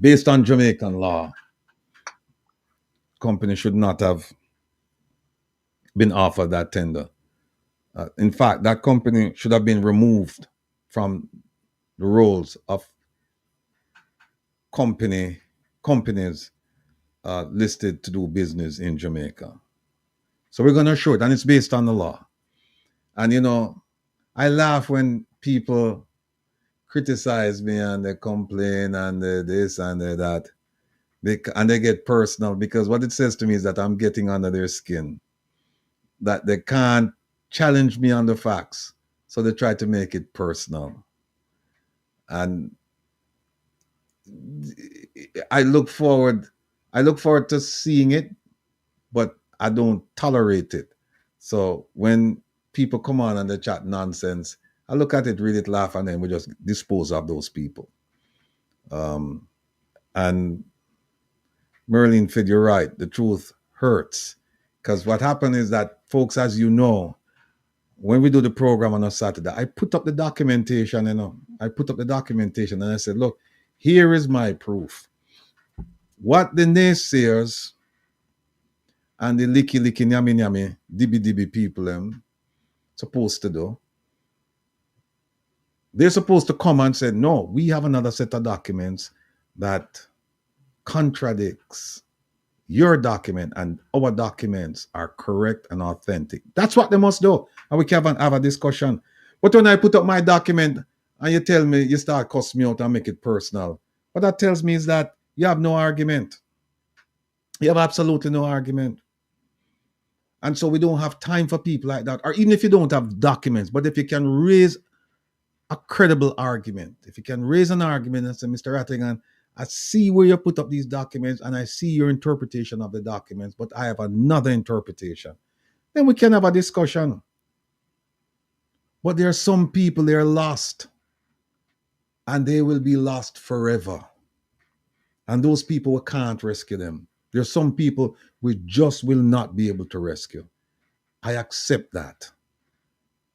Based on Jamaican law, company should not have been offered that tender. In fact, that company should have been removed from the roles of companies listed to do business in Jamaica. So we're going to show it, and it's based on the law. And you know, I laugh when people criticize me and they complain and they this and they that, and they get personal, because what it says to me is that I'm getting under their skin, that they can't challenge me on the facts, so they try to make it personal. And I look forward to seeing it, but I don't tolerate it. So when people come on and they chat nonsense, I look at it, read it, laugh, and then we just dispose of those people. And Merlin Fid, you're right. The truth hurts, because what happened is that, folks, as you know, when we do the program on a Saturday, I put up the documentation, and I said, look, here is my proof. What the naysayers and the licky nyami nyami dibby people supposed to do, they're supposed to come and say, no, we have another set of documents that contradicts your document, and our documents are correct and authentic. That's what they must do, and we can have a discussion. But when I put up my document and you tell me, you start cussing me out and make it personal, what that tells me is that you have no argument. You have absolutely no argument. And so we don't have time for people like that. Or even if you don't have documents, but if you can raise a credible argument, if you can raise an argument and say, Mr. Rattigan, I see where you put up these documents and I see your interpretation of the documents, but I have another interpretation, then we can have a discussion. But there are some people, they are lost, and they will be lost forever. And those people, we can't rescue them. There are some people we just will not be able to rescue. I accept that.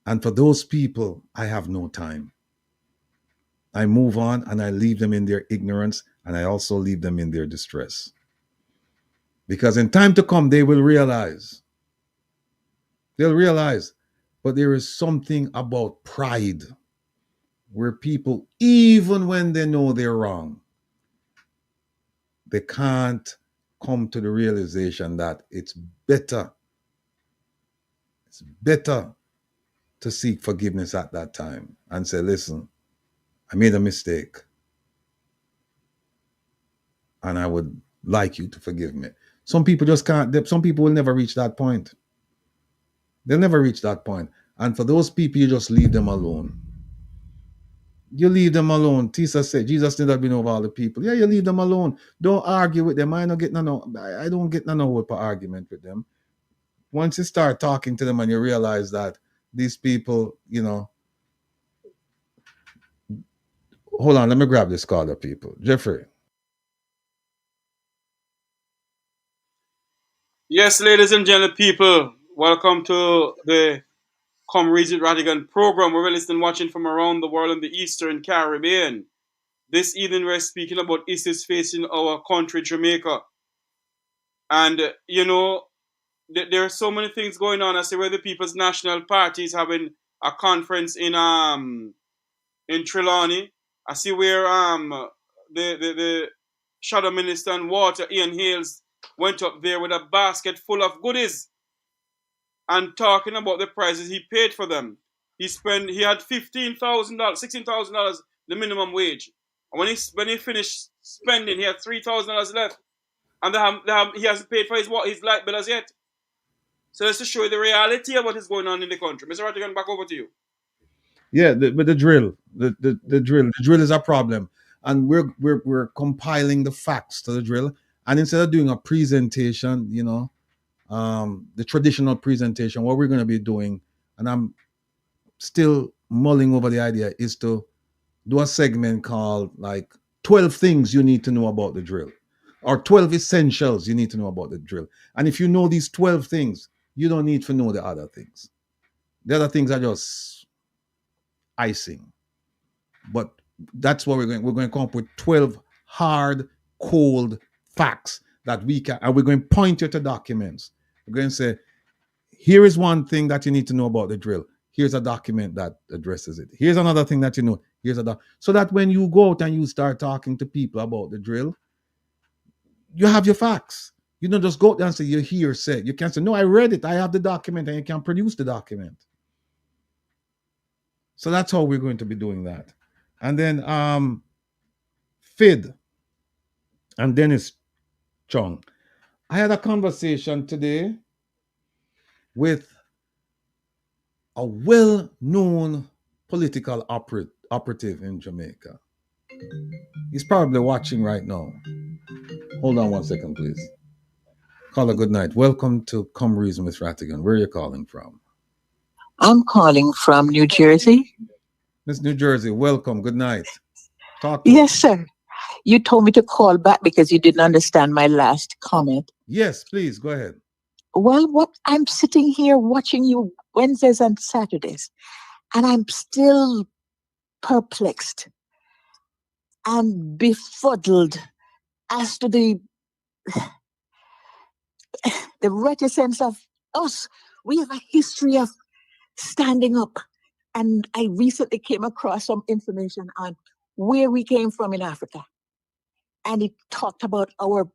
And for those people, I have no time. I move on and I leave them in their ignorance, and I also leave them in their distress. Because in time to come, they will realize. They'll realize. But there is something about pride where people, even when they know they're wrong, they can't come to the realization that it's better to seek forgiveness at that time and say, listen, I made a mistake, and I would like you to forgive me. Some people just can't. Some people will never reach that point. They'll never reach that point. And for those people, you just leave them alone. You leave them alone. Tisa said, Jesus did have been over all the people. Yeah, you leave them alone. Don't argue with them. I don't get no whoop argument with them. Once you start talking to them and you realize that these people, you know, hold on, let me grab this caller, people. Jeffrey. Yes, ladies and gentlemen, people, welcome to the Come Read It Rattigan program. We're listening and watching from around the world in the Eastern Caribbean. This evening, we're speaking about issues facing our country, Jamaica. And, there are so many things going on. I see where the People's National Party is having a conference in Trelawney. I see where the Shadow Minister on Water, Ian Hales, went up there with a basket full of goodies and talking about the prices he paid for them. He had $15,000, $16,000, the minimum wage. And when he finished spending, he had $3,000 left, and he hasn't paid for his light bill as yet. So that's to show you the reality of what is going on in the country. Mr. Rattigan, back over to you. Yeah, but the drill, the drill is a problem, and we're compiling the facts to the drill, and instead of doing a presentation, the traditional presentation, what we're going to be doing, and I'm still mulling over the idea, is to do a segment called like 12 things you need to know about the drill, or 12 essentials you need to know about the drill. And if you know these 12 things, you don't need to know the other things. The other things are just icing. But that's what we're going to come up with 12 hard, cold facts that we can, and we're going to point you to documents. We're going to say, here is one thing that you need to know about the drill. Here's a document that addresses it. Here's another thing that you know. So that when you go out and you start talking to people about the drill, you have your facts. You don't just go out there and say, you hear said. You can't say, no, I read it. I have the document, and you can produce the document. So that's how we're going to be doing that. And then Fid and Dennis Chung. I had a conversation today with a well-known political operative in Jamaica. He's probably watching right now. Hold on 1 second, please. Caller, good night. Welcome to Come Reason with Rattigan. Where are you calling from? I'm calling from New Jersey. Miss New Jersey, welcome. Good night. Talk to Yes, us. Sir. You told me to call back because you didn't understand my last comment. Yes, please, go ahead. Well, what I'm sitting here watching you Wednesdays and Saturdays, and I'm still perplexed and befuddled as to the reticence of us. We have a history of standing up. And I recently came across some information on where we came from in Africa. And it talked about our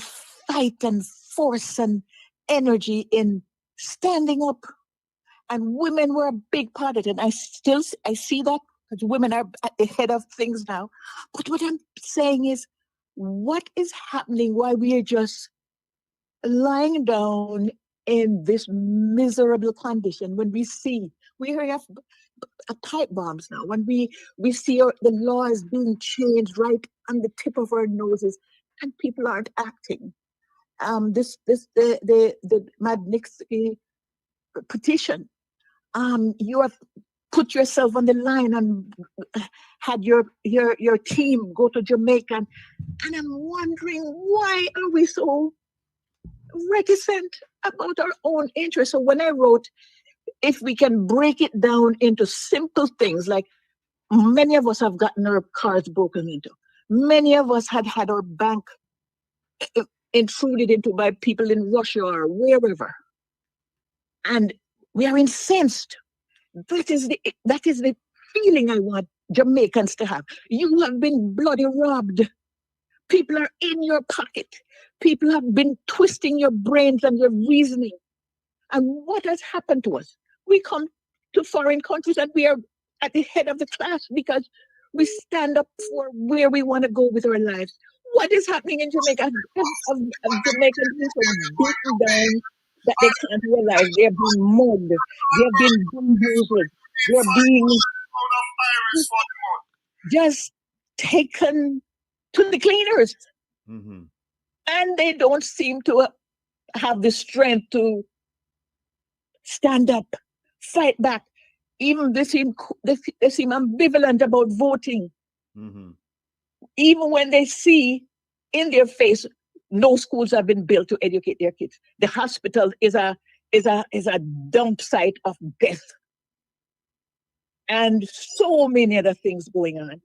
fight and force and energy in standing up. And women were a big part of it. And I see that because women are at the head of things now. But what I'm saying is, what is happening while we are just lying down in this miserable condition when we have pipe bombs now, when we see the laws being changed right on the tip of our noses and people aren't acting. The Magnitsky Petition, you have put yourself on the line and had your team go to Jamaica, and I'm wondering, why are we so reticent about our own interests? So when I wrote, if we can break it down into simple things, like many of us have gotten our cars broken into, many of us had our bank intruded into by people in Russia or wherever, and we are incensed. That is the feeling I want Jamaicans to have. You have been bloody robbed. People are in your pocket. People have been twisting your brains and your reasoning. And what has happened to us? We come to foreign countries and we are at the head of the class because we stand up for where we want to go with our lives. What is happening in Jamaica? Of Jamaicans being so beaten down that they can't realize they have been mugged, they have been bamboozled, they are being just taken to the cleaners. Mm-hmm. And they don't seem to have the strength to stand up, fight back. Even they seem ambivalent about voting. Mm-hmm. Even when they see in their face no schools have been built to educate their kids. The hospital is a dump site of death, and so many other things going on,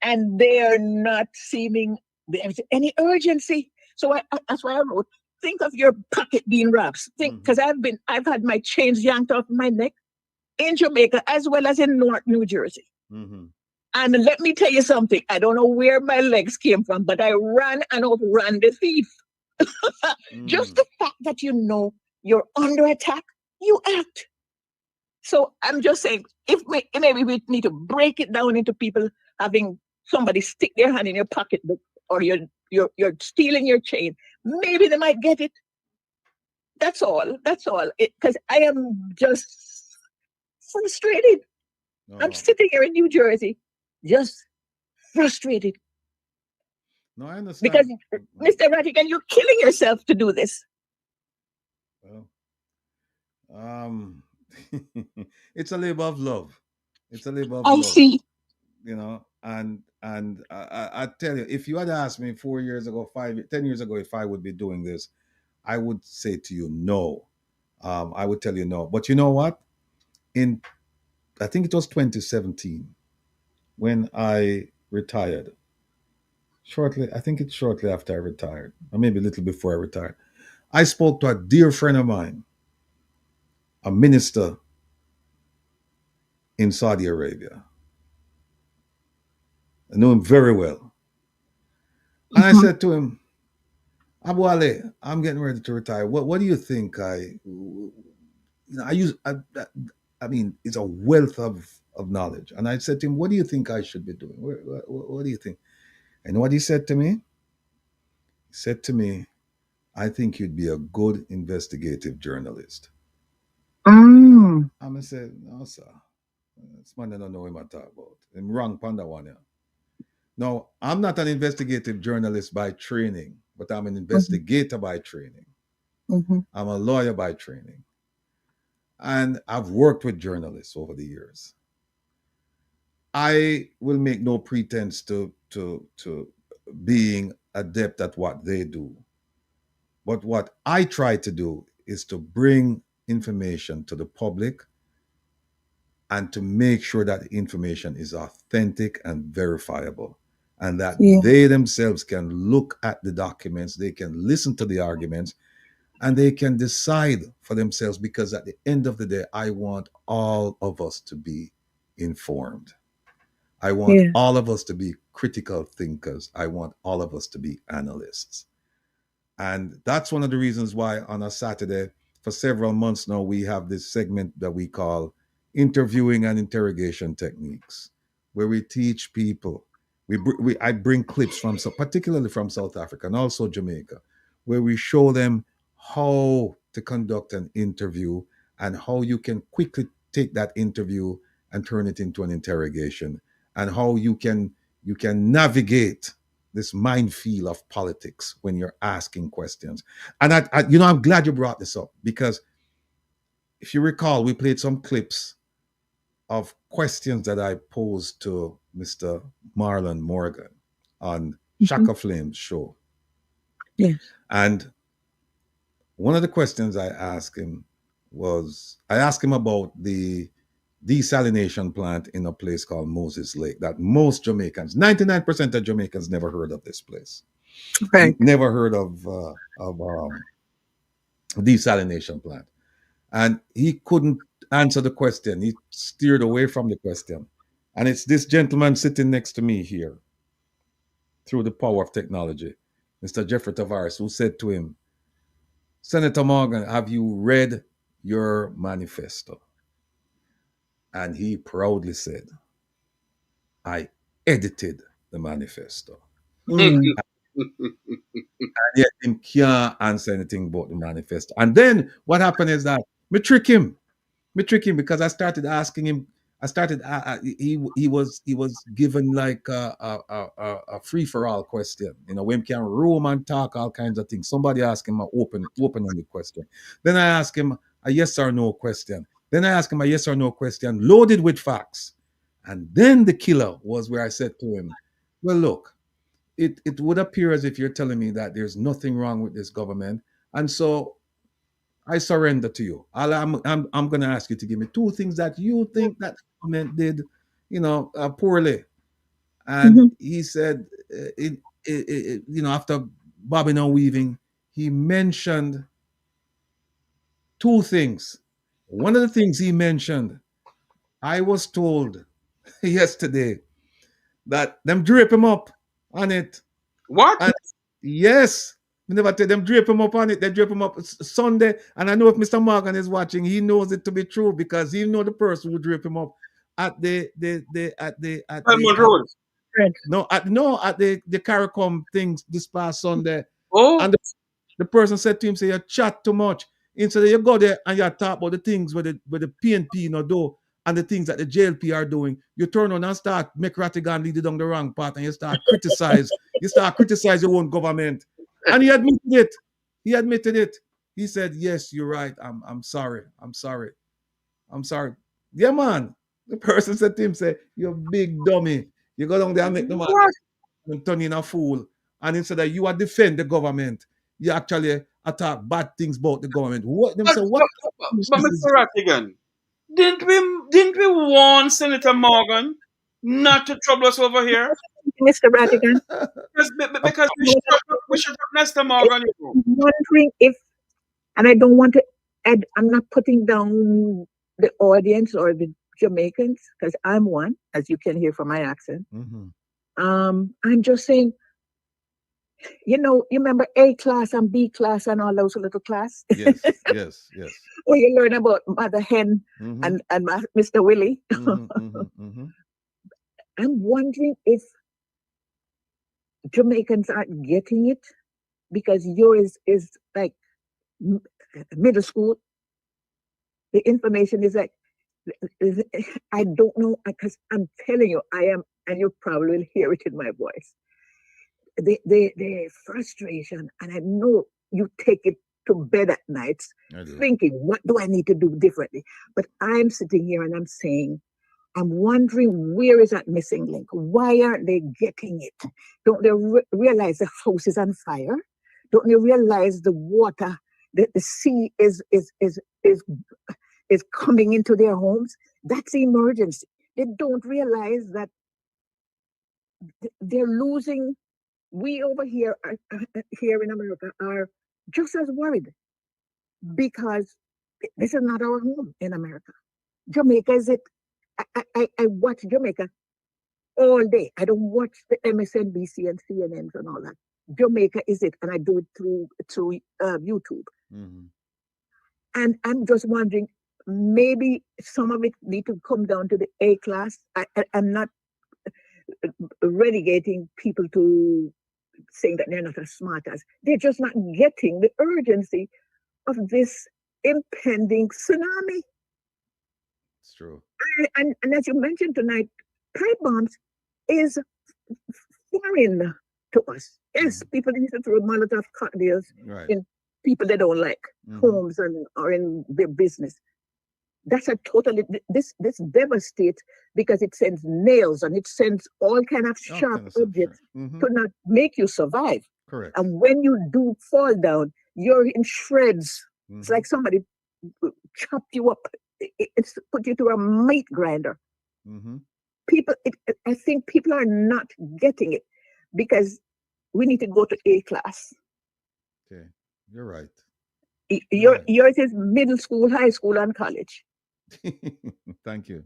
and they are not seeming there's any urgency. So that's why I wrote. Think of your pocket bean wraps. Think, because I've had my chains yanked off my neck in Jamaica as well as in North New Jersey. Mm-hmm. And let me tell you something. I don't know where my legs came from, but I ran and outran the thief. Just the fact that you know you're under attack, you act. So I'm just saying, if maybe we need to break it down into people having somebody stick their hand in your pocketbook, or you're stealing your chain. Maybe they might get it. That's all. That's all. Because I am just frustrated. I'm sitting here in New Jersey, just frustrated. No, I understand. Because, Mr. Rattigan, you're killing yourself to do this. Well, it's a labor of love. It's a labor of I love. see. You know, and I tell you, if you had asked me 4 years ago, 10 years ago, if I would be doing this, I would say to you no. I would tell you no. But you know what? I think it was 2017 when I retired. I think it's shortly after I retired, or maybe a little before I retired. I spoke to a dear friend of mine, a minister in Saudi Arabia. I know him very well. And I said to him, Abu Ali, I'm getting ready to retire. What do you think I mean, it's a wealth of knowledge. And I said to him, what do you think I should be doing? What do you think? And what he said to me? He said to me, I think you'd be a good investigative journalist. I'm going to say, no, sir. This man I don't know what I'm talking about. I'm wrong, Panda one. Yeah. No, I'm not an investigative journalist by training, but I'm an investigator by training. I'm a lawyer by training. And I've worked with journalists over the years. I will make no pretense to being adept at what they do. But what I try to do is to bring information to the public and to make sure that the information is authentic and verifiable, and that they themselves can look at the documents, they can listen to the arguments, and they can decide for themselves, because at the end of the day, I want all of us to be informed. I want all of us to be critical thinkers. I want all of us to be analysts. And that's one of the reasons why on a Saturday, for several months now, we have this segment that we call interviewing and interrogation techniques, where we teach people. I bring clips from, particularly from South Africa and also Jamaica, where we show them how to conduct an interview and how you can quickly take that interview and turn it into an interrogation, and how you can navigate this minefield of politics when you're asking questions. And I'm glad you brought this up, because if you recall, we played some clips of questions that I posed to Mr. Marlon Morgan on Shaka Flame's show. Yes. And one of the questions I asked him about the desalination plant in a place called Moses Lake that most Jamaicans, 99% of Jamaicans, never heard of this place. Right. Never heard of desalination plant. And he couldn't answer the question. He steered away from the question. And it's this gentleman sitting next to me here, through the power of technology, Mr. Jeffrey Tavares, who said to him, Senator Morgan, have you read your manifesto? And he proudly said, I edited the manifesto. And yet him can't answer anything about the manifesto. And then what happened is that me trick him because I started asking him. He was given like a free for all question. When can roam and talk all kinds of things. Somebody asked him an open-ended question. Then I asked him a yes or no question. Then I asked him a yes or no question loaded with facts. And then the killer was where I said to him, well, look, it would appear as if you're telling me that there's nothing wrong with this government, and so I surrender to you. I'm going to ask you to give me two things that you think that the government did, poorly. And he said, after bobbing and weaving, he mentioned two things. One of the things he mentioned, I was told yesterday that them drape him up on it. What? And yes, we never tell them drape him up on it. They drape him up Sunday. And I know if Mr. Morgan is watching, he knows it to be true because he know the person who drape him up at the Road. at the CARICOM things this past Sunday. Oh. And the person said to him, say, you chat too much. Instead of you go there and you talk about the things where the PNP do and the things that the JLP are doing, you turn on and start make Rattigan lead you down the wrong path and you start criticize your own government. And he admitted it. He said, yes, you're right. I'm sorry. Yeah, man. The person said to him, say, you big dummy. You go down there and make the man and turn in a fool. And instead of you are defend the government, you actually attack bad things about the government. But Mr. Rattigan, didn't we warn Senator Morgan not to trouble us over here? Mr. Rattigan, because we should have Mr. Morgan. I'm wondering if, and I don't want to add, I'm not putting down the audience or the Jamaicans, because I'm one, as you can hear from my accent. I'm just saying, you remember A class and B class and all those little class? Yes. Where you learn about Mother Hen and Mr. Willie. I'm wondering if Jamaicans aren't getting it because yours is like middle school. The information is like, I don't know, because I'm telling you, I am, and you probably will hear it in my voice. The frustration, and I know you take it to bed at nights thinking, what do I need to do differently? But I'm sitting here and I'm saying, I'm wondering, where is that missing link? Why aren't they getting it? Don't they realize the house is on fire? Don't they realize the water, the sea is coming into their homes? That's emergency. They don't realize that they're losing. We over here, here in America, are just as worried because this is not our home in America. Jamaica is it. I watch Jamaica all day. I don't watch the MSNBC and CNNs and all that. Jamaica is it, and I do it through YouTube. And I'm just wondering, maybe some of it need to come down to the A class. I'm not relegating people to saying that they're not as smart as. They're just not getting the urgency of this impending tsunami. It's true. And as you mentioned tonight, pipe bombs is foreign to us. Yes, people used to throw Molotov cocktails in people they don't like, homes or in their business. That's a totally, this devastates because it sends nails and it sends all kind of sharp objects to not make you survive. Correct. And when you do fall down, you're in shreds. It's like somebody chopped you up. It's put you through a meat grinder. People, I think people are not getting it because we need to go to A class. Okay, you're right. Yours is middle school, high school, and college. Thank you.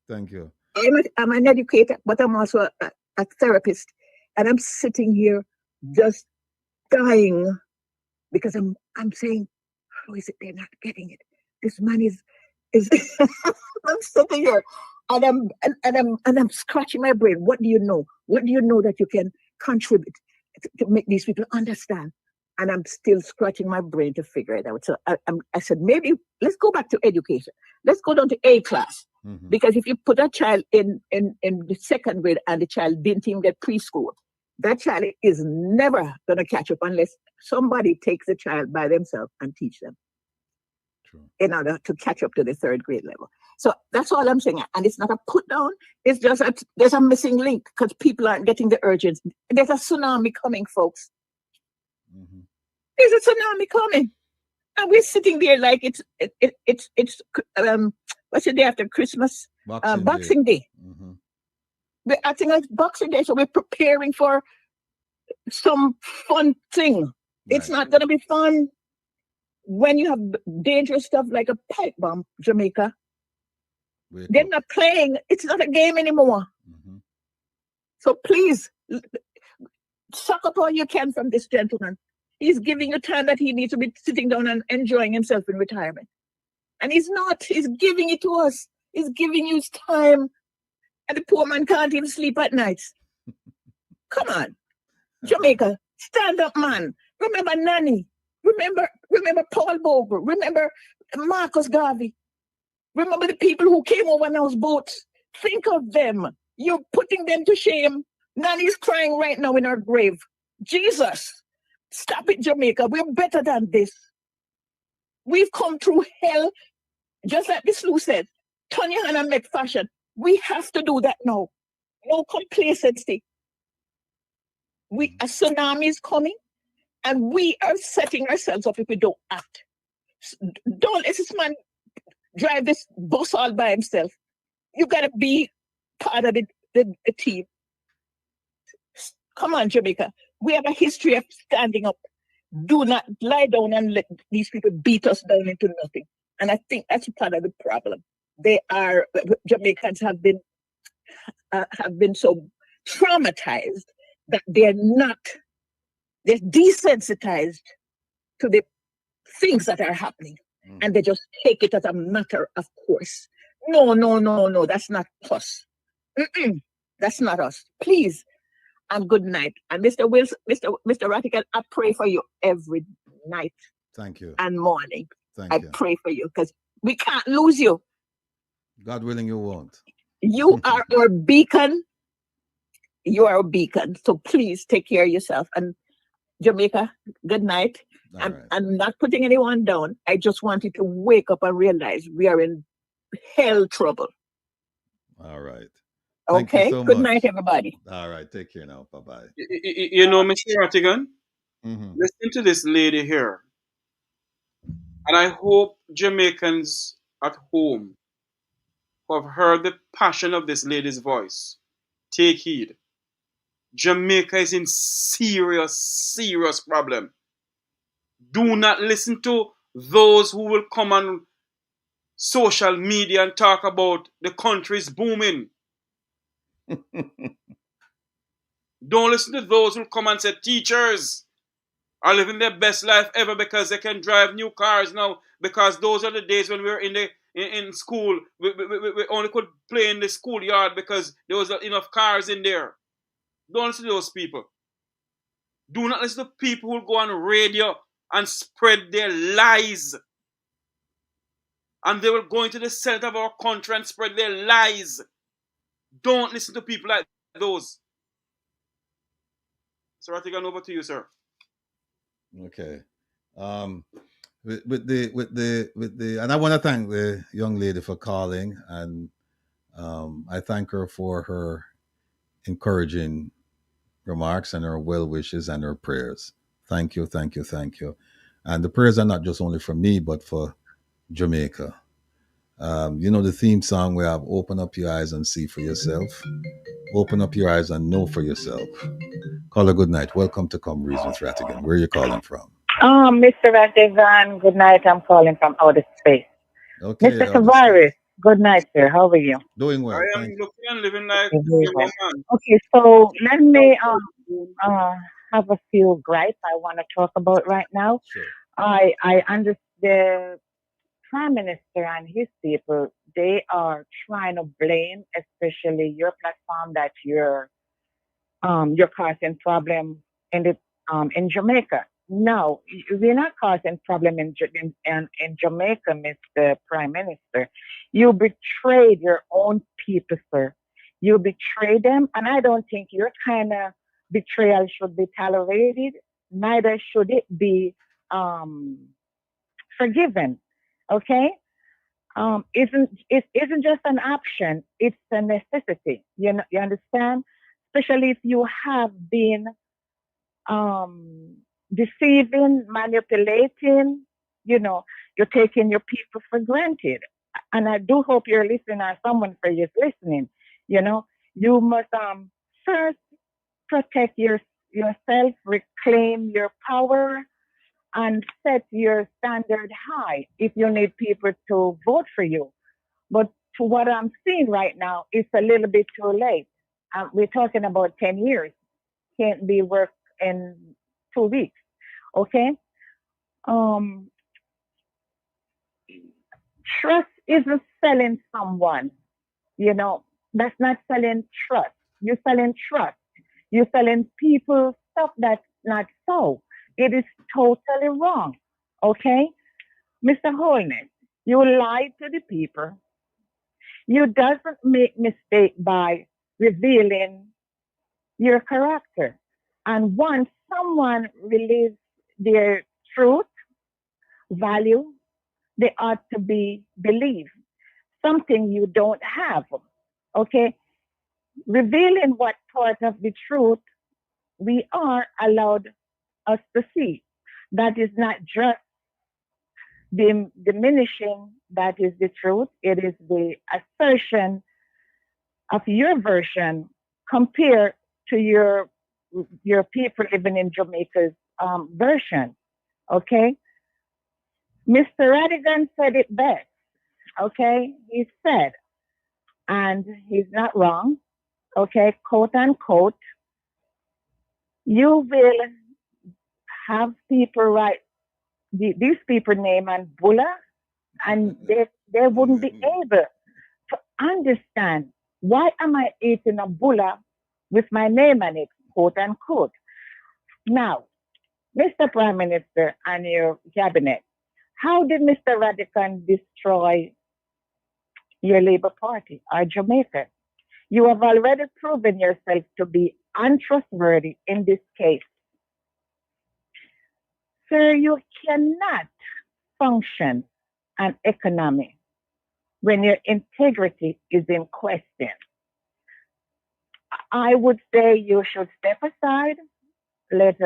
Thank you. I'm an educator, but I'm also a therapist. And I'm sitting here just dying because I'm saying, how is it they're not getting it? This man is I'm sitting here and I'm scratching my brain. What do you know? What do you know that you can contribute to make these people understand? And I'm still scratching my brain to figure it out. So I said, maybe let's go back to education. Let's go down to A class. Because if you put a child in the second grade and the child didn't even get preschool, that child is never going to catch up unless somebody takes the child by themselves and teach them in order to catch up to the third grade level. So that's all I'm saying. And it's not a put down. It's just that there's a missing link because people aren't getting the urgency. There's a tsunami coming, folks. Mm-hmm. There's a tsunami coming. And we're sitting there like it's what's the day after Christmas? Boxing Day. Mm-hmm. We're acting like Boxing Day, so we're preparing for some fun thing. Right. It's not gonna be fun when you have dangerous stuff like a pipe bomb, Jamaica. They're not playing. It's not a game anymore. Mm-hmm. So please, suck up all you can from this gentleman. He's giving you time that he needs to be sitting down and enjoying himself in retirement. And he's not. He's giving it to us. He's giving you his time. And the poor man can't even sleep at night. Come on. Jamaica, stand up, man. Remember Nanny. Remember Paul Bogle. Remember Marcus Garvey. Remember the people who came over on those boats. Think of them. You're putting them to shame. Nanny's crying right now in her grave. Jesus, stop it, Jamaica. We're better than this. We've come through hell. Just like the Slew said, turn your hand and make fashion. We have to do that now. No complacency. A tsunami is coming, and we are setting ourselves up if we don't act. Don't let this man drive this bus all by himself. You got to be part of the team. Come on, Jamaica. We have a history of standing up. Do not lie down and let these people beat us down into nothing. And I think that's part of the problem. Jamaicans have been so traumatized that they're desensitized to the things that are happening. And they just take it as a matter of course. No, that's not us. That's not us. Please, and good night. And Mr. Rattigan, I pray for you every night. Thank you. And morning. Thank you. I pray for you because we can't lose you. God willing, you won't. You are our beacon. You are a beacon. So please take care of yourself. And Jamaica, good night. I'm not putting anyone down. I just want you to wake up and realize we are in hell trouble. All right. Okay. So good night, everybody. All right. Take care now. Bye-bye. You know, Mr. Rattigan, listen to this lady here. And I hope Jamaicans at home who have heard the passion of this lady's voice take heed. Jamaica is in serious problem. Do not listen to those who will come on social media and talk about the country is booming. Don't listen to those who come and say teachers are living their best life ever because they can drive new cars now, because those are the days when we were in school. We only could play in the schoolyard because there was not enough cars in there. Don't listen to those people. Do not listen to people who go on radio and spread their lies. And they will go into the center of our country and spread their lies. Don't listen to people like those. So Rattigan, over to you, sir. Okay. With the and I want to thank the young lady for calling, and I thank her for her encouraging remarks and her well wishes and her prayers. Thank you. And the prayers are not just only for me, but for Jamaica. You know the theme song we have: open up your eyes and see for yourself. Open up your eyes and know for yourself. Caller, good night. Welcome to Come Reason with Rattigan. Where are you calling from? Mr. Rattigan, good night. I'm calling from outer space. Okay, Mr. Tavares, good night, sir. How are you? Doing well. I am looking and living like well. Okay, so let me have a few gripes I want to talk about right now. Sure. I understand the Prime Minister and his people, they are trying to blame, especially your platform, that you're causing problem in Jamaica. No, we're not causing problem in Jamaica, Mr. Prime Minister. You betrayed your own people, sir. You betrayed them, and I don't think your kind of betrayal should be tolerated. Neither should it be forgiven. Okay? isn't just an option, it's a necessity. You understand? Especially if you have been deceiving, manipulating, you're taking your people for granted. And I do hope you're listening, or someone for you is listening. You must first protect yourself, reclaim your power, and set your standard high if you need people to vote for you. But to what I'm seeing right now, it's a little bit too late. We're talking about 10 years. Can't be worked in 2 weeks. Okay? Trust isn't selling someone. That's not selling trust. You're selling trust. You're selling people stuff that's not so. It is totally wrong. Okay? Mr. Holness, you lied to the people. You doesn't make mistake by revealing your character. And once someone releases their truth, value, they ought to be believed. Something you don't have. Okay? Revealing what part of the truth we are allowed us to see. That is not just the diminishing that is the truth. It is the assertion of your version compared to your people living in Jamaica's version. Okay? Mr. Rattigan said it best. Okay? He said, and he's not wrong, okay, quote unquote, you will have people write these people name and bulla, and they wouldn't be able to understand why am I eating a bulla with my name on it, quote unquote. Now, Mr. Prime Minister and your cabinet, how did Mr. Rattigan destroy your Labour Party or Jamaica? You have already proven yourself to be untrustworthy in this case. Sir, you cannot function an economy when your integrity is in question. I would say you should step aside, let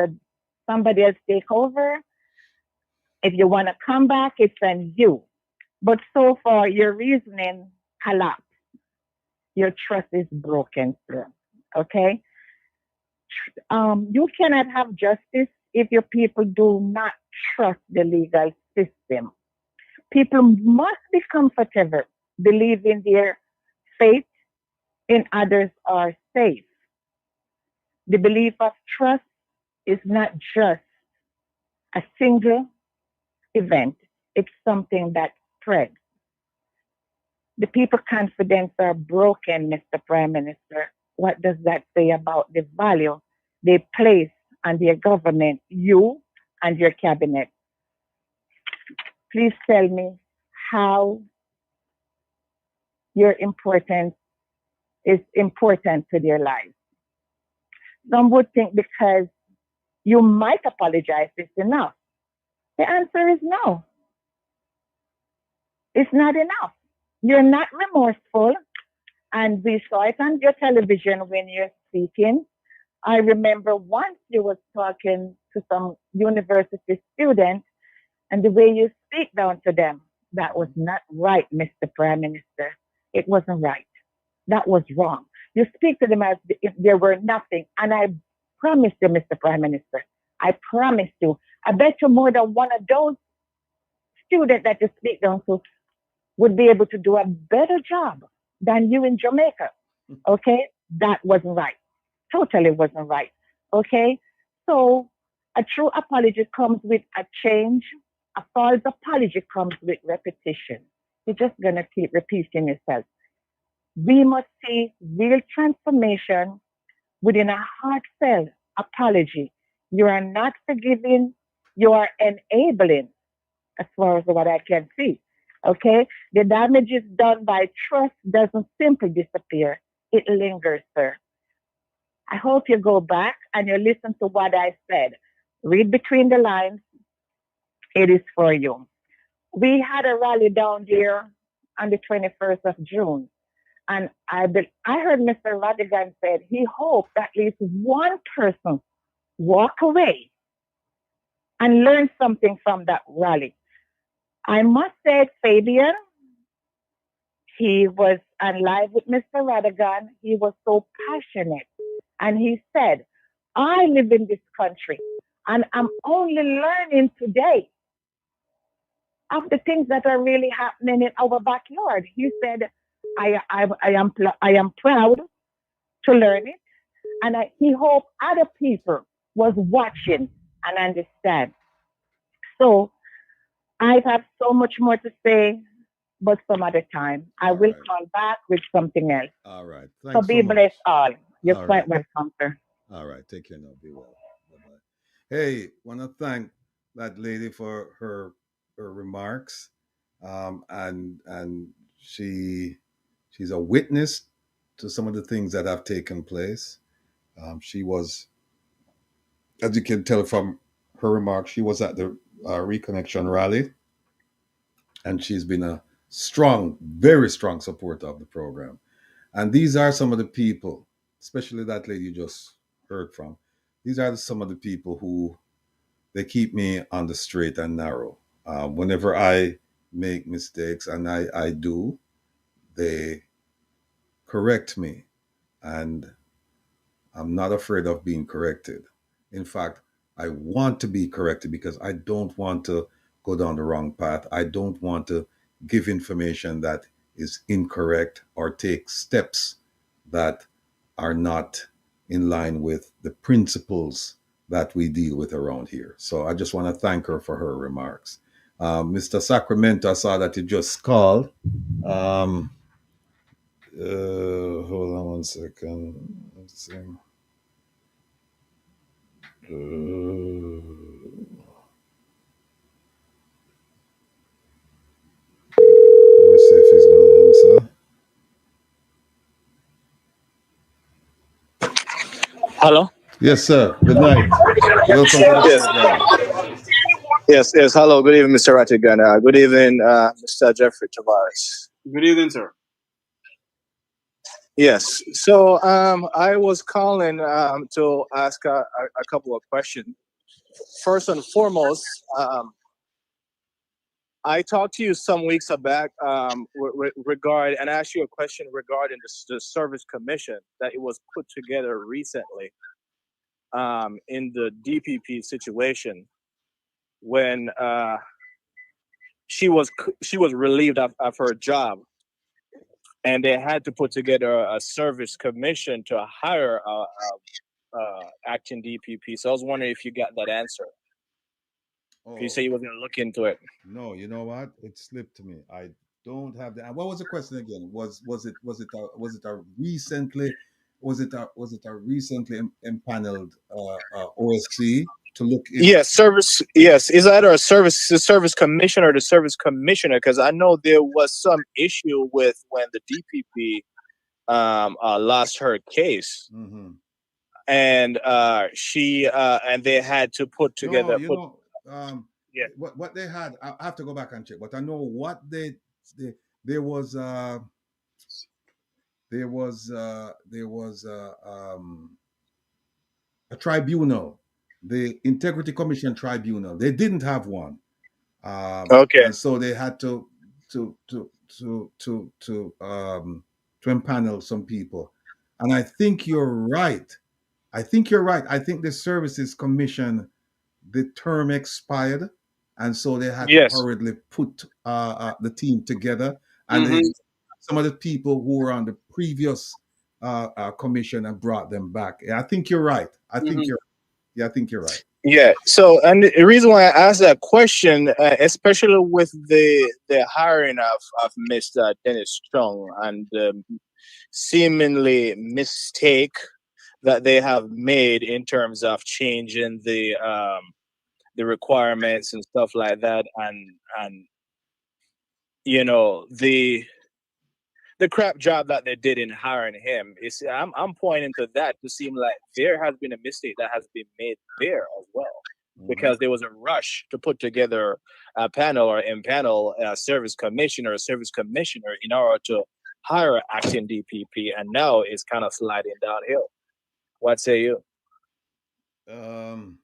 somebody else take over. If you want to come back, it's on you. But so far, your reasoning collapsed. Your trust is broken, sir. Okay? You cannot have justice if your people do not trust the legal system. People must be comfortable, believing their faith in others are safe. The belief of trust is not just a single event, it's something that spreads. The people's confidence are broken, Mr. Prime Minister. What does that say about the value they place on their government, you and your cabinet? Please tell me how your importance is important to their lives. Some would think because you might apologize, it's enough. The answer is no. It's not enough. You're not remorseful, and we saw it on your television when you're speaking. I remember once you was talking to some university students, and the way you speak down to them, that was not right, Mr. Prime Minister. It wasn't right. That was wrong. You speak to them as if there were nothing, and I promise you, Mr. Prime Minister, I promise you, I bet you more than one of those students that you speak down to would be able to do a better job than you in Jamaica. Okay? That wasn't right. Totally wasn't right. Okay? So a true apology comes with a change. A false apology comes with repetition. You're just going to keep repeating yourself. We must see real transformation within a heartfelt apology. You are not forgiving, you are enabling, as far as what I can see. Okay? The damage is done by trust doesn't simply disappear. It lingers, sir. I hope you go back and you listen to what I said. Read between the lines. It is for you. We had a rally down there on the 21st of June. And I heard Mr. Rattigan said he hoped at least one person walk away and learn something from that rally. I must say, Fabian, he was on live with Mr. Rattigan. He was so passionate. And he said, I live in this country and I'm only learning today of the things that are really happening in our backyard. He said, I am proud to learn it. And he hoped other people was watching and understand. So I have so much more to say, but some other time. I will call back with something else. All right. So be blessed all. You're quite welcome, sir. All right. Take care now. Be well. Bye-bye. Hey, want to thank that lady for her remarks. And she's a witness to some of the things that have taken place. She was, as you can tell from her remarks, she was at the Reconnection rally, and she's been a strong, very strong supporter of the program. And these are some of the people, especially that lady you just heard from. These are some of the people who they keep me on the straight and narrow. Whenever I make mistakes, and I do, they correct me, and I'm not afraid of being corrected. In fact, I want to be corrected because I don't want to go down the wrong path. I don't want to give information that is incorrect or take steps that are not in line with the principles that we deal with around here. So I just want to thank her for her remarks. Mr. Sacramento, I saw that you just called. Hold on one second. Let's see. Let me see if he's going to answer. Hello? Yes, sir. Good night. Welcome to the program. Yes. Hello. Good evening, Mr. Rattigan. Good evening, Mr. Jeffrey Tavares. Good evening, sir. Yes. So I was calling to ask a couple of questions. First and foremost, I talked to you some weeks back regarding, and asked you a question regarding the service commission that it was put together recently in the DPP situation when she was relieved of her job, and they had to put together a service commission to hire a acting DPP. So I was wondering if you got that answer. You say you were going to look into it. No, you know what? It slipped to me. I don't have that. What was the question again? Was it a recently impaneled OSC to look in? Yes, service. Yes, is either the service commission or the service commissioner? Because I know there was some issue with when the DPP lost her case, and she and they had to put together. What they had, I have to go back and check, but I know what there was a tribunal, the Integrity Commission Tribunal. They didn't have one. Okay. And so they had to impanel some people. And I think you're right. I think the Services Commission, the term expired, and so they had to hurriedly put the team together. And some of the people who were on the previous commission and brought them back. Yeah, I think you're right. I think you're right. Yeah. So, and the reason why I asked that question, especially with the hiring of Mr. Dennis Chung and the seemingly mistake that they have made in terms of changing the requirements and stuff like that, and you know the crap job that they did in hiring him is I'm pointing to that to seem like there has been a mistake that has been made there as well. because there was a rush to put together a panel or impanel a service commissioner in order to hire acting DPP, and now it's kind of sliding downhill. What say you? 1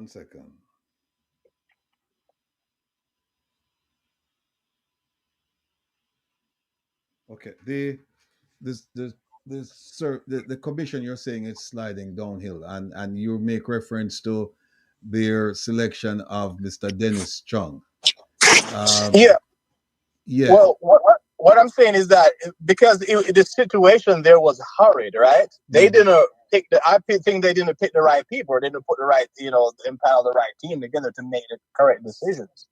second. Okay, the commission you're saying is sliding downhill, and you make reference to their selection of Mr. Dennis Chung. Yeah. Yeah. Well, what I'm saying is that because the situation there was hurried, right? They didn't pick I think they didn't pick the right people. They didn't put the right, empower the right team together to make the correct decisions.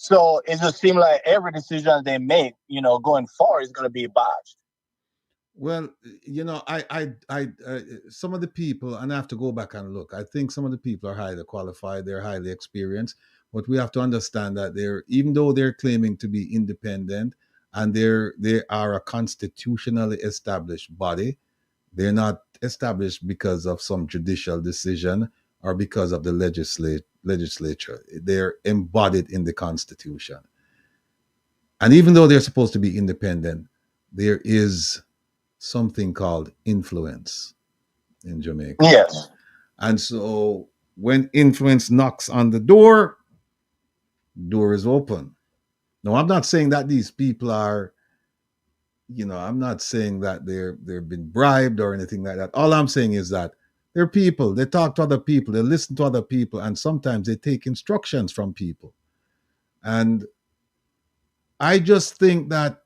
So it just seemed like every decision they make, going forward is going to be botched. Well, I some of the people, and I have to go back and look. I think some of the people are highly qualified, they're highly experienced, but we have to understand that even though they're claiming to be independent and they are a constitutionally established body, they're not established because of some judicial decision or because of the legislature. They're embodied in the Constitution. And even though they're supposed to be independent, there is something called influence in Jamaica. Yes. And so when influence knocks on the door is open. Now, I'm not saying that these people are, I'm not saying that they've been bribed or anything like that. All I'm saying is that they're people. They talk to other people. They listen to other people. And sometimes they take instructions from people. And I just think that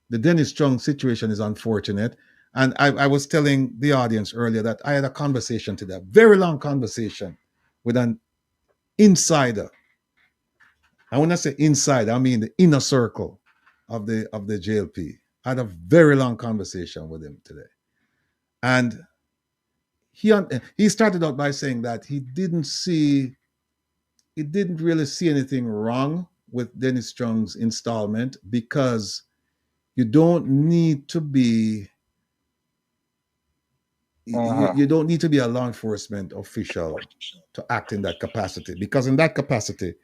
the Dennis Chung situation is unfortunate. And I was telling the audience earlier that I had a conversation today, a very long conversation with an insider. And when I say inside, I mean the inner circle of the JLP. I had a very long conversation with him today. And he started out by saying that he didn't really see anything wrong with Dennis Chung's installment because you don't need to be you don't need to be a law enforcement official to act in that capacity, because in that capacity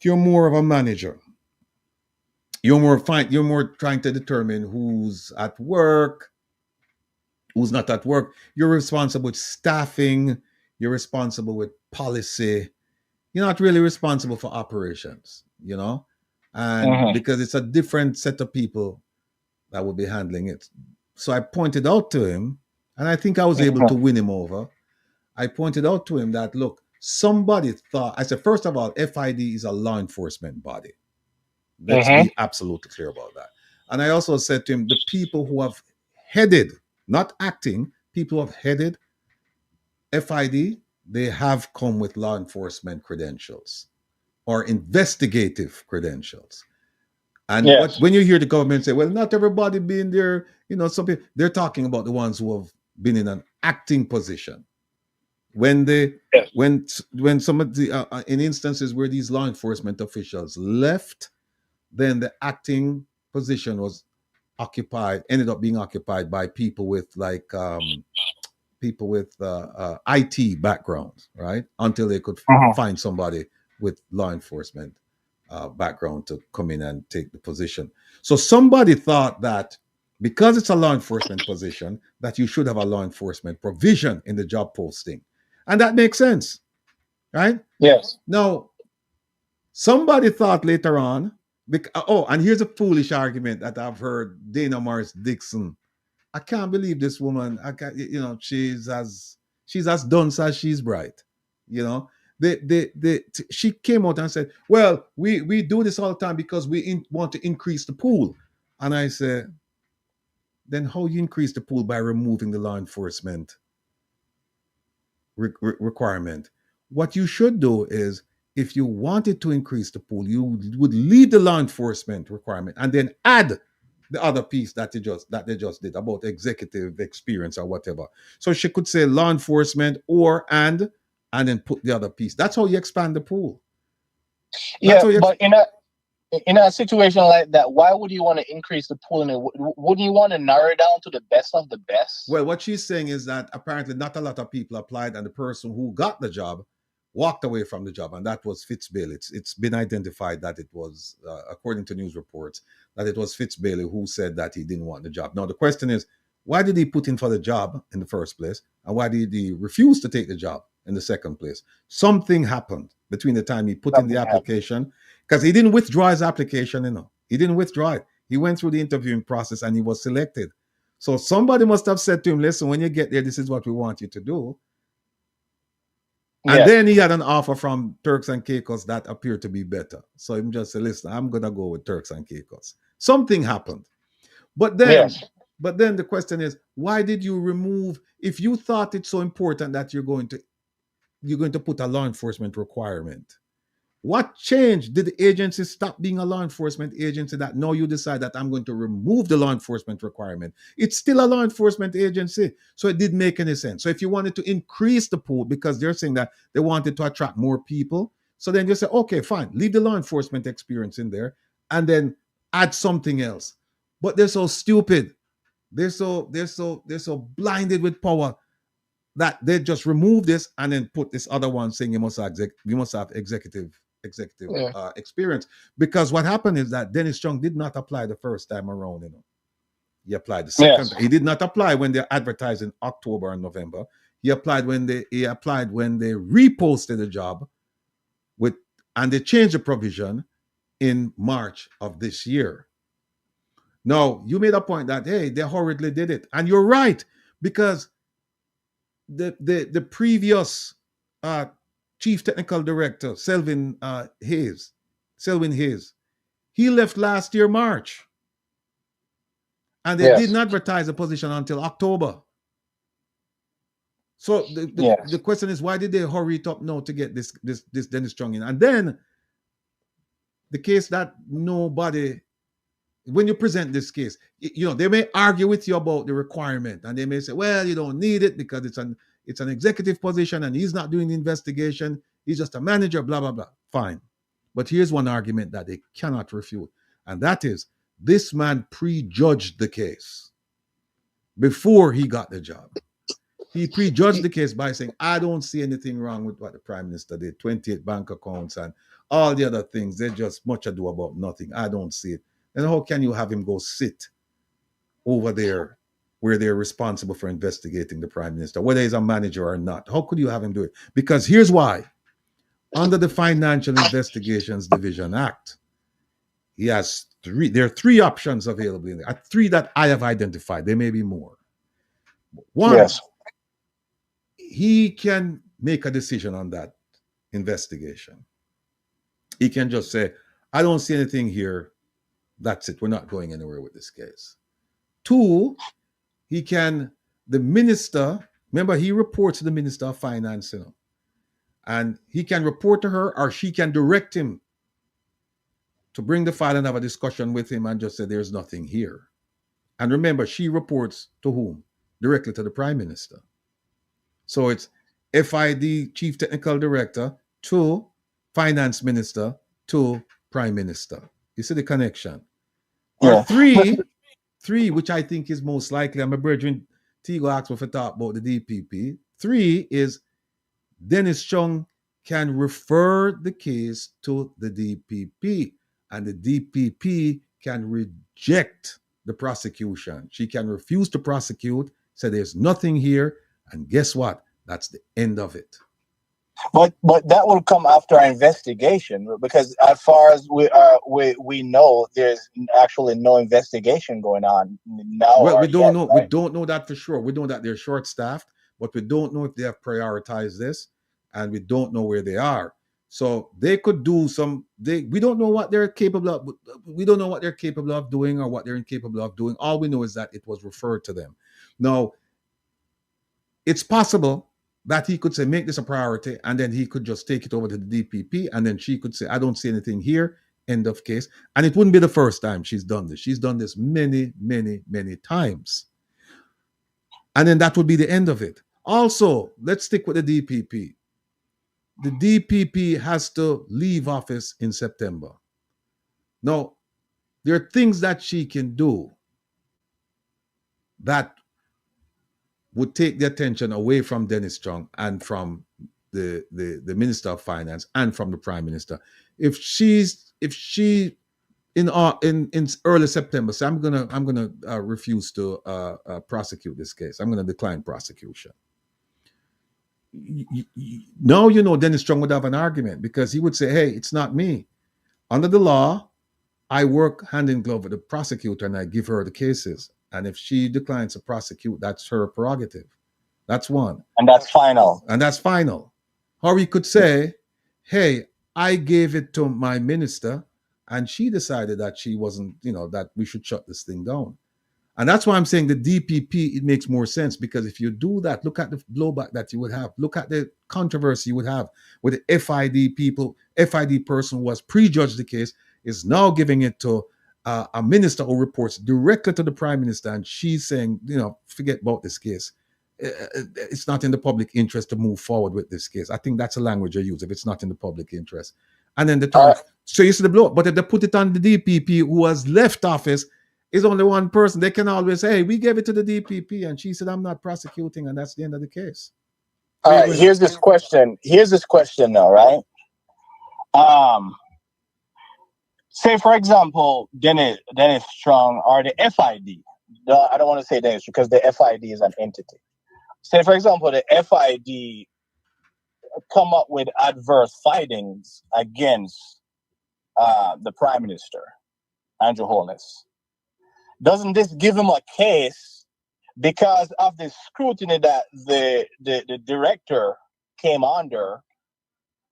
you're more of a manager. You're more trying to determine who's at work, who's not at work. You're responsible with staffing, you're responsible with policy. You're not really responsible for operations, and because it's a different set of people that will be handling it. So I pointed out to him, and I think I was able to win him over. I pointed out to him that, look, somebody thought, I said, first of all, FID is a law enforcement body. Let's be absolutely clear about that. And I also said to him, the people who have headed, not acting, people who have headed FID, they have come with law enforcement credentials or investigative credentials. And when you hear the government say, well, not everybody being there, some people, they're talking about the ones who have been in an acting position. When some of the in instances where these law enforcement officials left, then the acting position was ended up being occupied by people with IT backgrounds, right? Until they could find somebody with law enforcement background to come in and take the position. So somebody thought that because it's a law enforcement position, that you should have a law enforcement provision in the job posting. And that makes sense, right? Yes. Now, somebody thought later on, and here's a foolish argument that I've heard Dana Morris Dixon. I can't believe this woman. She's as dunce as she's bright. She came out and said, well, we do this all the time because we want to increase the pool. And I said, then how you increase the pool? By removing the law enforcement requirement. What you should do is, if you wanted to increase the pool, you would leave the law enforcement requirement and then add the other piece that they just did about executive experience or whatever. So she could say law enforcement and then put the other piece. That's how you expand the pool. But in a situation like that, why would you want to increase the pool? And wouldn't you want to narrow it down to the best of the best? Well, what she's saying is that apparently not a lot of people applied, and the person who got the job walked away from the job, and that was Fitzbailey. It's been identified that it was, according to news reports, that it was Fitzbailey who said that he didn't want the job. Now, the question is, why did he put in for the job in the first place? And why did he refuse to take the job in the second place? Something happened between the time he put in the application, because he didn't withdraw his application, He didn't withdraw it. He went through the interviewing process and he was selected. So somebody must have said to him, listen, when you get there, this is what we want you to do. And then he had an offer from Turks and Caicos that appeared to be better. So he just said, listen, I'm going to go with Turks and Caicos. Something happened. But then the question is, why did you remove, if you thought it's so important that you're going to put a law enforcement requirement? What changed? Did the agency stop being a law enforcement agency that now you decide that I'm going to remove the law enforcement requirement? It's still a law enforcement agency. So it didn't make any sense. So if you wanted to increase the pool, because they're saying that they wanted to attract more people, so then you say, okay, fine, leave the law enforcement experience in there and then add something else. But they're so stupid. They're so blinded with power that they just remove this and then put this other one saying you must have executive experience. Because what happened is that Dennis Chung did not apply the first time around. He applied the second. He did not apply when they advertised in October and November. He applied when they reposted the job and they changed the provision in March of this year. Now, you made a point that, hey, they hurriedly did it. And you're right, because the previous chief technical director, Selwyn Hayes, he left last year, March. And they didn't advertise the position until October. So the question is, why did they hurry it up now to get this Dennis Chung in? And then the case that nobody, when you present this case, they may argue with you about the requirement, and they may say, well, you don't need it because it's an executive position and he's not doing the investigation. He's just a manager, blah, blah, blah. Fine. But here's one argument that they cannot refute. And that is, this man prejudged the case before he got the job. He prejudged the case by saying, I don't see anything wrong with what the prime minister did, 28 bank accounts and all the other things. They're just much ado about nothing. I don't see it. And how can you have him go sit over there where they're responsible for investigating the prime minister, whether he's a manager or not? How could you have him do it? Because here's why. Under the Financial Investigations Division Act, he has there are three options available in there. Three that I have identified. There may be more. One, he can make a decision on that investigation. He can just say, I don't see anything here. That's it. We're not going anywhere with this case. Two, the minister, remember, he reports to the Minister of Finance, and he can report to her, or she can direct him to bring the file and have a discussion with him and just say there's nothing here. And remember, she reports to whom? Directly to the Prime Minister. So it's FID, Chief Technical Director, to Finance Minister, to Prime Minister. You see the connection? Or three, which I think is most likely, and my brethren Tigo asked me if I talk about the DPP. Three is Dennis Chung can refer the case to the DPP, and the DPP can reject the prosecution. She can refuse to prosecute, say there's nothing here, and guess what? That's the end of it. But that will come after our investigation, because as far as we know, there's actually no investigation going on now. Well, we don't know. Right? We don't know that for sure. We know that they're short-staffed, but we don't know if they have prioritized this, and we don't know where they are. So they could do we don't know what they're capable of. We don't know what they're capable of doing or what they're incapable of doing. All we know is that it was referred to them. Now, it's possible that he could say, make this a priority, and then he could just take it over to the DPP, and then she could say, I don't see anything here, end of case. And it wouldn't be the first time she's done this. She's done this many, many, many times. And then that would be the end of it. Also, let's stick with the DPP. The DPP has to leave office in September. Now, there are things that she can do that would take the attention away from Dennis Strong and from the Minister of Finance and from the Prime Minister. If she in early September say, I'm gonna refuse to prosecute this case. I'm gonna decline prosecution. Now Dennis Strong would have an argument, because he would say, hey, it's not me. Under the law, I work hand in glove with the prosecutor and I give her the cases. And if she declines to prosecute, that's her prerogative. That's one. And that's final. And that's final. Or he could say, hey, I gave it to my minister and she decided that she wasn't, that we should shut this thing down. And that's why I'm saying the DPP, it makes more sense, because if you do that, look at the blowback that you would have. Look at the controversy you would have with the FID people. FID person who has prejudged the case is now giving it to a minister who reports directly to the Prime Minister, and she's saying, forget about this case. It's not in the public interest to move forward with this case. I think that's a language I use, if it's not in the public interest. And then the term, so you see the blow. But if they put it on the DPP, who has left office, is only one person. They can always say, hey, we gave it to the DPP, and she said, I'm not prosecuting, and that's the end of the case. All right, here's this question now, right? Say, for example, Dennis Strong or the FID. I don't want to say Dennis, because the FID is an entity. Say, for example, the FID come up with adverse findings against the Prime Minister, Andrew Holness. Doesn't this give him a case because of the scrutiny that the director came under,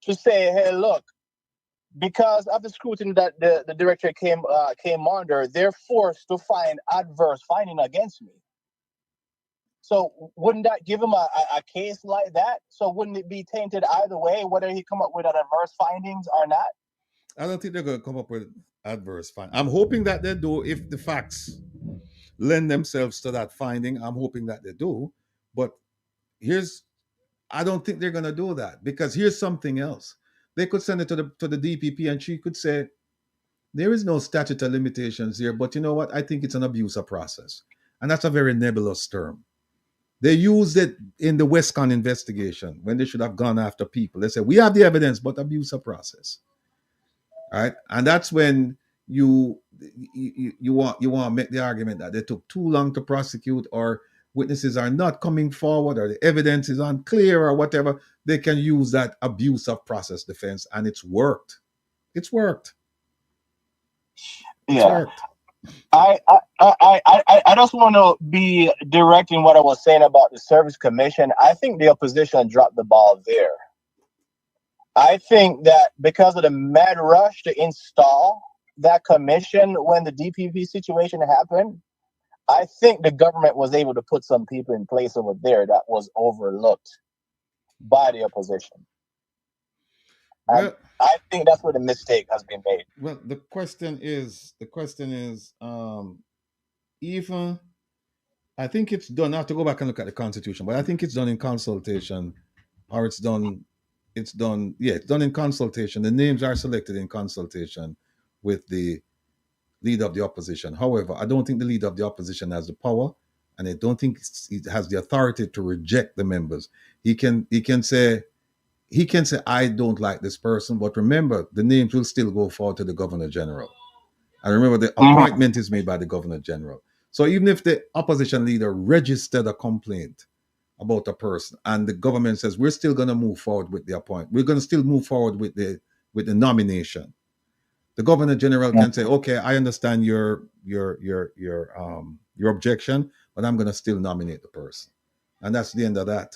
to say, hey, look, because of the scrutiny that the director came under, they're forced to find adverse finding against me. So wouldn't that give him a case like that? So wouldn't it be tainted either way, whether he come up with adverse findings or not? I don't think they're going to come up with adverse findings. I'm hoping that they do, if the facts lend themselves to that finding. I'm hoping that they do. But I don't think they're going to do that, because here's something else. They could send it to the DPP, and she could say, there is no statute of limitations here, but you know what? I think it's an abuse of process. And that's a very nebulous term. They used it in the Westcon investigation when they should have gone after people. They said, we have the evidence, but abuse of process. All right. And that's when you want to make the argument that they took too long to prosecute, or witnesses are not coming forward, or the evidence is unclear, or whatever. They can use that abuse of process defense, and it's worked. It's worked. Yeah. Worked. I just want to be direct in what I was saying about the Service Commission. I think the opposition dropped the ball there. I think that because of the mad rush to install that commission when the DPP situation happened, I think the government was able to put some people in place over there that was overlooked by the opposition. Well, I think that's where the mistake has been made. Well, the question is, even, I think it's done. I have to go back and look at the Constitution, but I think it's done in consultation, or it's done in consultation. The names are selected in consultation with the leader of the opposition. However, I don't think the leader of the opposition has the power, and I don't think he has the authority to reject the members. He can say, I don't like this person, but remember, the names will still go forward to the Governor General. And remember, the appointment is made by the Governor General. So even if the opposition leader registered a complaint about a person, and the government says, we're still going to move forward with the appointment, we're going to still move forward with the nomination, the Governor General can say, okay, I understand your objection, but I'm going to still nominate the person. And that's the end of that.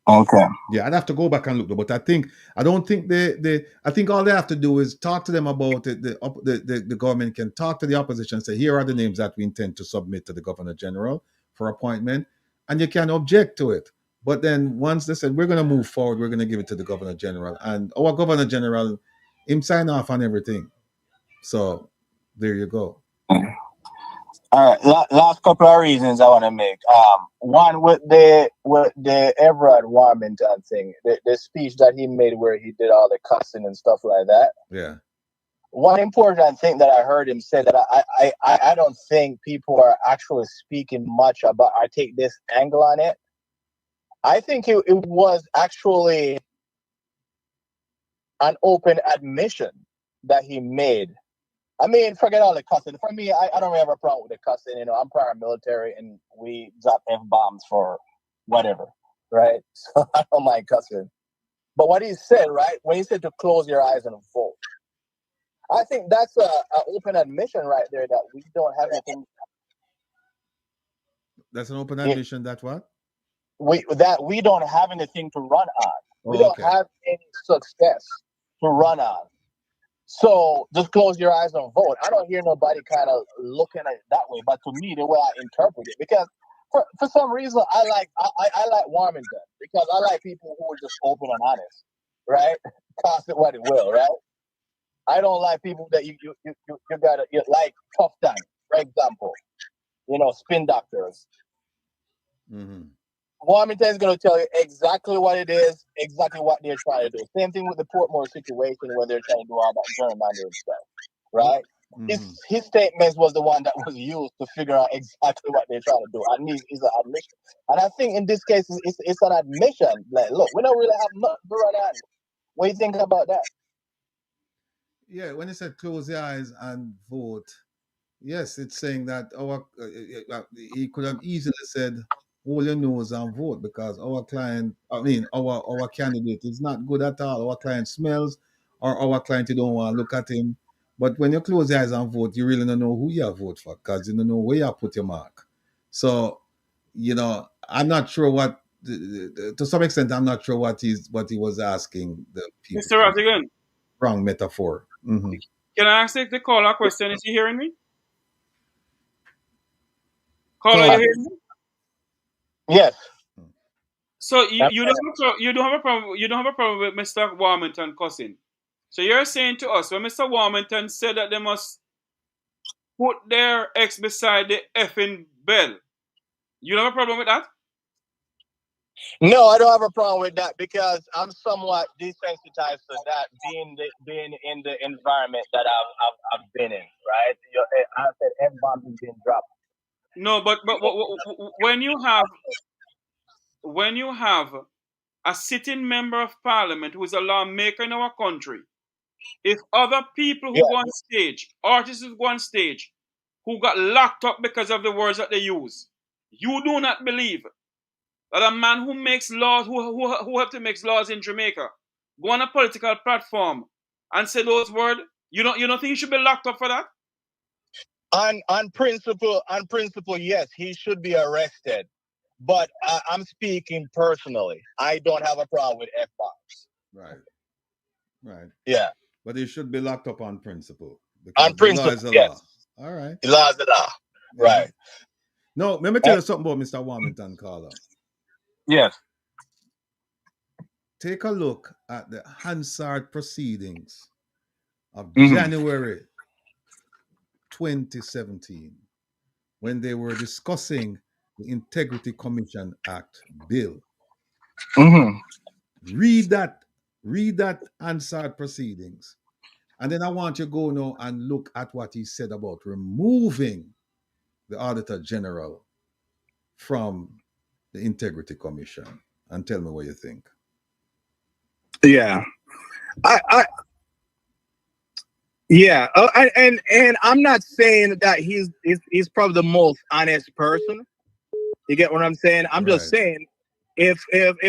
Okay. Yeah, I'd have to go back and look, but I think all they have to do is talk to them about it. The government can talk to the opposition and say, here are the names that we intend to submit to the Governor General for appointment, and you can object to it. But then once they said, we're going to move forward, we're going to give it to the Governor General, and our Governor General, him sign off on everything. So there you go. All right, last couple of reasons I want to make. One, with the Everard Warmington thing, the speech that he made where he did all the cussing and stuff like that. Yeah. one important thing that I heard him say that I don't think people are actually speaking much about. I take this angle on it. I think it was actually an open admission that he made. I mean, forget all the cussing. For me, I don't really have a problem with the cussing. You know, I'm paramilitary and we drop F-bombs for whatever, right? So I don't mind cussing. But what he said, right, when he said to close your eyes and vote, I think that's an open admission right there that we don't have anything. That's an open admission that what? We don't have anything to run on. We don't have any success to run on. So just close your eyes and vote. I don't hear nobody kind of looking at it that way. But to me, the way I interpret it, because for some reason I like Warmington, because I like people who are just open and honest, right? Cost it what it will, right? I don't like people that you gotta like tough time, for example. You know, spin doctors. Mm-hmm. Warmington is going to tell you exactly what it is, exactly what they're trying to do. Same thing with the Portmore situation where they're trying to do all that gerrymandering stuff, right? Mm-hmm. His statements was the one that was used to figure out exactly what they're trying to do. And it's an admission. And I think in this case, it's an admission. Like, look, we don't really have much to run on. What do you think about that? Yeah, when he said close your eyes and vote, yes, it's saying that he could have easily said hold your nose and vote because our candidate is not good at all. Our client smells, or our client, you don't want to look at him. But when you close your eyes and vote, you really don't know who you vote for because you don't know where you put your mark. So, you know, I'm not sure what, to some extent, I'm not sure what he was asking the people. Mr. Rattigan. Wrong metaphor. Mm-hmm. Can I ask the caller a question? Is he hearing me? Caller, you hearing me? Yes. So you don't have a problem with Mr. Warmington cussing. So you're saying to us when Mr. Warmington said that they must put their X beside the effing bell, you don't have a problem with that? No, I don't have a problem with that because I'm somewhat desensitized to that, being in the environment that I've been in, right? I said F-bomb is being dropped. No, but when you have a sitting member of parliament who is a lawmaker in our country, if other people who go on stage, artists who go on stage, who got locked up because of the words that they use, you do not believe that a man who makes laws, who have to make laws in Jamaica, go on a political platform and say those words, you don't think he should be locked up for that? On principle, yes, he should be arrested. But I'm speaking personally. I don't have a problem with F-bombs. Right. Yeah. But he should be locked up on principle. On principle, the law is the yes. law. All right. The law is the law. Yeah. Right. No, let me tell you something about Mr. Warmington, caller. Yes. Take a look at the Hansard proceedings of January 2017 when they were discussing the Integrity Commission Act bill. Read that Hansard proceedings. And then I want you to go now and look at what he said about removing the Auditor General from the Integrity Commission, and tell me what you think. Yeah, and I'm not saying that he's probably the most honest person. You get what I'm saying? I'm just saying if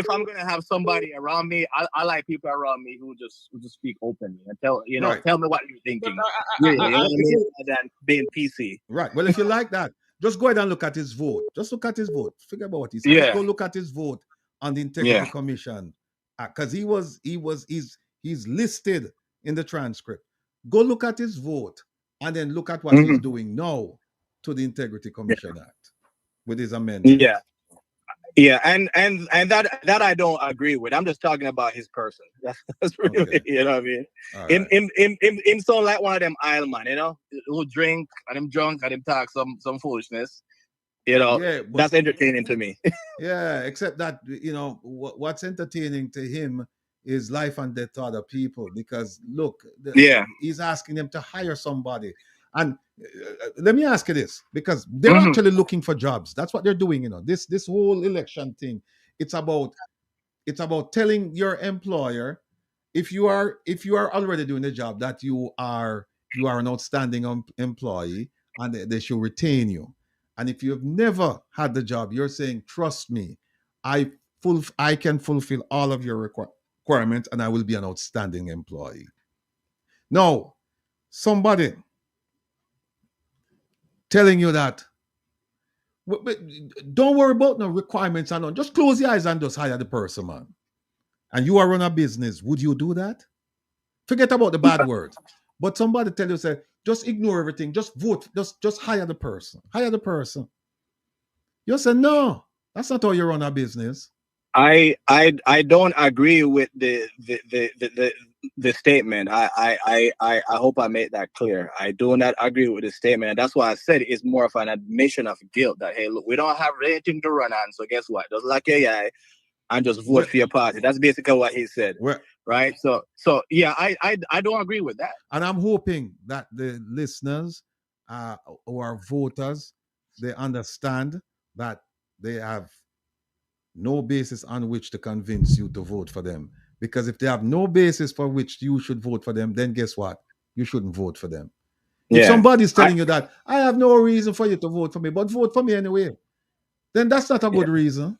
I'm gonna have somebody around me, I like people around me who just speak openly and tell me what you're thinking. Than being PC. Right. Well, if you like that, just go ahead and look at his vote. Just look at his vote. Forget about what he said. Just go look at his vote on the Integrity Commission, because he's listed in the transcript. Go look at his vote and then look at what he's doing now to the Integrity Commission Act with his amendment. Yeah, and that I don't agree with. I'm just talking about his person. That's really, you know what I mean. Right. Him sound like one of them aisle man, you know, who drink and him drunk and him talk some foolishness. You know, that's entertaining to me. Yeah, except that, you know, what's entertaining to him is life and death to other people, because look, Yeah. he's asking them to hire somebody. And let me ask you this, because they're actually looking for jobs. That's what they're doing. This whole election thing, it's about telling your employer, if you are already doing the job, that you are an outstanding employee, and they should retain you. And if you've never had the job, you're saying, trust me, I can fulfill all of your requirements, and I will be an outstanding employee. Now, somebody telling you that, don't worry about no requirements and just close your eyes and just hire the person, man. And you are run a business, would you do that? Forget about the bad words. But somebody tell you, say, just ignore everything, just vote, just hire the person. Hire the person. You say, no, that's not how you run a business. I don't agree with the statement. I hope I made that clear. I do not agree with the statement, and that's why I said it's more of an admission of guilt that, hey, look, we don't have anything to run on, so guess what? Just like AI and just vote for your party. That's basically what he said. Right? So yeah, I don't agree with that. And I'm hoping that the listeners who are voters, they understand that they have no basis on which to convince you to vote for them. Because if they have no basis for which you should vote for them, then guess what? You shouldn't vote for them. If somebody's telling you that, I have no reason for you to vote for me, but vote for me anyway, then that's not a good reason.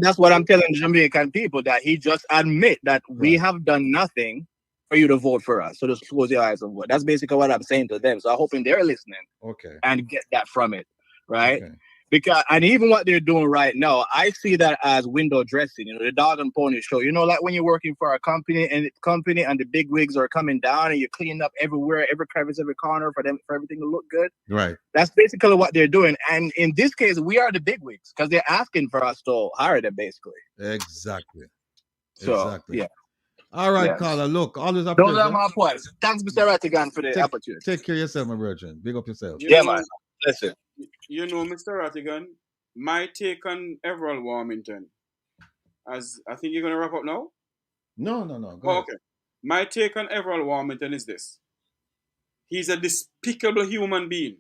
That's what I'm telling Jamaican people, that he just admit that we have done nothing for you to vote for us. So just close your eyes and vote. That's basically what I'm saying to them. So I'm hoping they're listening. Okay. And get that from it. Right? Okay. Because, and even what they're doing right now, I see that as window dressing. The dog and pony show. Like when you're working for a company and the big wigs are coming down and you're cleaning up everywhere, every crevice, every corner for everything to look good. Right. That's basically what they're doing. And in this case, we are the big wigs because they're asking for us to hire them, basically. Exactly. So, exactly. Yeah. All right, Carla. Look, always a pleasure. Those are my points. Thanks, Mr. Rattigan, for the opportunity. Take care of yourself, my brethren. Big up yourself. Man. Listen. Mr. Rattigan, my take on Everald Warmington, as I think you're going to wrap up now? No. Go ahead. Okay. My take on Everald Warmington is this. He's a despicable human being.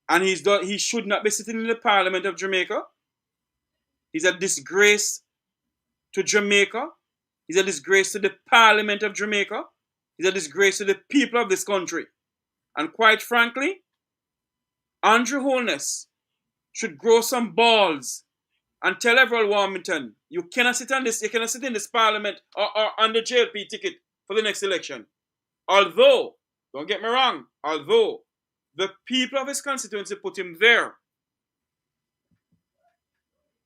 And he should not be sitting in the Parliament of Jamaica. He's a disgrace to Jamaica. He's a disgrace to the Parliament of Jamaica. He's a disgrace to the people of this country. And quite frankly, Andrew Holness should grow some balls and tell Everald Warmington, you cannot sit in this Parliament or on the JLP ticket for the next election. Although, don't get me wrong, the people of his constituency put him there.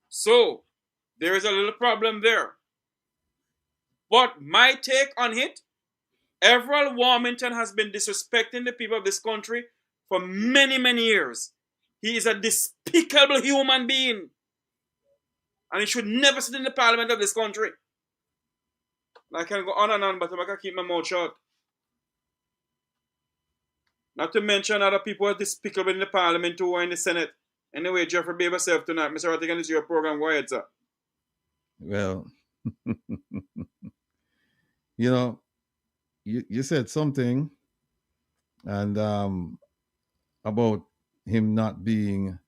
So, there is a little problem there. But my take on it, Everald Warmington has been disrespecting the people of this country for many, many years. He is a despicable human being. And he should never sit in the Parliament of this country. I can go on and on, but I can keep my mouth shut. Not to mention other people who are despicable in the Parliament too, or in the Senate. Anyway, Jeffrey, behave yourself tonight. Mr. Rattigan, is your program. Go ahead, sir. Well, you said something, and about him not being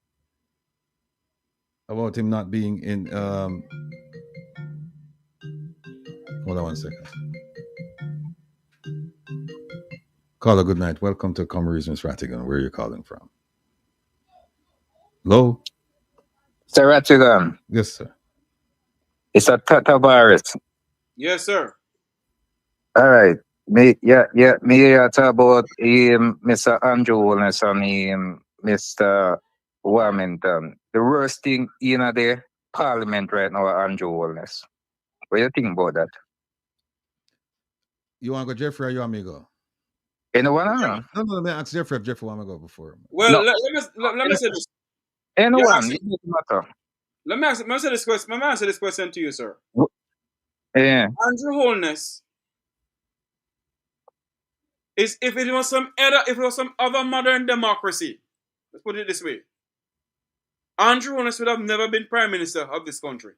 in. Hold on one second. Caller, good night. Welcome to Comrades, Ms. Rattigan. Where are you calling from? Hello? Sir Rattigan. Yes, sir. It's a Tavares. Yes, sir. All right. Me talk about Mr. Andrew Holness and Mr. Warmington. The worst thing in the Parliament right now, Andrew Holness. What do you think about that? You want to go Jeffrey, or you want me to go? Anyone? No, let me ask Jeffrey if Jeffrey want to go before. Well, No. let me say this. Anyone? It doesn't matter. Let me answer this question to you, sir. Yeah. Andrew Holness is if it was some other modern democracy, let's put it this way. Andrew Holness would have never been Prime Minister of this country.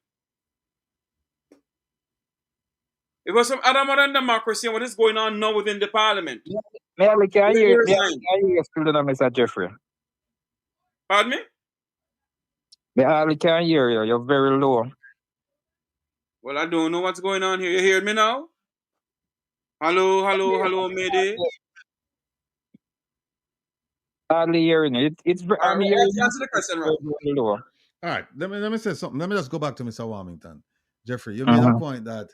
It was some other modern democracy and what is going on now within the parliament. May I can Where hear is mine? you still, Mr. Jeffrey? Pardon me? Me I can hear you. You're very low. Well, I don't know what's going on here. You hear me now? Hello, Mayday. Hardly hearing you. I'm hearing Answer the question, right? very low. All right, let me say something. Let me just go back to Mr. Warmington. Jeffrey, you made a point that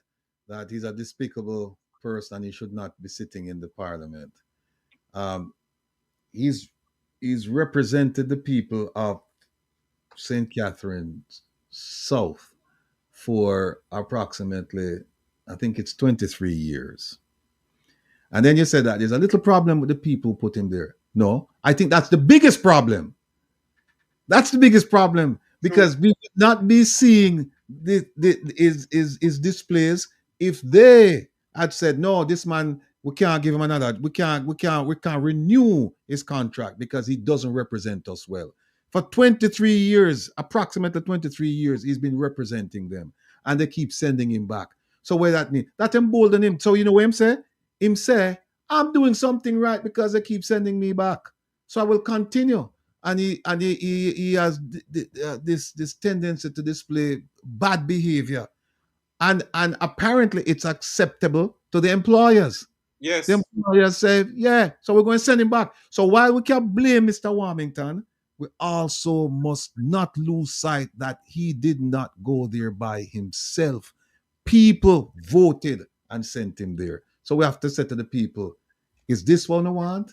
he's a despicable person and he should not be sitting in the parliament. He's represented the people of St. Catherine's South for approximately, I think it's 23 years. And then you said that there's a little problem with the people who put him there. No, I think that's the biggest problem. That's the biggest problem because we would not be seeing his displays if they had said, no, this man, we can't give him another, we can't renew his contract because he doesn't represent us well. For 23 years, approximately 23 years, he's been representing them and they keep sending him back. So what that mean? That embolden him. So you know what him say? Him say, I'm doing something right because they keep sending me back. So I will continue. And he has this tendency to display bad behavior. And apparently it's acceptable to the employers. Yes. The employers say, yeah, so we're going to send him back. So while we can blame Mr. Warmington, we also must not lose sight that he did not go there by himself. People voted and sent him there. So we have to say to the people, is this one I want?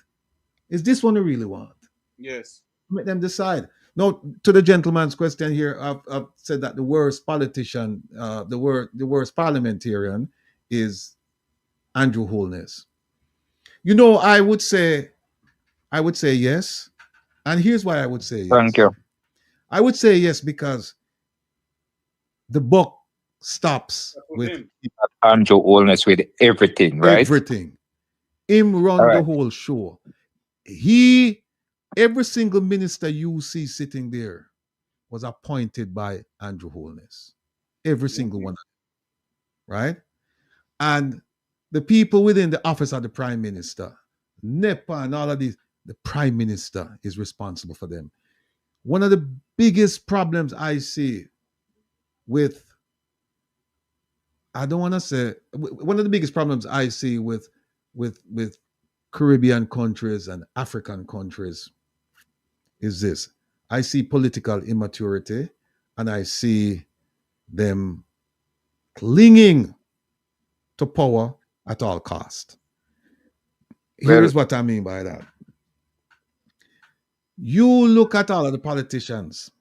Is this one I really want? Yes. Let them decide. Now, to the gentleman's question here, I've said that the worst politician, the worst parliamentarian is Andrew Holness. You know, I would say yes. And here's why I would say yes. Thank you. I would say yes because the buck stops with Andrew Holness with everything, right? Everything. Him run the whole show. Every single minister you see sitting there was appointed by Andrew Holness. Every single one. Right? And the people within the office of the prime minister, NEPA and all of these, the prime minister is responsible for them. One of the biggest problems I see with, I don't want to say, one of the biggest problems I see with Caribbean countries and African countries is this. I see political immaturity and I see them clinging to power at all cost. Here's what I mean by that. You look at all of the politicians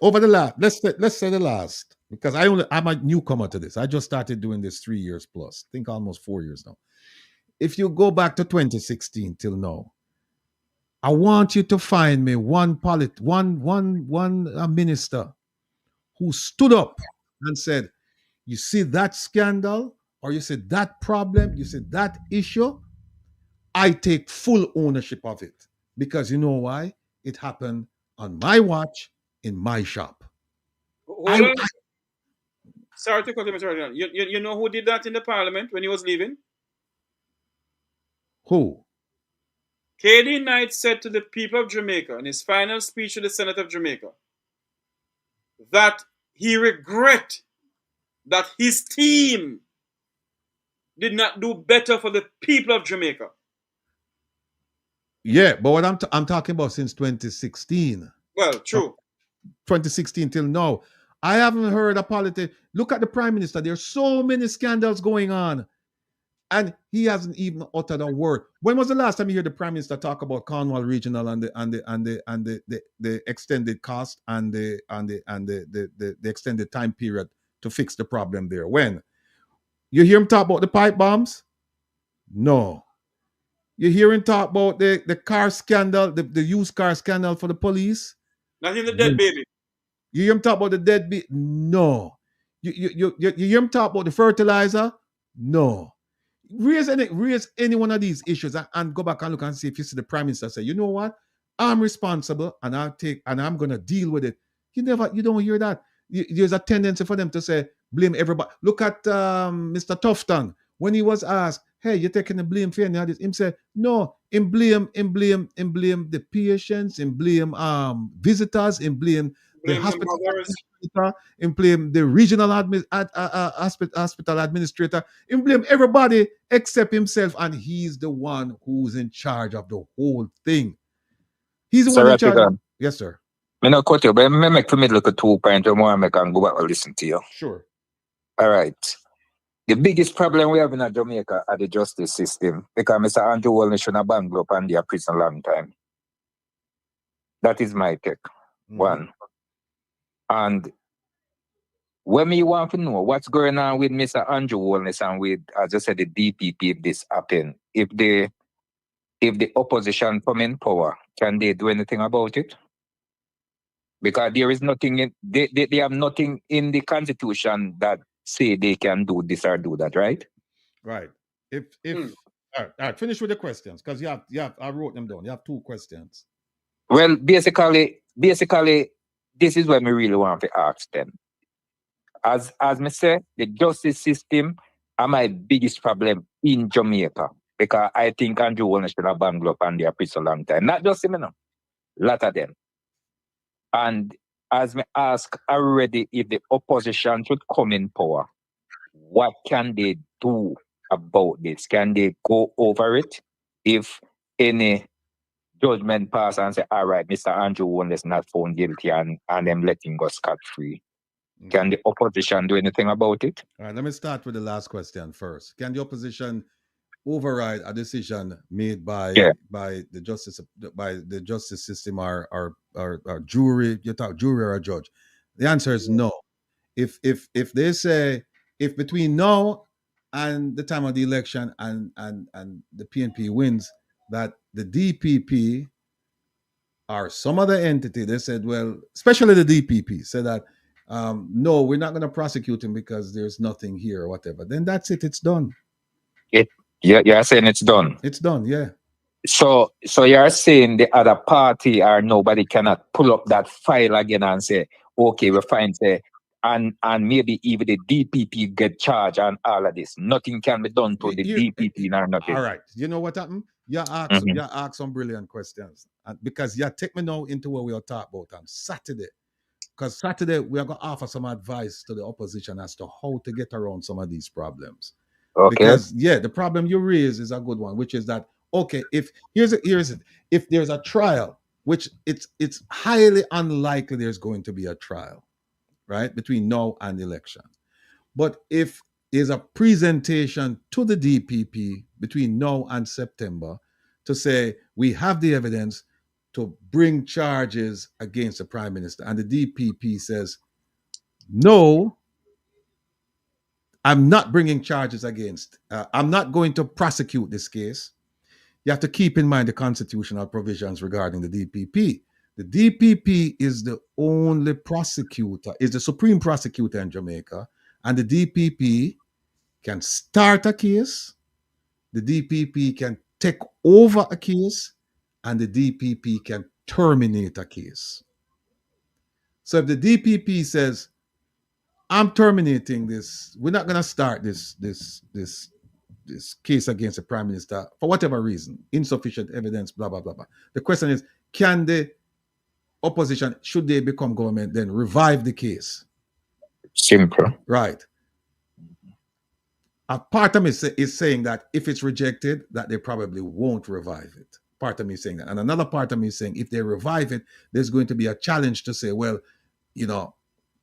over the last, let's say the last, because I'm a newcomer to this. I just started doing this 3 years plus, I think almost 4 years now. If you go back to 2016 till now, I want you to find me one minister who stood up and said, you see that scandal, or you see that problem, you see that issue, I take full ownership of it. Because you know why? It happened on my watch in my shop. Hold on. Sorry to cut him. You know who did that in the parliament when he was leaving? Who? KD Knight said to the people of Jamaica in his final speech to the Senate of Jamaica that he regret that his team did not do better for the people of Jamaica. Yeah, but what I'm talking about since 2016. Well, true. 2016 till now. I haven't heard a politician. Look at the prime minister. There's so many scandals going on. And he hasn't even uttered a word. When was the last time you heard the prime minister talk about Cornwall Regional and the extended cost and the extended time period to fix the problem there? When? You hear him talk about the pipe bombs? No. You hear him talk about the car scandal, the used car scandal for the police? Not even the dead baby. You hear him talk about the dead baby? No. You hear him talk about the fertilizer? No. Raise any one of these issues and go back and look and see if you see the prime minister say, you know what? I'm responsible and I'm going to deal with it You don't hear that. There's a tendency for them to say, blame everybody. Look at Mr. Tufton. When he was asked, hey, you're taking the blame for any of this, him say, no, him blame the patients, him blame visitors, him blame the hospital administrator, him blame the regional hospital administrator, him blame everybody except himself, and he's the one who's in charge of the whole thing. He's the one in charge. Yes, sir. I not cut you, but I make for me look at 2 points and more I can go back and listen to you. Sure. All right. The biggest problem we have in Jamaica are the justice system, because Mr. Andrew Walner should have banged up and they are prison a long time. That is my take. One. And when me want to know what's going on with Mr. Andrew Walnes and with, as I said, the DPP, if this happen, if the opposition come in power, can they do anything about it? Because there is nothing in they have nothing in the constitution that say they can do this or do that, right? Right. If all right, finish with the questions, because you have I wrote them down. You have 2 questions. Well, basically, this is what we really want to ask them. As me say, the justice system are my biggest problem in Jamaica, because I think Andrew Walner should have banged up and they are prison a long time. Not just him, no. Lot of them. And as me ask already, if the opposition should come in power, what can they do about this? Can they go over it? If any judgment pass and say, all right, Mr. Andrew Walner is not found guilty and them letting go scot-free. Can the opposition do anything about it? All right, let me start with the last question first. Can the opposition override a decision made by the justice system or jury? You talk jury or a judge? The answer is no. If they say, if between now and the time of the election and the PNP wins, that the DPP or some other entity, they said, well, especially the DPP, said that no, we're not going to prosecute him because there's nothing here or whatever, then that's it. It's done. You're saying it's done. It's done, yeah. So you're saying the other party or nobody cannot pull up that file again and say, okay, we're fine, say, and maybe even the DPP get charged and all of this. Nothing can be done to the DPP or nothing. All right. You know what happened? You ask some brilliant questions. And because you take me now into what we are talking about on Saturday. Because Saturday we are going to offer some advice to the opposition as to how to get around some of these problems. Okay. Because the problem you raise is a good one, which is that, okay, if here's it. If there's a trial, which it's highly unlikely there's going to be a trial, right, between now and election. But if there's a presentation to the DPP between now and September to say we have the evidence to bring charges against the Prime Minister, and the DPP says, no, I'm not bringing charges against, I'm not going to prosecute this case. You have to keep in mind the constitutional provisions regarding the DPP. The DPP is the only prosecutor, is the supreme prosecutor in Jamaica, and the DPP can start a case, the DPP can take over a case, and the DPP can terminate a case. So if the DPP says, I'm terminating this, we're not going to start this case against the Prime Minister for whatever reason, insufficient evidence, blah, blah, blah, blah. The question is, can the opposition, should they become government, then revive the case? Simple. Right. A part of me is saying that if it's rejected, that they probably won't revive it. Part of me is saying that. And another part of me is saying if they revive it, there's going to be a challenge to say, well, you know,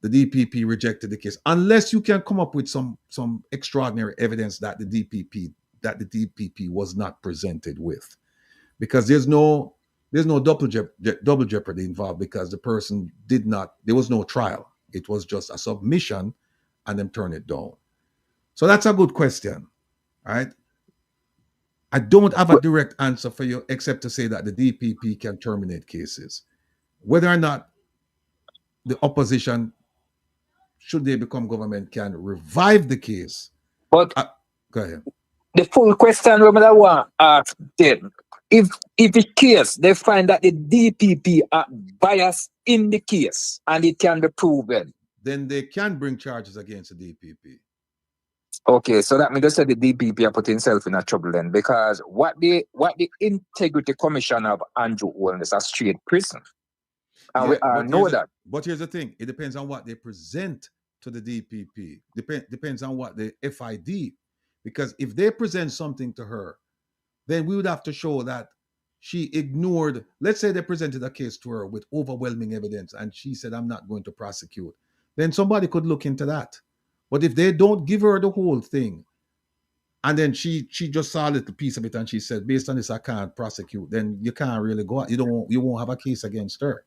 the DPP rejected the case. Unless you can come up with some extraordinary evidence that the DPP was not presented with. Because there's no double jeopardy involved, because the person there was no trial. It was just a submission and them turn it down. So that's a good question, right? I don't have a direct answer for you except to say that the DPP can terminate cases. Whether or not the opposition, should they become government, can revive the case. But go ahead. The full question I want to ask them, if the case they find that the DPP are biased in the case and it can be proven, then they can bring charges against the DPP. Okay, so that means that the DPP are putting themselves in a trouble then, because what the Integrity Commission of Andrew Holness is a straight prison. And we all know that. But here's the thing, it depends on what they present to the DPP. Depends on what the FID, because if they present something to her, then we would have to show that she ignored, let's say they presented a case to her with overwhelming evidence and she said, I'm not going to prosecute. Then somebody could look into that. But if they don't give her the whole thing, and then she just saw a little piece of it and she said, based on this, I can't prosecute, then you can't really go out. You won't have a case against her.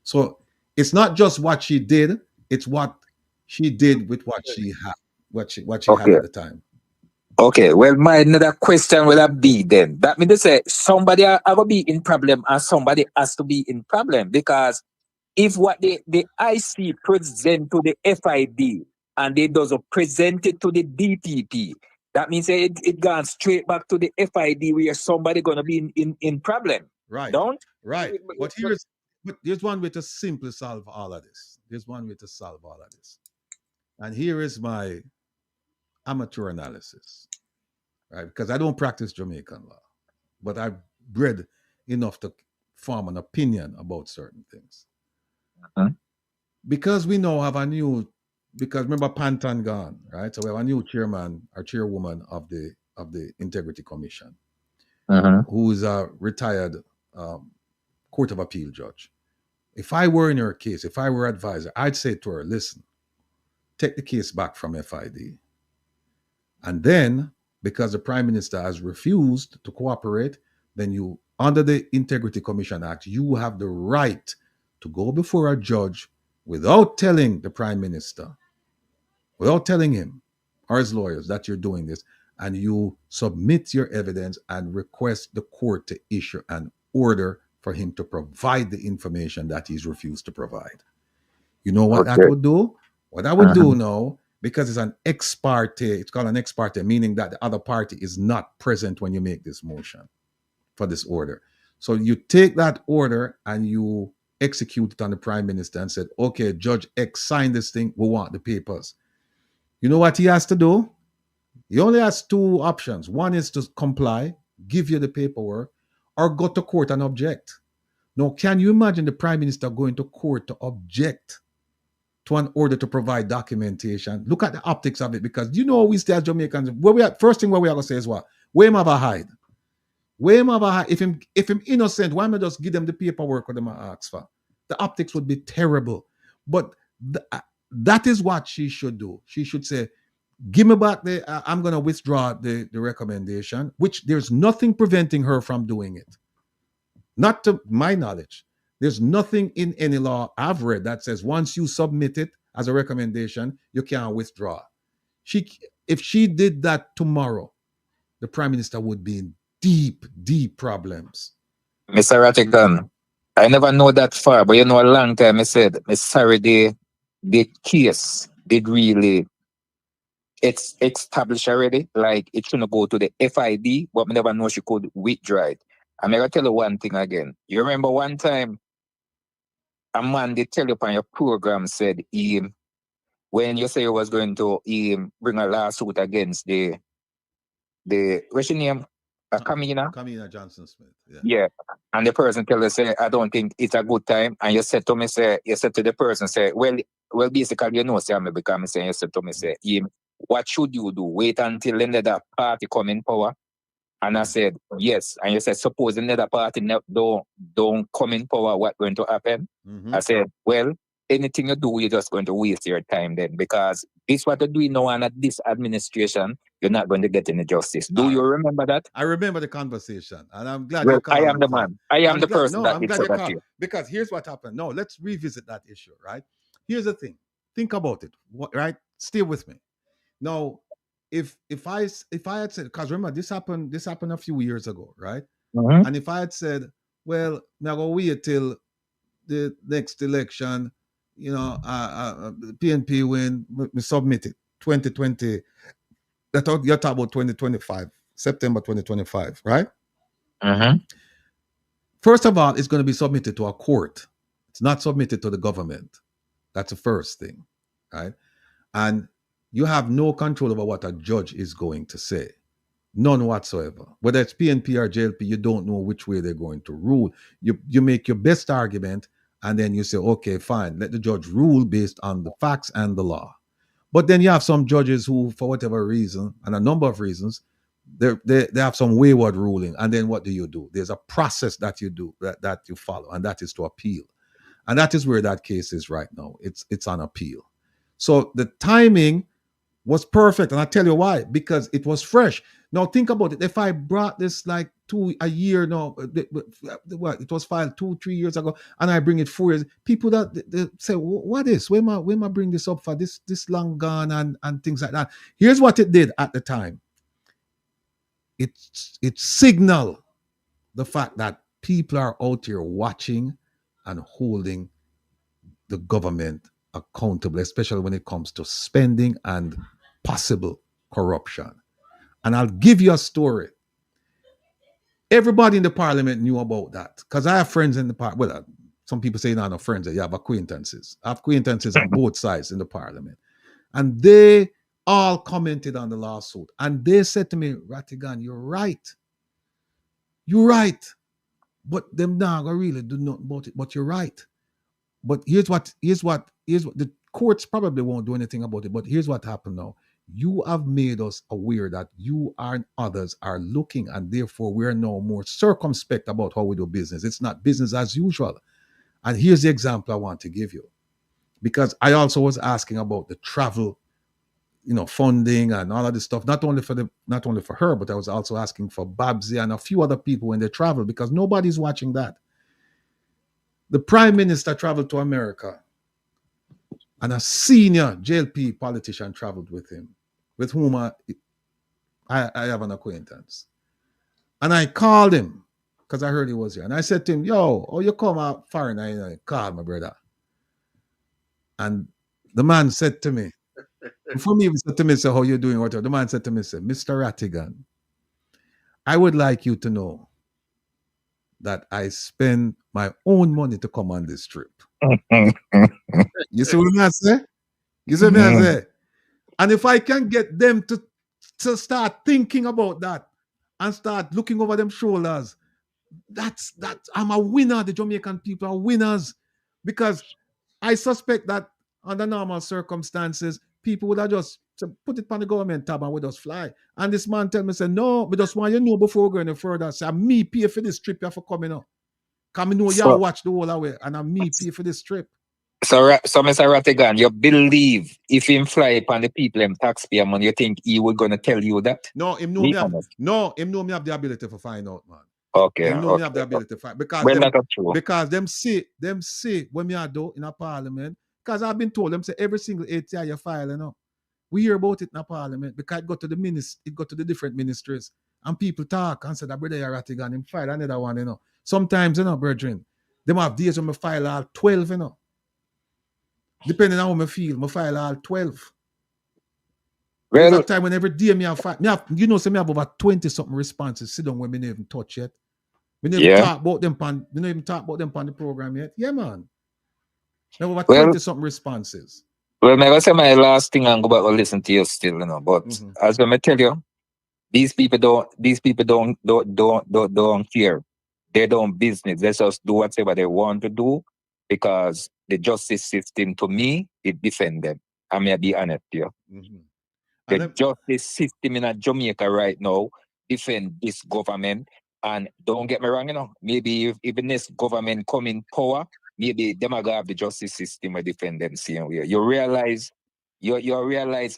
So it's not just what she did, it's what she did with what she had, what she had at the time. Okay, well, my another question will be then. That means to say somebody are going to be in problem and somebody has to be in problem, because if what the IC present to the FID and they doesn't present it to the DPP, that means it gone straight back to the FID where somebody going to be in problem. Right. Don't? Right. But there's one way to simply solve all of this. There's one way to solve all of this. And here is my amateur analysis, right? Because I don't practice Jamaican law, but I've read enough to form an opinion about certain things. Because we now have because remember Panton gone, right? So we have a new chairman or chairwoman of the Integrity Commission, who is a retired Court of Appeal judge. If I were in her case, if I were advisor, I'd say to her, listen, take the case back from FID. And then, because the Prime Minister has refused to cooperate, then you, under the Integrity Commission Act, you have the right to go before a judge without telling the Prime Minister, without telling him or his lawyers that you're doing this, and you submit your evidence and request the court to issue an order for him to provide the information that he's refused to provide. You know what that would do? What that would do now, because it's an ex parte, it's called an ex parte, meaning that the other party is not present when you make this motion for this order. So you take that order and you execute it on the Prime Minister and said, okay, Judge X signed this thing, we want the papers. You know what he has to do? He only has two options. One is to comply, give you the paperwork, or go to court and object. Now, can you imagine the Prime Minister going to court to object to an order to provide documentation? Look at the optics of it, because you know we stay as Jamaicans. First thing what we are gonna say is what? Where him have a hide? Where him have a hide? If him innocent, why am I just give them the paperwork what them ask for? The optics would be terrible. But that is what she should do. She should say, give me back I'm gonna withdraw the recommendation, which there's nothing preventing her from doing it. Not to my knowledge. There's nothing in any law I've read that says once you submit it as a recommendation, you can't withdraw. If she did that tomorrow, the Prime Minister would be in deep, deep problems. Mr. Rattigan, I never know that far, but you know, a long time I said, I'm sorry, the case did really, it's established already, like it shouldn't go to the FID, but I never know she could withdraw it. I'm going to tell you one thing again. You remember one time, a man did tell you on your program said, when you say you was going to bring a lawsuit against the what's your name? Kamina Johnson Smith. Yeah. And the person tell us, say, I don't think it's a good time. And you said to me, you said to the person, say, well, basically, you know, say, you said to me, say, what should you do? Wait until another party come in power? And I said, yes. And you said, suppose another party don't come in power, what's going to happen? I said, well, anything you do, you're just going to waste your time then, because this what you're doing now and at this administration, you're not going to get any justice. Do you remember that? I remember the conversation, and I'm glad you called. I am the man. I am the person that I'm glad you called. Because here's what happened. No, let's revisit that issue, right? Here's the thing. Think about it, right? Stay with me. Now, if I had said, because remember this happened a few years ago, right? And if I had said, well, now go wait till the next election, you know, PNP win, we submit it 2020. You're talking about 2025, September 2025, right? First of all, it's going to be submitted to a court. It's not submitted to the government. That's the first thing, right? And you have no control over what a judge is going to say. None whatsoever. Whether it's PNP or JLP, you don't know which way they're going to rule. You make your best argument, and then you say, okay, fine, let the judge rule based on the facts and the law. But then you have some judges who, for whatever reason, and a number of reasons, they have some wayward ruling. And then what do? There's a process that you do, that you follow, and that is to appeal. And that is where that case is right now. It's on appeal. So the timing was perfect. And I'll tell you why. Because it was fresh. Now think about it. If I brought this like a year now, it was filed 2-3 years ago, and I bring it 4 years, people that they say, what is? When I bring this up for this long gone and things like that. Here's what it did at the time. It signaled the fact that people are out here watching and holding the government accountable, especially when it comes to spending and possible corruption. And I'll give you a story. Everybody in the parliament knew about that, because I have friends in the parliament. Well, some people say no friends, you have acquaintances. I have acquaintances on both sides in the parliament. And they all commented on the lawsuit. And they said to me, Rattigan, you're right. You're right. But them now really do nothing about it. But you're right. But here's what the courts probably won't do anything about it. But here's what happened now. You have made us aware that you and others are looking, and therefore we're now more circumspect about how we do business. It's not business as usual. And here's the example I want to give you. Because I also was asking about the travel, funding and all of this stuff, not only for her, but I was also asking for Babsy and a few other people when they travel, because nobody's watching that. The Prime Minister traveled to America, and a senior JLP politician traveled with him, with whom I have an acquaintance. And I called him because I heard he was here. And I said to him, yo, you come out foreign? I call my brother. And the man said to me, before me even said to me, say, how you doing? Whatever. The man said to me, say, Mr. Rattigan, I would like you to know that I spend my own money to come on this trip. You see what I say? You see what I say? And if I can get them to start thinking about that and start looking over them shoulders, that's I'm a winner. The Jamaican people are winners, because I suspect that under normal circumstances, people would have just put it on the government tab and would just fly. And this man tell me, say, no, we just want you to know before we go any further. Say, me pay for this trip you have for coming up. Come know y'all watch the whole away, and I'm me pay for this trip. So Mr. Rattigan, you believe if him fly upon the people and taxpayer money, you think he was gonna tell you that? No, him know me have the ability to find out, man. Okay. Him know me have the ability to find, because them see when me are do in a parliament, because I've been told them say every single ATI you file, we hear about it in a parliament, because it got to the different ministries, and people talk and say that brother Rattigan him file another one, Sometimes, brethren, them have days when I file all 12, Depending on how I feel, I file all 12. There's a time when every day me have file. Me have over 20-something responses sit down when me never even touch yet. We never talk about them on the program yet. Yeah, man. Me have over 20-something responses. Well, I say my last thing and go back and listen to you still, But as I tell you, these people don't care. They don't business. They just do whatever they want to do, because the justice system, to me, it defends them. I may be honest here. The justice system in Jamaica right now defend this government. And don't get me wrong, maybe if even this government come in power, maybe them are gonna have the justice system will defend them same way. You realize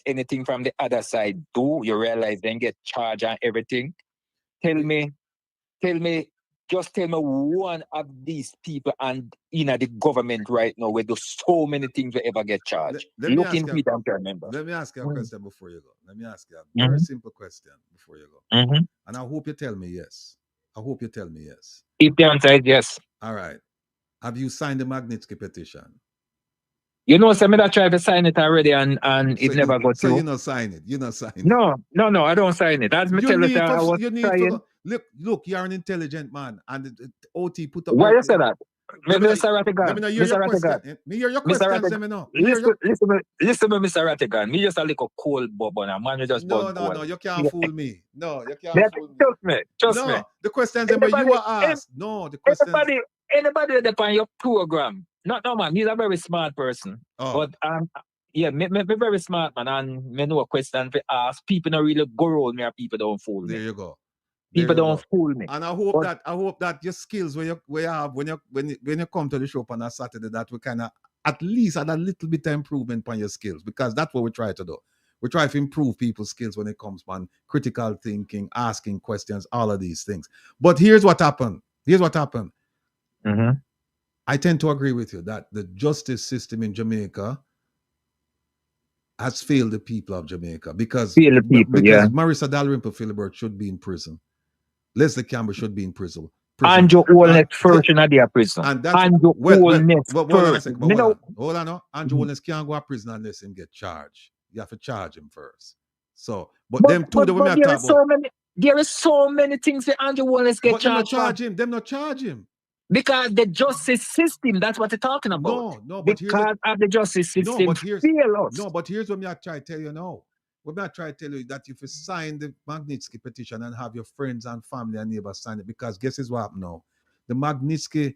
anything from the other side do, you realize then get charged and everything. Just tell me one of these people and in the government right now where do so many things will ever get charged. Look into it and remember. Let me ask you a question before you go. Let me ask you a very simple question before you go. And I hope you tell me yes. If the answer is yes. All right. Have you signed the Magnitsky Petition? Some that tried to sign it already and it never got through. So you not sign it. No, I don't sign it. As me tell you, I was trying. Look, you're an intelligent man, and the OT put up. Why you say that? Let me Mr. let Rattigan, me know hear Mr. your Rattigan, question. Me hear your Mr. questions. Rattigan, Let me know. Me hear listen, Mr. Rattigan. Me just a little cold bubble, and man, you just No, bug cold. you can't fool me. No, you can't fool me. Trust me. No, the questions that you are asked. No, the questions. Anybody that on your program, no man, he's a very smart person. Oh. But yeah, me very smart man, and me know a question to ask. People don't really go around me, and people don't fool me. There you go. People don't fool me. And I hope that your skills where you have when you come to the show on a Saturday, that we kind of at least add a little bit of improvement on your skills, because that's what we try to do. We try to improve people's skills when it comes on critical thinking, asking questions, all of these things. But here's what happened. Mm-hmm. I tend to agree with you that the justice system in Jamaica has failed the people of Jamaica, because Marissa Dalrymple Philibert should be in prison. Leslie Campbell should be in prison. Andrew Holness first in their prison. And that's Andrew Holness first. Hold on. Andrew Holness can't go to prison unless him get charged. You have to charge him first. So, but them two that we may talk about. There is so many things that Andrew Holness get charged. Them not charge him. Because the justice system, that's what they're talking about. No, but because of the justice system, but here's what I try to tell you now. What I try to tell you is that if you sign the Magnitsky Petition and have your friends and family and neighbors sign it, because guess is what happened now? The Magnitsky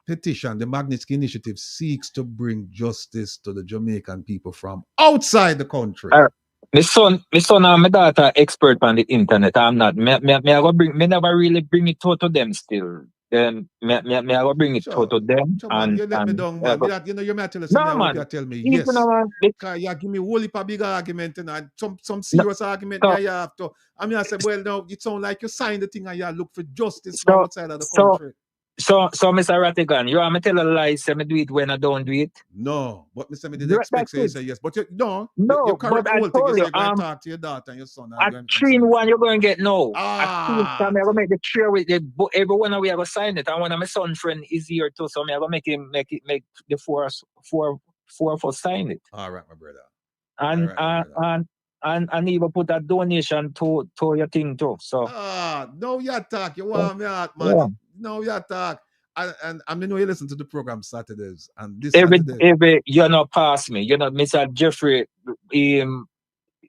Petition, the Magnitsky Initiative seeks to bring justice to the Jamaican people from outside the country. My son and my daughter expert on the internet. I'm not. Me never really bring it to them still. Then me I go bring it to them. And you let me down, man. You may tell us something. You tell me yes. Because you give me a whole heap of big argument and some serious argument. You have to. I say, well, no, it sounds like you signed the thing and you look for justice from outside of the country. So Mr. Rattigan, you want me to tell a lie, say me do it when I don't do it? No, but Mr. Me did expect you say yes. But you but I told you, talk to your daughter and your son. At 3-1, you're going to get no. At 2 time, I'm going to make the chair with everyone we are going to sign it. And one of my son's friend is here too, so I'm going to make the four of us sign it. All right, my brother. And even put a donation to your thing too. So no, you talk. You want me out, man. Yeah. No, you talk. And I know you listen to the program Saturdays, and this every you're not past me. You're not Mr. Jeffrey Wayne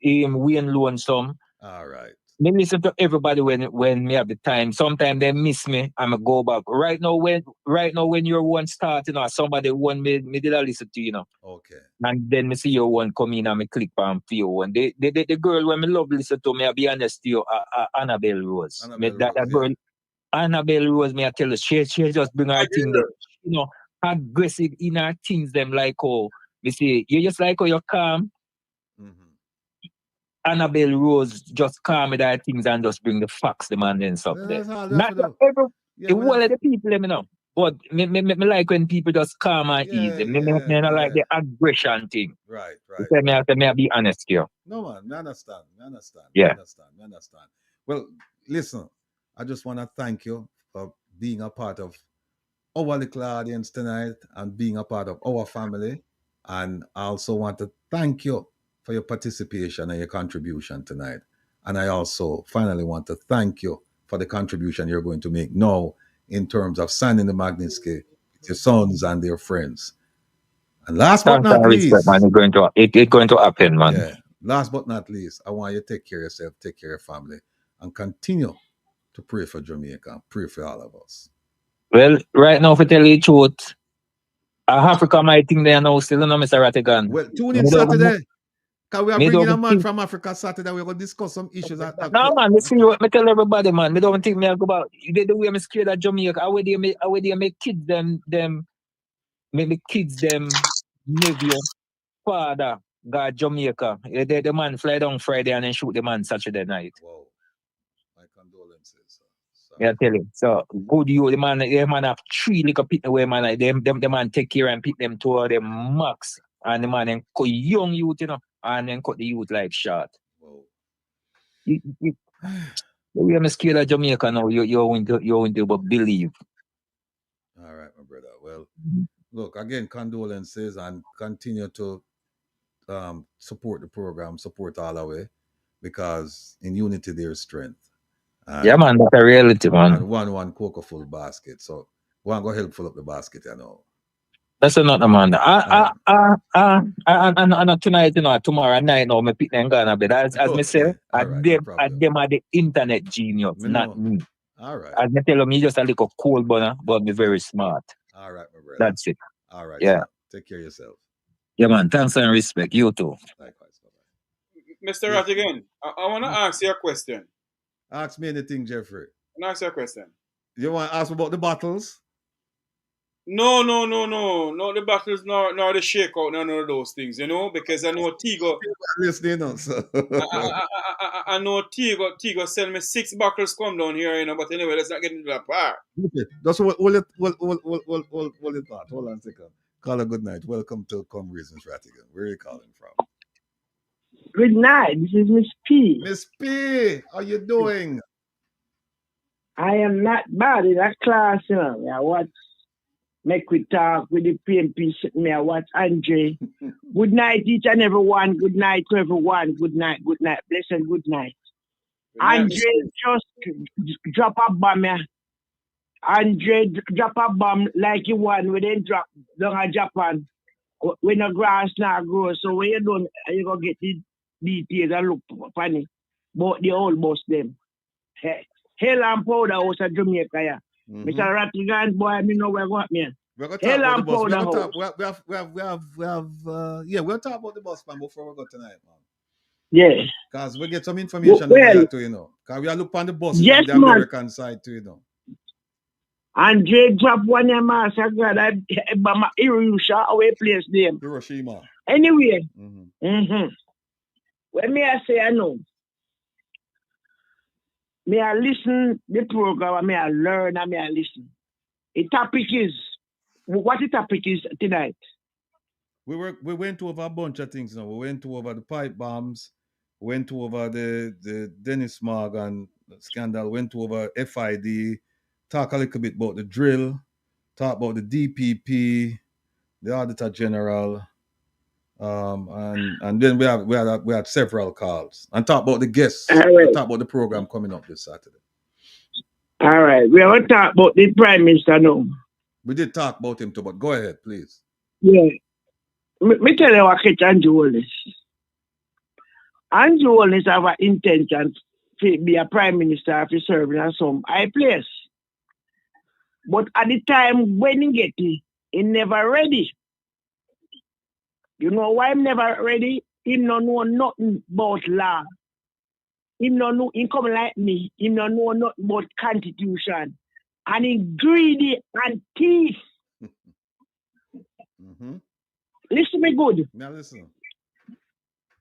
Lonesome. All right. Me listen to everybody when me have the time. Sometimes they miss me. I'ma go back. Right now when your one starting or somebody one me did I listen to, Okay. And then me see your one come in and me click on for you. And the girl when me love listen to me, I'll be honest to you, Annabelle Rose. That girl. Annabelle Rose, me I tell you, she just bring her thing there, aggressive in her things, them like how, me see, you just like how you're calm. Mm-hmm. Annabelle Rose just calm with her things and just bring the facts, the man then stuff there. Not all of the people, let me know. But me like when people just calm and easy. Me like the aggression thing. Right. Me I be honest here. No man, me understand. Yeah. Me understand. Well, listen. I just want to thank you for being a part of our little audience tonight and being a part of our family. And I also want to thank you for your participation and your contribution tonight. And I also finally want to thank you for the contribution you're going to make now in terms of signing the Magnitsky with your sons and their friends. And last but not least, man, it's going to happen, man. Yeah. Last but not least, I want you to take care of yourself, take care of your family, and continue to pray for Jamaica, pray for all of us. Well, right now, if I tell you the truth, Africa might think they are now still, Mr. Rattigan. Well, tune in Saturday. Because we are bringing a man from Africa Saturday. We're going to discuss some issues. No, man, me tell everybody, man. Me don't think me go about the way I'm scared of Jamaica. I would make kids them nephew, father, got Jamaica. The man fly down Friday and then shoot the man Saturday night. Whoa. My condolences. Yeah, I tell you. So good you, the man have 3 little people away, man. Like them man take care and pick them to them max. And the man then cut young youth, and then cut the youth like short. Whoa. We are scared of Jamaica now. You're going to believe. All right, my brother. Well, look, again, condolences, and continue to support the program, support all our way, because in unity there is strength. Yeah, man, that's a reality, man. And one cocoa full basket. So one go help fill up the basket, you know. That's another man. And tonight, tomorrow night, now, me pick them gonna bed. As me say, them are the internet genius, not me. All right. As me tell me just a little cool bunner, but be very smart. All right, my brother. That's it. All right. Yeah. So take care of yourself. Yeah, man. Thanks and respect. You too. Likewise. Bye-bye. Mr. Rattigan, I want to ask you a question. Ask me anything, Jeffrey. Can I ask you a question? You want to ask about the bottles? No, the battles, no, the shakeout, none of those things, because I know Tigo. Listening, so. I know Tigo sell me 6 bottles come down here, but anyway, let's not get into that part. Okay, just hold it part. Hold on a second. Call a good night. Welcome to Come Reasons Rattigan. Where are you calling from? Good night. This is Miss P. Miss P, how you doing? I am not bad in that class, I watch Make We Talk with the PMP. I watch Andre. Good night, each and every one. Good night to everyone. Good night. Blessed good night. Andre just drop a bomb. Andre drop a bomb like you want when they drop down in Japan. When the grass now grows, so when you don't, you go get the details and look funny. But the old boss them. Hell and powder house at Jamaica, yeah. Mr. Rattigan, boy, I know where what me. We're gonna talk about the bus. We'll talk about the bus, man, before we go tonight, man. Yeah. Because we get some information about that too, Because we are looking on the bus from the American side too, Andre drop one of my God, I Hiroshima away place name. Hiroshima. Anyway. When me I say I know. Me I listen the program, me I learn, and me I listen. The topic is, what the topic is tonight? We went over a bunch of things now. We went over the pipe bombs, went over the Dennis Morgan scandal, went over FID, talk a little bit about the drill, talk about the DPP, the Auditor General, and then we had several calls and talk about the guests. Right. Talk about the program coming up this Saturday. All right, we haven't talked about the Prime Minister now. We did talk about him too, but go ahead, please. Yeah. Me tell you what catch Andrew Holness. Andrew Holness have an intention to be a Prime Minister if he serving in some high place. But at the time when he get it, he never ready. You know why I'm never ready? He don't know nothing about law. He don't know, he come like me, he don't know nothing about constitution. And he greedy and thief. Listen me good. Now listen.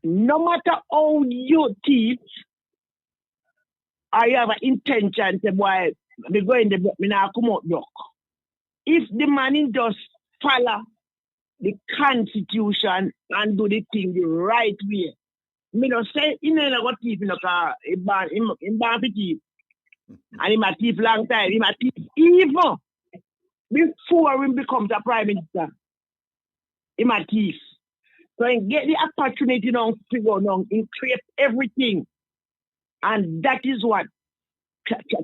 No matter how you thief, I have an intention to boy, me go in the book, me now come out block. If the man just follow the constitution and do the thing the right way, me don't say he never got thief in the car, he ban for thief. And he might thief long time, he might thief even before he becomes a prime minister. He might thief. So he get the opportunity now to figure now, he create everything. And that is what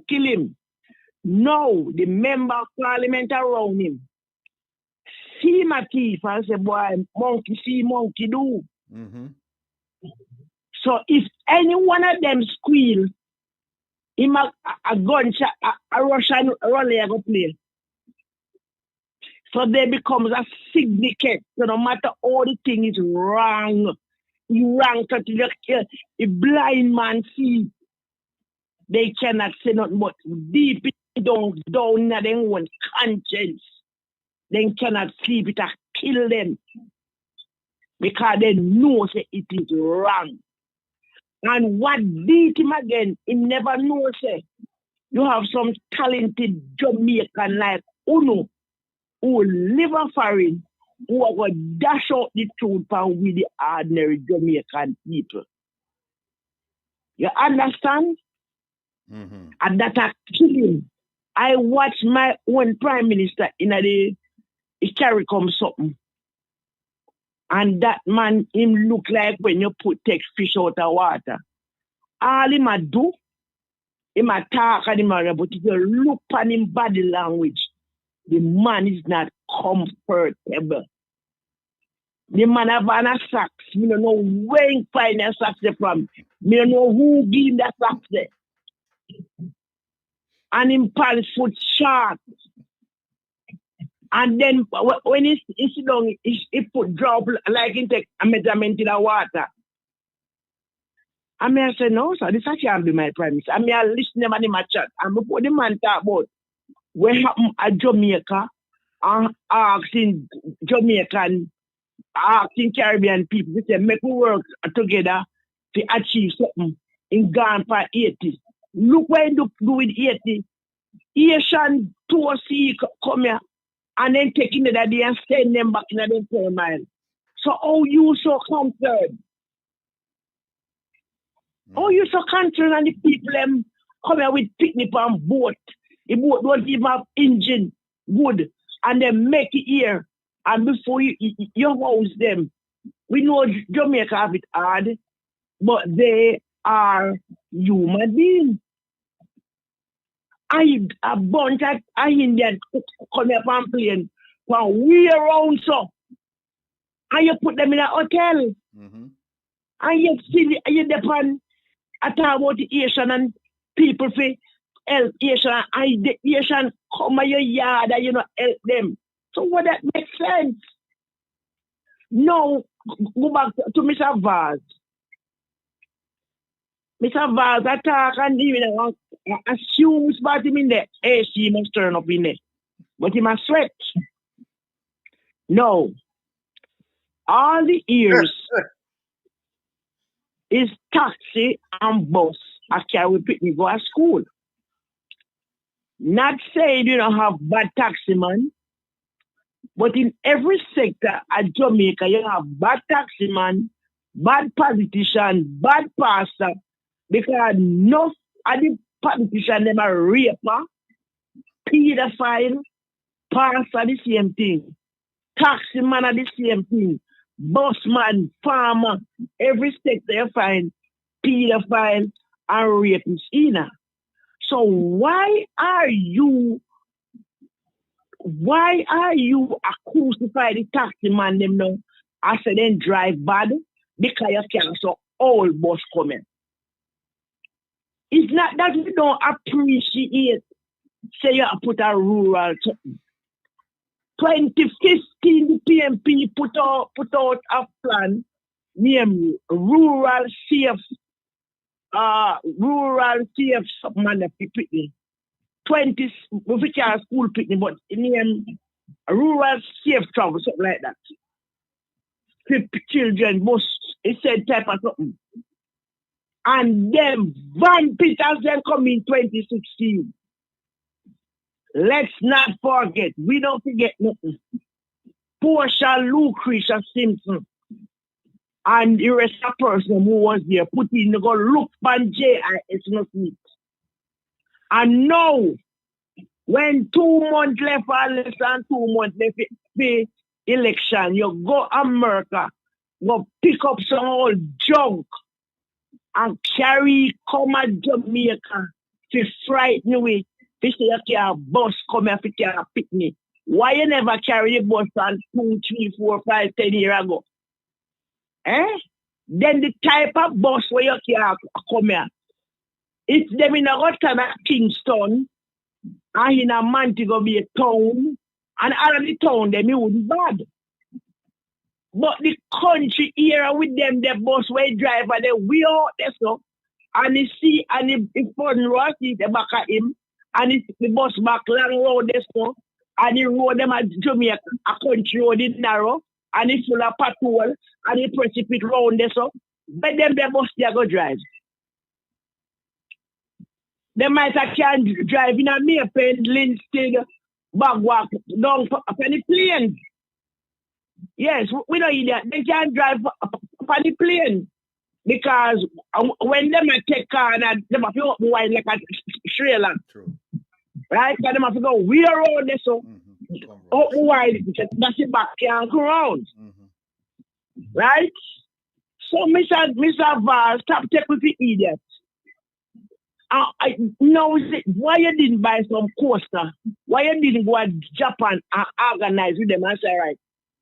kill him. Now the member of parliament around him see my thief and say, boy, monkey see, monkey do. So if any one of them squeal, him a gunshot, a Russian rally go play. So they becomes a syndicate. So no matter all the thing is wrong, you wrong to the blind man see. They cannot say nothing but deep down in their own conscience. They cannot sleep it and kill them. Because they know say it is wrong. And what beat him again, he never knows say you have some talented Jamaican like Uno who live a foreign, who are going to dash out the truth with the ordinary Jamaican people. You understand? And that are killing. I watch my own prime minister in he carry come something. And that man, him look like when you take fish out of water. All him a do, Him attack and him, but if you look on him body language, the man is not comfortable. The man have on a socks. Me don't know where he find a socks from. Me don't know who give him that socks there. And him pants foot short. And then when he sit down, he put drop like he take a measurement in the water. And I say, no, sir, this can't be my premise. I listen to him in my chat. And before the man talk about what happened at Jamaica, and asking Jamaican, asking Caribbean people, they say, make we work together to achieve something in Ghana for 80. Look what you do with 80. Asian 2C come here and then taking it that day and send them back in the 4 miles. So how you so concerned? How you so concerned and the people them come here with picnic on boat. The boat don't even have engine, wood, and they make it here. And before you house them, we know Jamaica have it hard, but they are human beings. A bunch of Indians come up and plane from way around so. And you put them in a hotel. Mm-hmm. And you depend at about the Asian and people for help Asian and the Asian come to your yard and help them. So what that makes sense? Now go back to Mr. Vaz. Mr. Vaz attack and even assumes about him in there. AC must turn up in there. But he must sweat. No. All the years is taxi and bus I carry picnic go to school. Not saying you don't have bad taxi man, but in every sector at Jamaica you have bad taxi man, bad politician, bad pastor, because no of the politician them are raper, pedophile, pastor the same thing, taxi man are the same thing, busman, farmer, every sector you find pedophile and rapists in. So why are you crucify the taxi man them now? I said then drive bad because you can't so all bus coming. It's not that we don't appreciate say you put a rural 2015 the PMP put out a plan named rural safe something picnic. 20 which are school picnic, but named rural safe travel, something like that. 50 children, most it said type of something. And then Van Peters then come in 2016. Let's not forget, we don't forget nothing. Portia Lucretia Simpson and the rest of the person who was there put in to go look for JIS not meet. And now, when 2 months left or less than 2 months left the election, you go America, go pick up some old junk and come at Jamaica to frighten away. To say you can bus come here to carry a picnic. Why you never carry the bus on 2, 3, 4, 5, 10 years ago? Then the type of bus where you can come here, it's them in a Rotterdam at Kingston and in a Montego Bay town and out of the town them it wouldn't bad. But the country here with them, the bus where driver, they we out there so and he see and he phone road see the back of him and the bus back long road there so and the road them at Jamaica, a country road is narrow and it's full of patrol and he precipitate round there so but them the bus they go drive. They might have can drive in a Maypen, Linstead, Bagwalk, down upon the plane. Yes, we don't need that. They can't drive upon the plane. Because when they take car and they have to wide like a trailer. True. Right? Because they have to go way around there so up wide, that's the back can't go around. Right? So Mr. Val, stop taking with the idiots. Now, why you didn't buy some coaster? Why you didn't go to Japan and organize with them and say, right,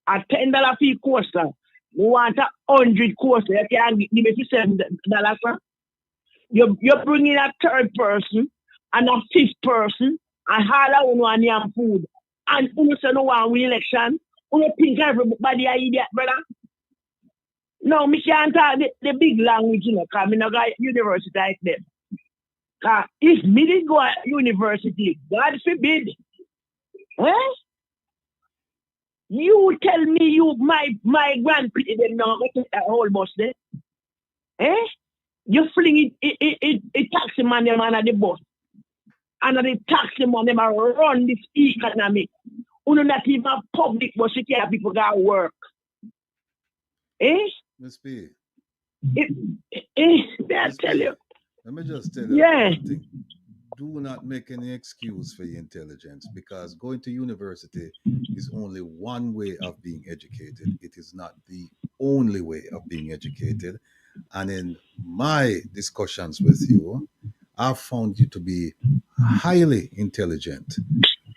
a $10 fee coaster, we want 100 coaster, you can give me $7, sir. You're bringing a third person and a fifth person and all of one yam food. And you say no one win election. You think everybody are idiot, brother? No, me can't talk the big language, you know, because I don't got university like them. If me did go to university, God forbid, you tell me my grandparents them now go take that whole bus there. You fling it taxi man them on the bus. And the taxi man them run this economy. You not even public bus, you can't people got work. Miss P. I tell you. Let me just tell you one thing. Do not make any excuse for your intelligence, because going to university is only one way of being educated. It is not the only way of being educated. And in my discussions with you, I've found you to be highly intelligent.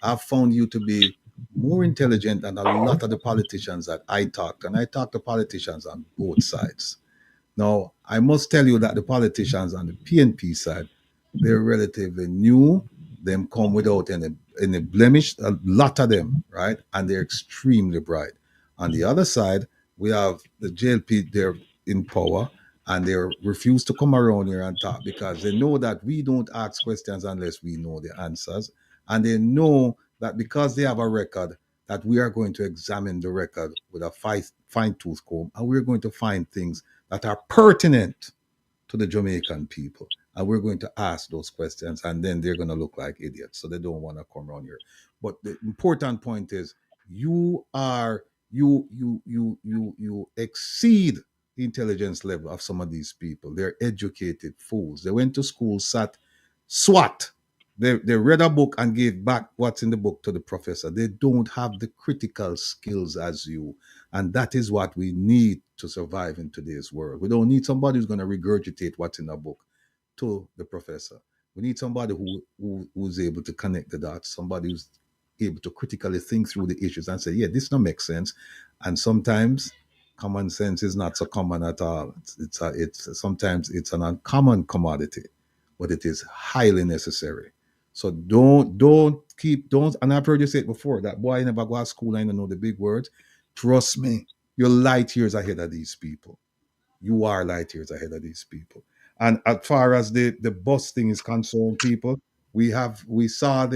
I've found you to be more intelligent than a lot of the politicians that I talked. And I talk to politicians on both sides. Now, I must tell you that the politicians on the PNP side, they're relatively new. Them come without any blemish, a lot of them, right? And they're extremely bright. On the other side, we have the JLP, they're in power, and they refuse to come around here and talk because they know that we don't ask questions unless we know the answers. And they know that because they have a record, that we are going to examine the record with a fine-tooth comb, and we're going to find things that are pertinent to the Jamaican people. And we're going to ask those questions, and then they're going to look like idiots. So they don't want to come around here. But the important point is you exceed the intelligence level of some of these people. They're educated fools. They went to school, sat SWAT. They read a book and gave back what's in the book to the professor. They don't have the critical skills as you. And that is what we need to survive in today's world. We don't need somebody who's going to regurgitate what's in a book to the professor. We need somebody who's able to connect the dots, somebody who's able to critically think through the issues and say, yeah, this don't make sense. And sometimes common sense is not so common at all. Sometimes it's an uncommon commodity, but it is highly necessary. So don't, and I've heard you say it before, that boy never go to school and know the big words. Trust me, you're light years ahead of these people. You are light years ahead of these people. And as far as the bus thing is concerned, people, we saw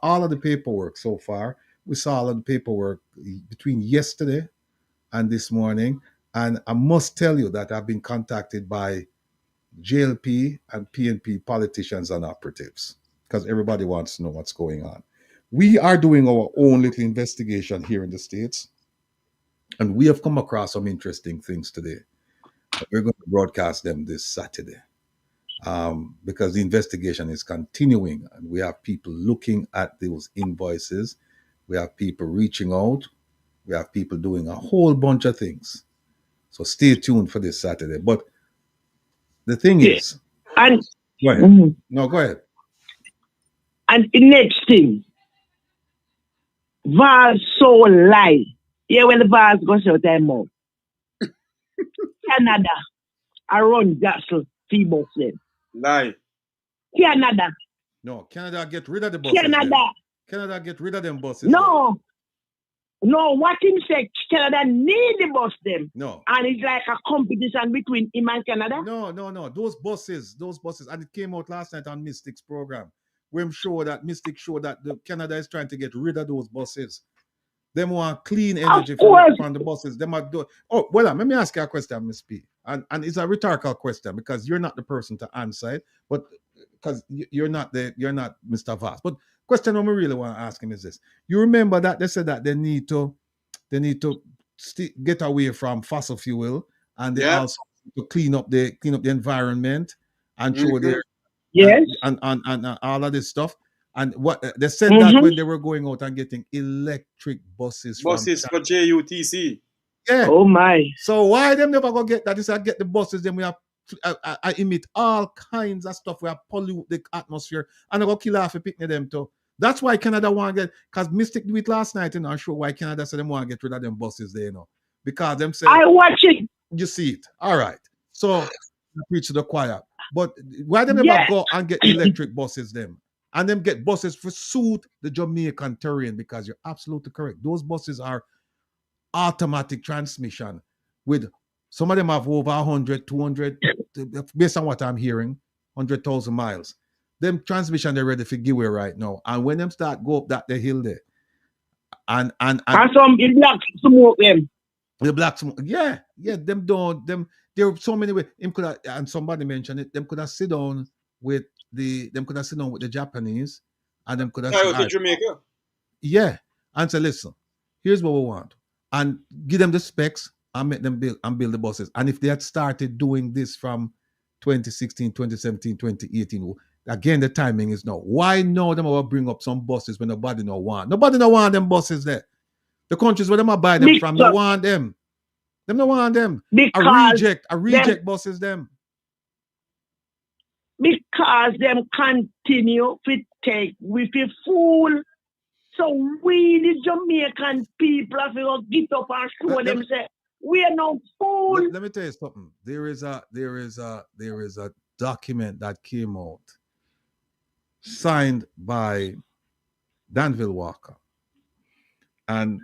all of the paperwork so far. We saw all of the paperwork between yesterday and this morning. And I must tell you that I've been contacted by JLP and PNP politicians and operatives because everybody wants to know what's going on. We are doing our own little investigation here in the States, and we have come across some interesting things today. We're going to broadcast them this Saturday because the investigation is continuing, and we have people looking at those invoices. We have people reaching out. We have people doing a whole bunch of things. So stay tuned for this Saturday. But the thing is, and go ahead. No, go ahead. And the next thing, Val so lie. Yeah, when the Val goes out their mouth. Canada, I run Gasol fee buses. Lie. Canada. No, Canada get rid of the buses. Canada get rid of them buses. No. No, what him said, Canada need the bus them. No. And it's like a competition between him and Canada. No. Those buses, and it came out last night on Mystic's program. Where Mystic showed that Canada is trying to get rid of those buses. They want clean energy from the buses. They might do. Oh, well, let me ask you a question, Miss P. And it's a rhetorical question because you're not the person to answer it, but because you're not Mr. Vast. But question I really want to ask him is this: you remember that they said that they need to get away from fossil fuel, and they also to clean up the environment and show their and all of this stuff. And what they said that when they were going out and getting electric buses for JUTC. Yeah. Oh my. So why them never go get that? Is I get the buses, then we have I emit all kinds of stuff where I pollute the atmosphere and I go kill half a picnic of them too. That's why Canada want to get, because Mystic do it last night in our show, why Canada said they want to get rid of them buses there, because them say, I watch it. You see it. All right. So I preach to the choir. But why they never go and get electric buses them? And them get buses for suit the Jamaican terrain, because you're absolutely correct. Those buses are automatic transmission with, some of them have over 100, 200, based on what I'm hearing, 100,000 miles. Them transmission, they're ready for giveaway right now. And when them start go up the hill there, and some in black smoke them. The black smoke, yeah, them don't, them, there are so many ways. Him could have, and somebody mentioned it, them could have sit down with the Japanese, and them could have to Jamaica. Yeah, and say, listen, here's what we want, and give them the specs and make them build the buses. And if they had started doing this from 2016, 2017, 2018, again, the timing is now. Why now them will bring up some buses when nobody no want? Nobody no want them buses there. The countries where them are buy them from, no want them. Them no want them. A reject buses them. Because them continue to take with a fool. So we, the Jamaican people, have to get up and show them say, we are no fool. Let me tell you something. There is a document that came out signed by Danville Walker. And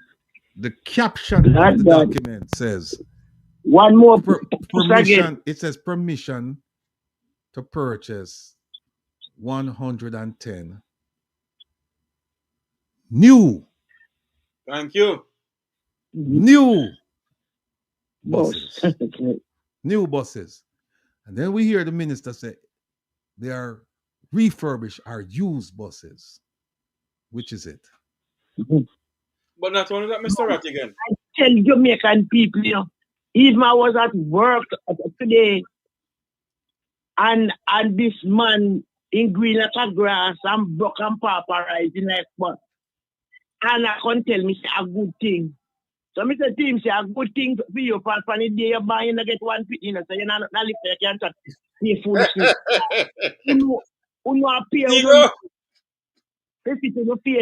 the caption of the document says, one more permission. It says permission to purchase 110 new. Thank you. New buses. New buses. And then we hear the minister say they are refurbished or used buses. Which is it? But not only that, Mr. Rattigan. I tell Jamaican people, even I was at work today, and this man in green like a grass and broke and pauperizing like what. And I can't tell me say a good thing. So Mr. Tim say a good thing for you for the day you buy you get one pit, so you're not live there, you can't pay foolishness. You appear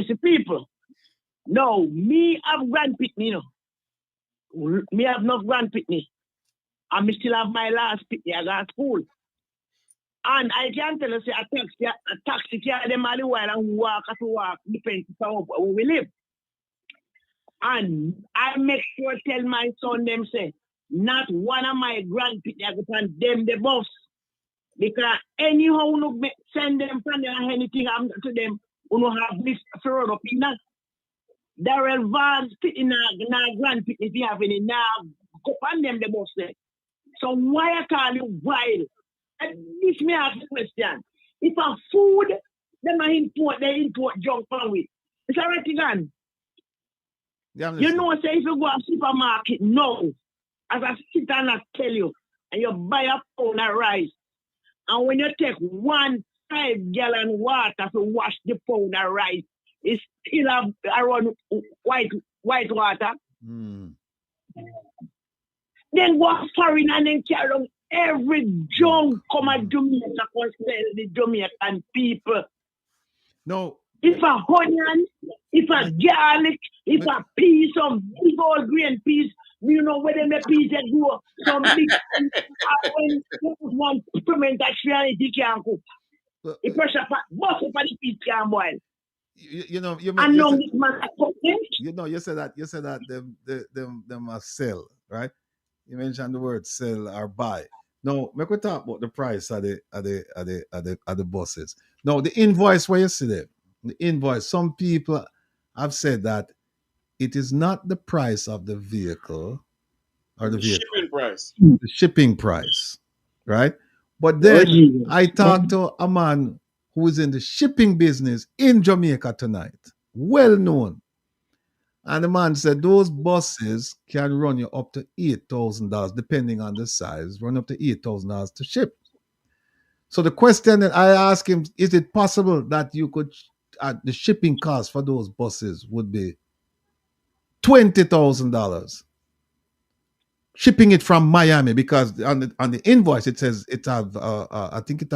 to face people. No, me have grand pitney, Me have no grand pitney. And me still have my last pitney. I got school. And I can tell you, say, a taxi carry them all the while and walk to walk, depends on where we live. And I make sure tell my son them say, not one of my grand pitney I go on them the bus. Because anyhow, no send them from there anything happen to them, who no have this thrown up in that. Darrell Vance in a grand pitney if you have any now go on them the bus there. So why I call you wild? And this may ask the question. If a food, then they import junk from it. It's a Rattigan. Yeah, you know, say if you go to supermarket, no. As I sit and I tell you, and you buy a pound of rice, and when you take 1 5-gallon water to wash the pound of rice, it's still around white water. Mm. Then go foreign and then carry on every junk come at Jamaica and sell the Jamaican people. No. If a onion, if a garlic, if a piece of big old green piece, you know where the piece that go some big when one peppermint that reality can cook. The pressure pot, both of the piece can boil. You know, you said that them must sell, right? You mentioned the word sell or buy. No, make we talk about the price of the buses. No, the invoice where you see them, the invoice. Some people have said that it is not the price of the vehicle or the shipping price. The shipping price, right? But then I talked to a man who is in the shipping business in Jamaica tonight, well known. And the man said those buses can run you up to $8,000, depending on the size, run up to $8,000 to ship. So the question that I asked him, is it possible that you could, the shipping cost for those buses would be $20,000? shipping it from Miami, because on the invoice it says it have I think it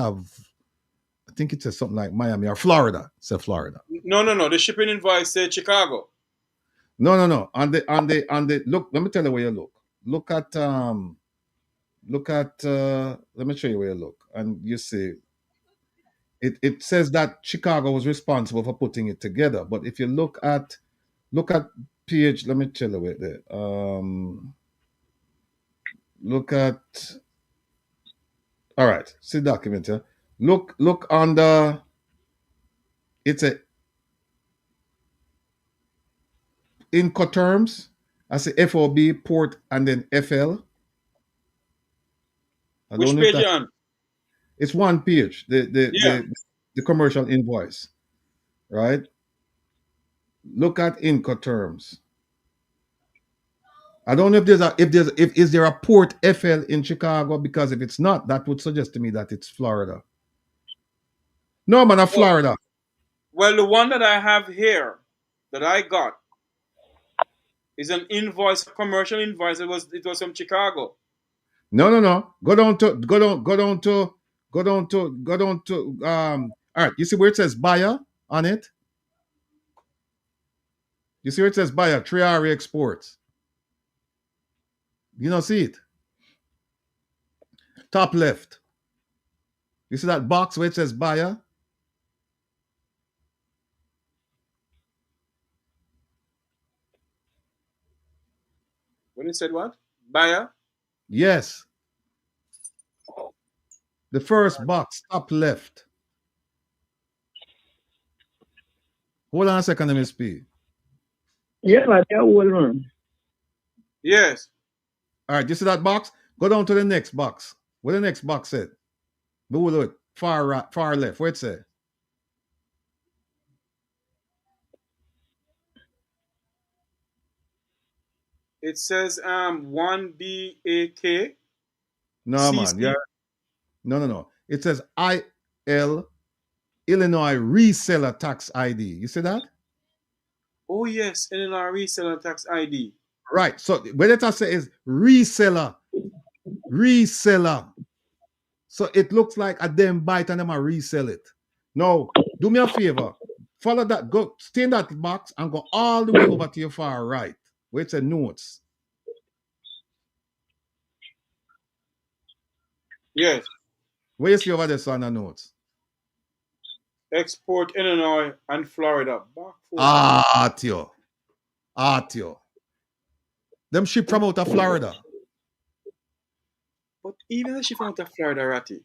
says something like Miami or Florida. It says Florida. No. The shipping invoice said Chicago. No. On the look, let me tell you where you look. Look at let me show you where you look, and you see it says that Chicago was responsible for putting it together. But if you look at page, let me tell you where there. Look at, all right, see the document here. Look on the, it's a Incoterms. I say FOB, port, and then FL. Which page you on? It's one page, the commercial invoice, right? Look at Incoterms. I don't know if is there a port FL in Chicago, because if it's not, that would suggest to me that it's Florida. No, man, not Florida. Well, the one that I have here that I got is an invoice, commercial invoice. It was from Chicago. No. Go down to all right, you see where it says buyer on it? You see where it says buyer, Triari Exports? You don't see it. Top left. You see that box where it says buyer? When it said what? Buyer? Yes. The first box, top left. Hold on a second, let me speak. Yeah, but that one. Yes. All right, you see that box? Go down to the next box. What the next box said? Look, far right, far left. Where it say? It says 1BAK. No, CC. man. Yeah. No. It says IL Illinois Reseller Tax ID. You see that? Oh yes, Illinois Reseller Tax ID. Right. So what it say is reseller. So it looks like a them bite and them a resell it. Now, do me a favor. Follow that. Go stay in that box and go all the way over to your far right, where it says notes. Yes. Where you see over there, son, the notes? Export Illinois and Florida. Artio. Them ship from out of Florida. But even the ship from out of Florida, Ratty.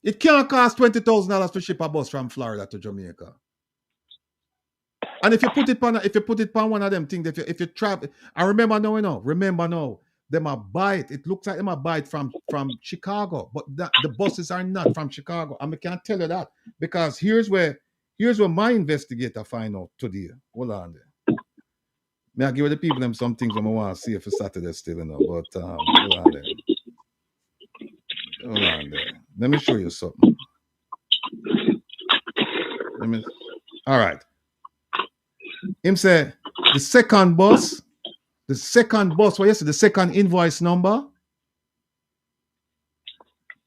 It can't cost $20,000 to ship a bus from Florida to Jamaica. And if you put it on one of them things, if you travel, I remember now, them a buy it. It looks like them a buy it from Chicago, but the buses are not from Chicago. I can't tell you that, because here's where my investigator find out today. Hold on there. May I give the people them some things I want to see if it's Saturday still, but hold on there. Let me show you something. All right. Him say the second bus, well, yes, the second invoice number.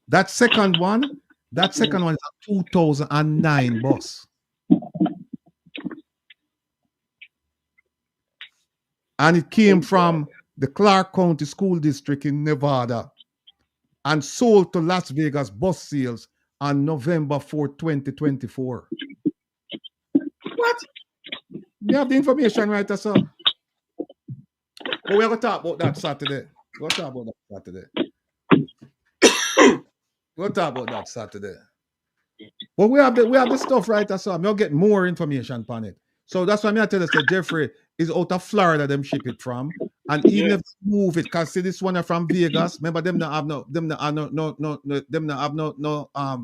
That second one is a 2009 bus. And it came from the Clark County School District in Nevada and sold to Las Vegas bus sales on November 4, 2024. What? You have the information right, sir? But we're going to talk about that Saturday. We'll talk about that Saturday. But we have the stuff right, sir. We'll get more information on it. So that's why I tell you, say Jeffrey is out of Florida, them ship it from. And even if they move it, because see this one are from Vegas. Remember, them not have no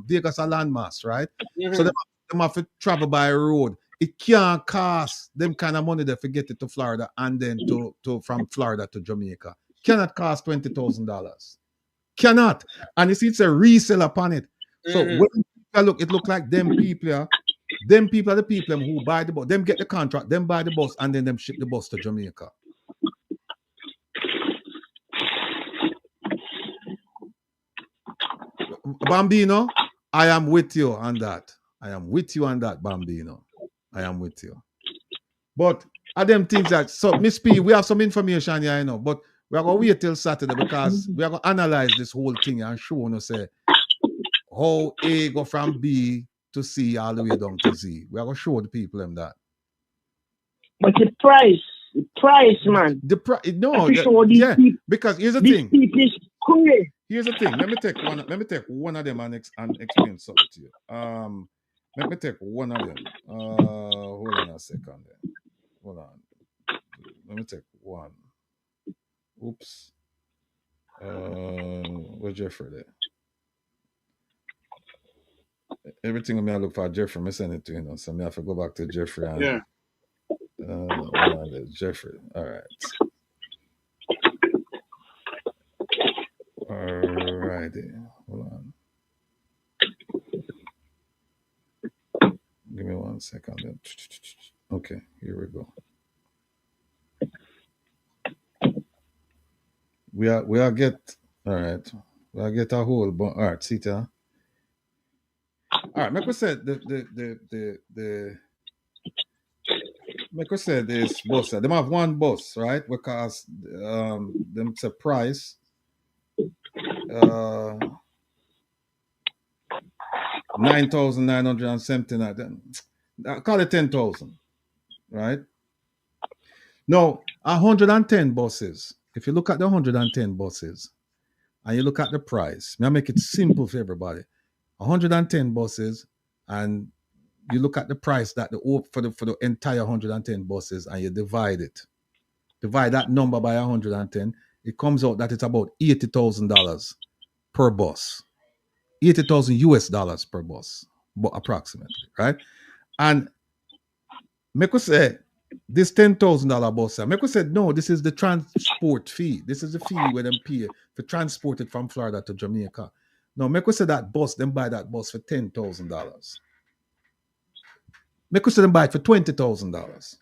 Vegas a landmass, right? Mm-hmm. So them have to travel by road. It can't cost them kind of money to get it to Florida and then to from Florida to Jamaica. Cannot cost $20,000. Cannot. And you see, it's a resale upon it. So when you look, it look like them people are the people who buy the bus. Them get the contract, them buy the bus, and then them ship the bus to Jamaica. Bambino, I am with you on that. I am with you on that, Bambino. I am with you. But are them things that, so Miss P, we have some information here, but we are going to wait till Saturday because we are going to analyze this whole thing and show you, say, how A go from B to C all the way down to Z. We are going to show the people them that. But the price, man. Yeah, because here's the thing. Is crazy. Here's the thing. Let me take one of them and explain something to you. Let me take one of them. Hold on a second there. Hold on. Let me take one. Oops. Where's Jeffrey there? Everything I'm gonna look for Jeffrey, I send it to you, so I have to go back to Jeffrey and Jeffrey. All right. Hold on. Give me 1 second. Okay, here we go. We'll get all right. We'll get a whole all right, see ta. All right, Michael said Michael said this bus. They have one bus, right? Because them say price 9,979. I call it 10,000, right? No, 110 buses. If you look at the 110 buses and you look at the price, I make it simple for everybody. 110 buses, and you look at the price that for the entire 110 buses, and you divide that number by 110, it comes out that it's about $80,000 per bus. 80,000 US dollars per bus, approximately, right? And Meko said, this $10,000 bus, Meko said, no, this is the transport fee. This is the fee where them pay for transport it from Florida to Jamaica. No, Meko said that bus, them buy that bus for $10,000. Meko said them buy it for $20,000.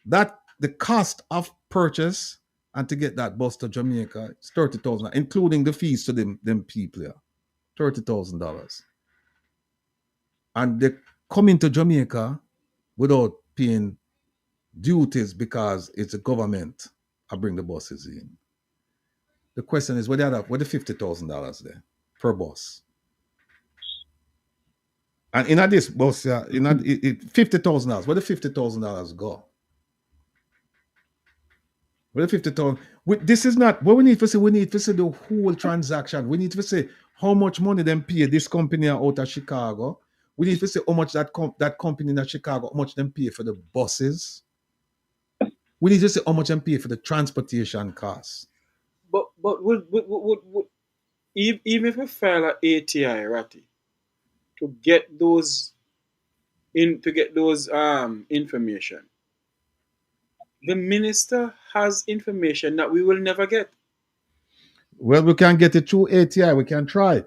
That the cost of purchase and to get that bus to Jamaica is $30,000, including the fees to them people here. $30,000. And they come into Jamaica without paying duties because it's the government I bring the buses in. The question is, where the $50,000 there per bus? And in this bus, $50,000. Where the $50,000 go? Where the $50,000? This is not what we need to say. We need to say the whole transaction. We need to say how much money them pay this company out of Chicago. We need to say how much that company in Chicago, how much them pay for the buses. We need to say how much them pay for the transportation costs. But would even if we file an ATI, Ratty, to get those information, the minister has information that we will never get. Well, we can get it through ATI. We can try.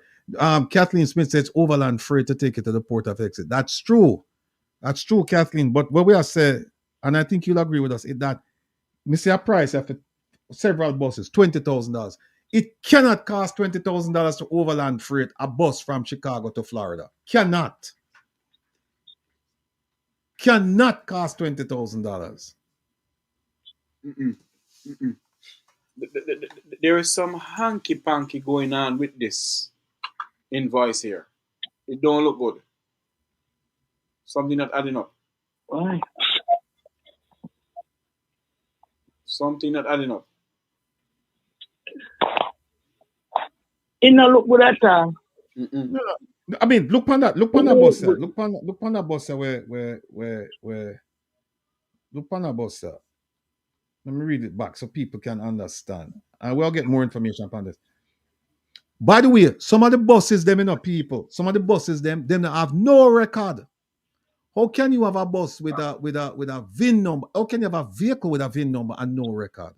Kathleen Smith says overland freight to take it to the port of exit. That's true. That's true, Kathleen. But what we are saying, and I think you'll agree with us, is that we see a price after several buses, $20,000. It cannot cost $20,000 to overland freight a bus from Chicago to Florida. Cannot cost $20,000. There is some hanky-panky going on with this invoice here. It don't look good. Something not adding up. Why? Something not adding up. It not look good at all. I mean, look on that. Look on that bus. Look on that bus. Where? Look on that bus. Let me read it back so people can understand, and we'll get more information on this. By the way, some of the buses, them have no record. How can you have a bus with a VIN number? How can you have a vehicle with a VIN number and no record?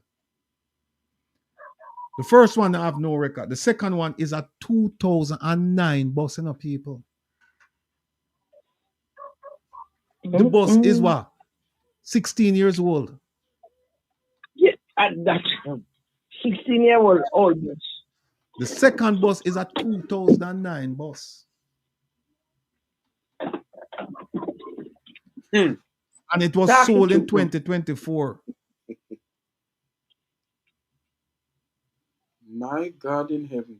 The first one have no record. The second one is a 2009 bus, people. The bus is what? 16 years old. Yeah, that's 16-year-old bus. The second bus is a 2009 bus. And it was sold in 2024. My God in heaven.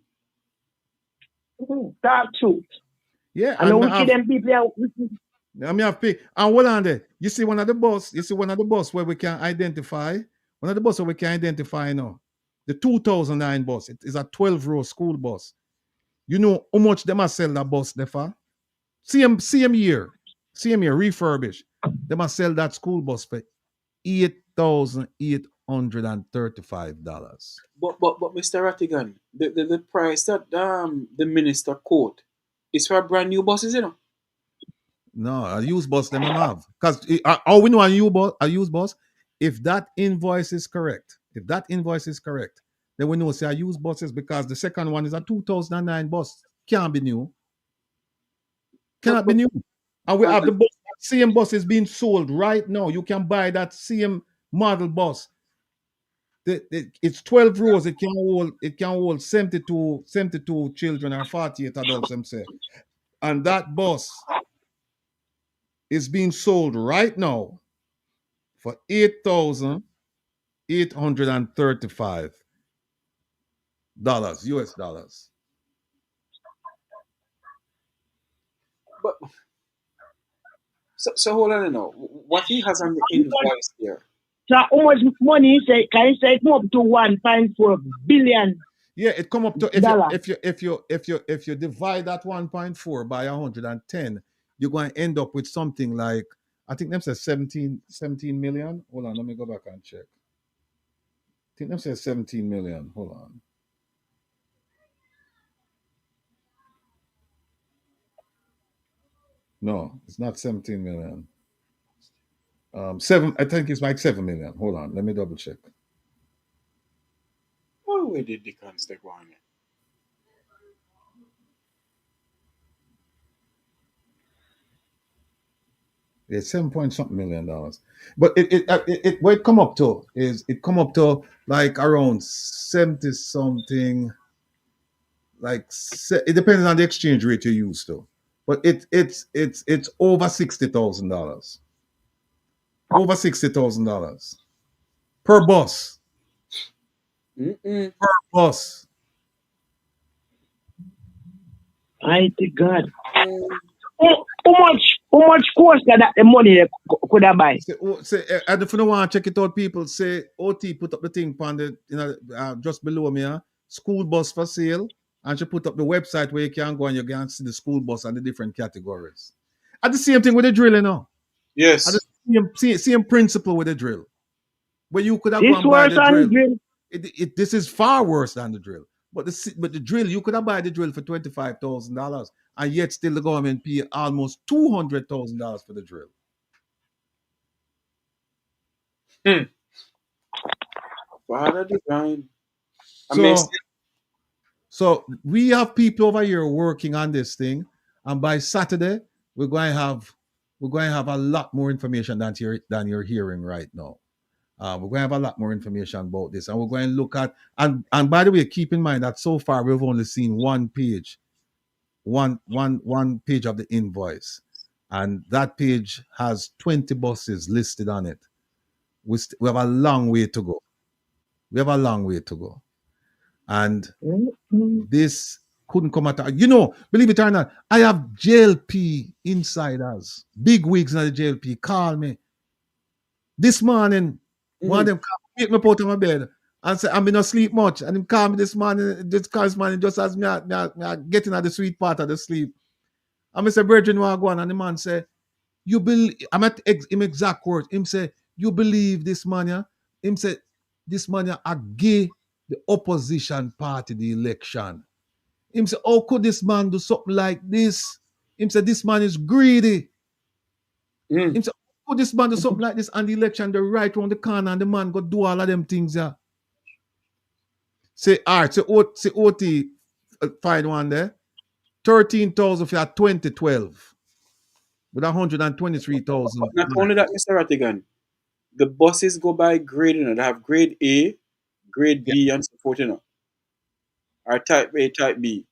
Talk truth. Yeah, I know we see them people. I mean, I've paid. And hold on there. You see one of the bus. You see one of the bus where we can identify. One of the bus where we can identify now. The 2009 bus. It is a 12-row school bus. You know how much them are sell that bus there for? Same year, refurbished. They must sell that school bus for $8,835. But Mr. Rattigan, the price that the minister quote is for a brand new buses, you know. No, a used bus them have. Because all we know a used bus, if that invoice is correct, then we know say a used buses because the second one is a 2009 bus. Can't be new. Cannot be new. And we have the bus, same bus is being sold right now. You can buy that same model bus. It's 12 rows. It can hold 72 children or 48 adults, them say. And that bus is being sold right now for $8,835 US dollars. But so hold on now. What he has on the invoice here. So how much money he say? Can he say it come up to 1.4 billion? Yeah, it come up to if you divide that 1.4 by 110, you're going to end up with something like, I think them says 17 million. Hold on, let me go back and check. I think them says 17 million. Hold on. No, it's not 17 million. I think it's like 7 million. Hold on, let me double check. Oh, where did the cons take one? Yeah, $7 million. But it what it come up to is it come up to like around 70 something. Like it depends on the exchange rate you use though. But it's over $60,000. Over $60,000 per bus. Per bus. Mighty God. How much cost that the money could I buy? Say, if you don't want to check it out, people say OT put up the thing on the just below me, school bus for sale, and she put up the website where you can go and you can see the school bus and the different categories. At the same thing with the drill, you know. Yes. At the same principle with the drill. Where you could have gone by the drill. This is far worse than the drill. But the drill, you could have bought the drill for $25,000, and yet still the government pay almost $200,000 for the drill. Father divine. So we have people over here working on this thing, and by Saturday we're going to have a lot more information than you're hearing right now. We're going to have a lot more information about this, and we're going to look at and by the way, keep in mind that so far we've only seen one page of the invoice, and that page has 20 buses listed on it. We have a long way to go. And this couldn't come at all. You know, believe it or not, I have JLP insiders, big wigs in the JLP, call me. This morning, one of them make me out of my bed and say, I'm not sleep much. And him call me this morning, just as me getting at the sweet part of the sleep. And I say, Brethren, want to go on? And the man say, you believe, I'm at him exact words. Him say, you believe this man, yeah? Him say, this man, yeah, gay the opposition party the election. Him say, how could this man do something like this? Him say, this man is greedy. Him say, how could this man do something like this and the election the right round the corner and the man go do all of them things, yeah? Say, all right, say OT find one there. 13,000 for 2012 with 123,000. Not only that, Mr. Rattigan, the buses go by grade, you know, they have grade A, grade B, and so forth, you know. Or type A, type B?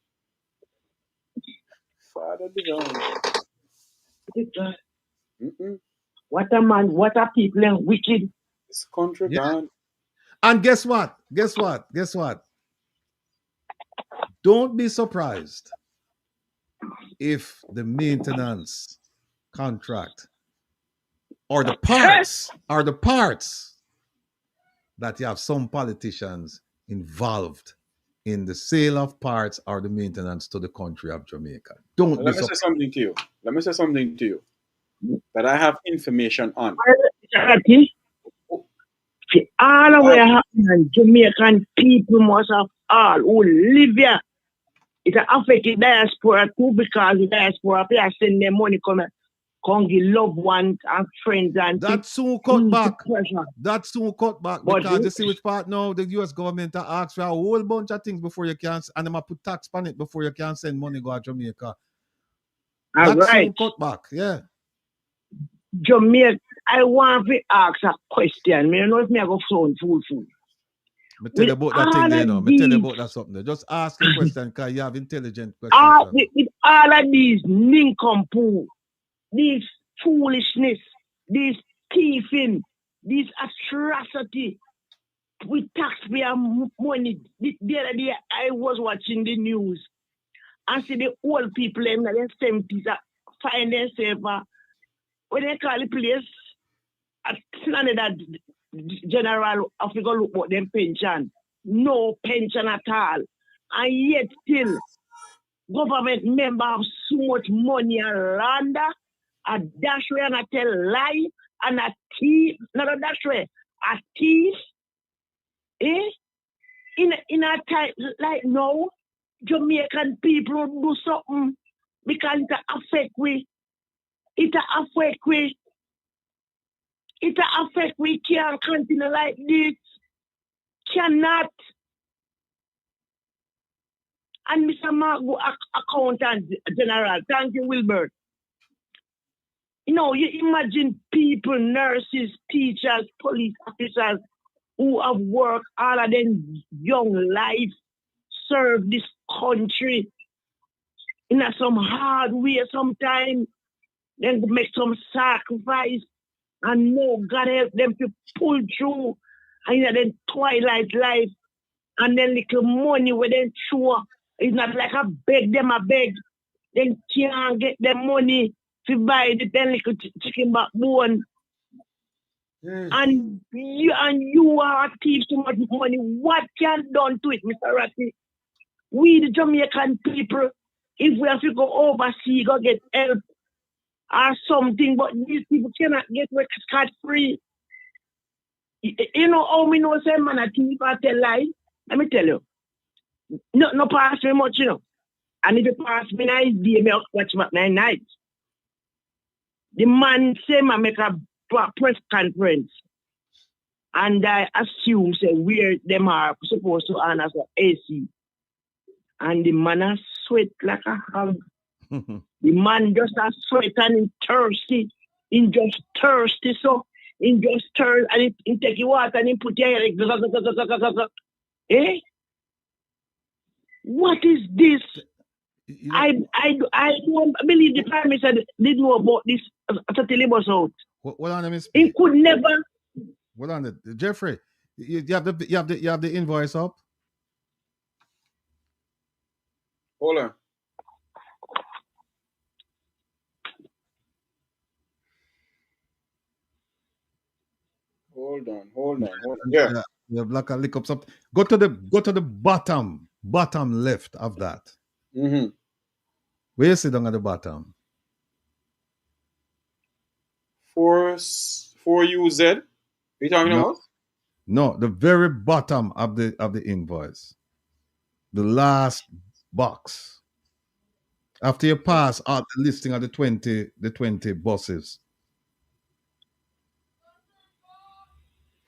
Father divine. What a man, what a people and wicked. This country Yeah. gone. And guess what? Guess what? Guess what? Don't be surprised if the maintenance contract or the parts that you have some politicians involved in the sale of parts or the maintenance to the country of Jamaica. Don't be Let me say surprised. something to you. Let me say something to you that I have information on. All the way happening, Jamaican people must have all who live here. It affects the diaspora too, because the diaspora pay send their money come give loved ones and friends and That soon cut back. pressure. That soon cut back But because you see which part now the US government asks for a whole bunch of things before you can, and them put tax on it before you can send money go to Jamaica. That right. soon cut back, yeah. Jamaica, I want to ask a question. I know if me go sound fool. Me tell you about that thing there, you know. Me tell you about that something there. Just ask a question because you have intelligent questions. With all of these nincompoop, this foolishness, this thieving, this atrocity with taxpayer money. The other day I was watching the news and see the old people in the 70s find themselves when they call the place at that general Africa look about them pension. No pension at all. And yet still government member have so much money and land, a dash way and a tell lie, and a thief, not a dash way, a thief, in a time like now, Jamaican people do something because it affect we. It affect we can't continue like this. Cannot. And Mr. Margo, Accountant General, thank you, Wilbert. You know, you imagine people, nurses, teachers, police officers who have worked all of them young life, serve this country in some hard way sometimes, then make some sacrifice, and no, God help them to pull through, and then twilight life, and then little money with them sure. It's not like I beg them, then can't get them money to buy the 10 little chicken backbone. And you are a thief so much money. What can done to it, Mr. Ratty? We the Jamaican people, if we have to go overseas, go get help or something, but these people cannot get work scot-free. You know how me know say man a thief or tell lie? Let me tell you. No pass me much, you know. And if you pass me nice day, me watch back 9 nights. The man say man make a press conference. And I assume say where them are supposed to honor for AC. And the man a sweat like a hog. The man just a sweat and he thirsty. He just thirsty, so he just turn and he take your water and he put your hair like eh? What is this? You know, I don't believe the Prime Minister didn't know about this totally was out. What on them? He could never. What on it, Jeffrey? You have the invoice up. Hold on. Hold on. Yeah. You have like a lick up something. Go to the bottom left of that. Mm-hmm. Where you sit down at the bottom? 4UZ. You talking about? No, the very bottom of the invoice. The last box. After you pass out the listing of the 20 buses.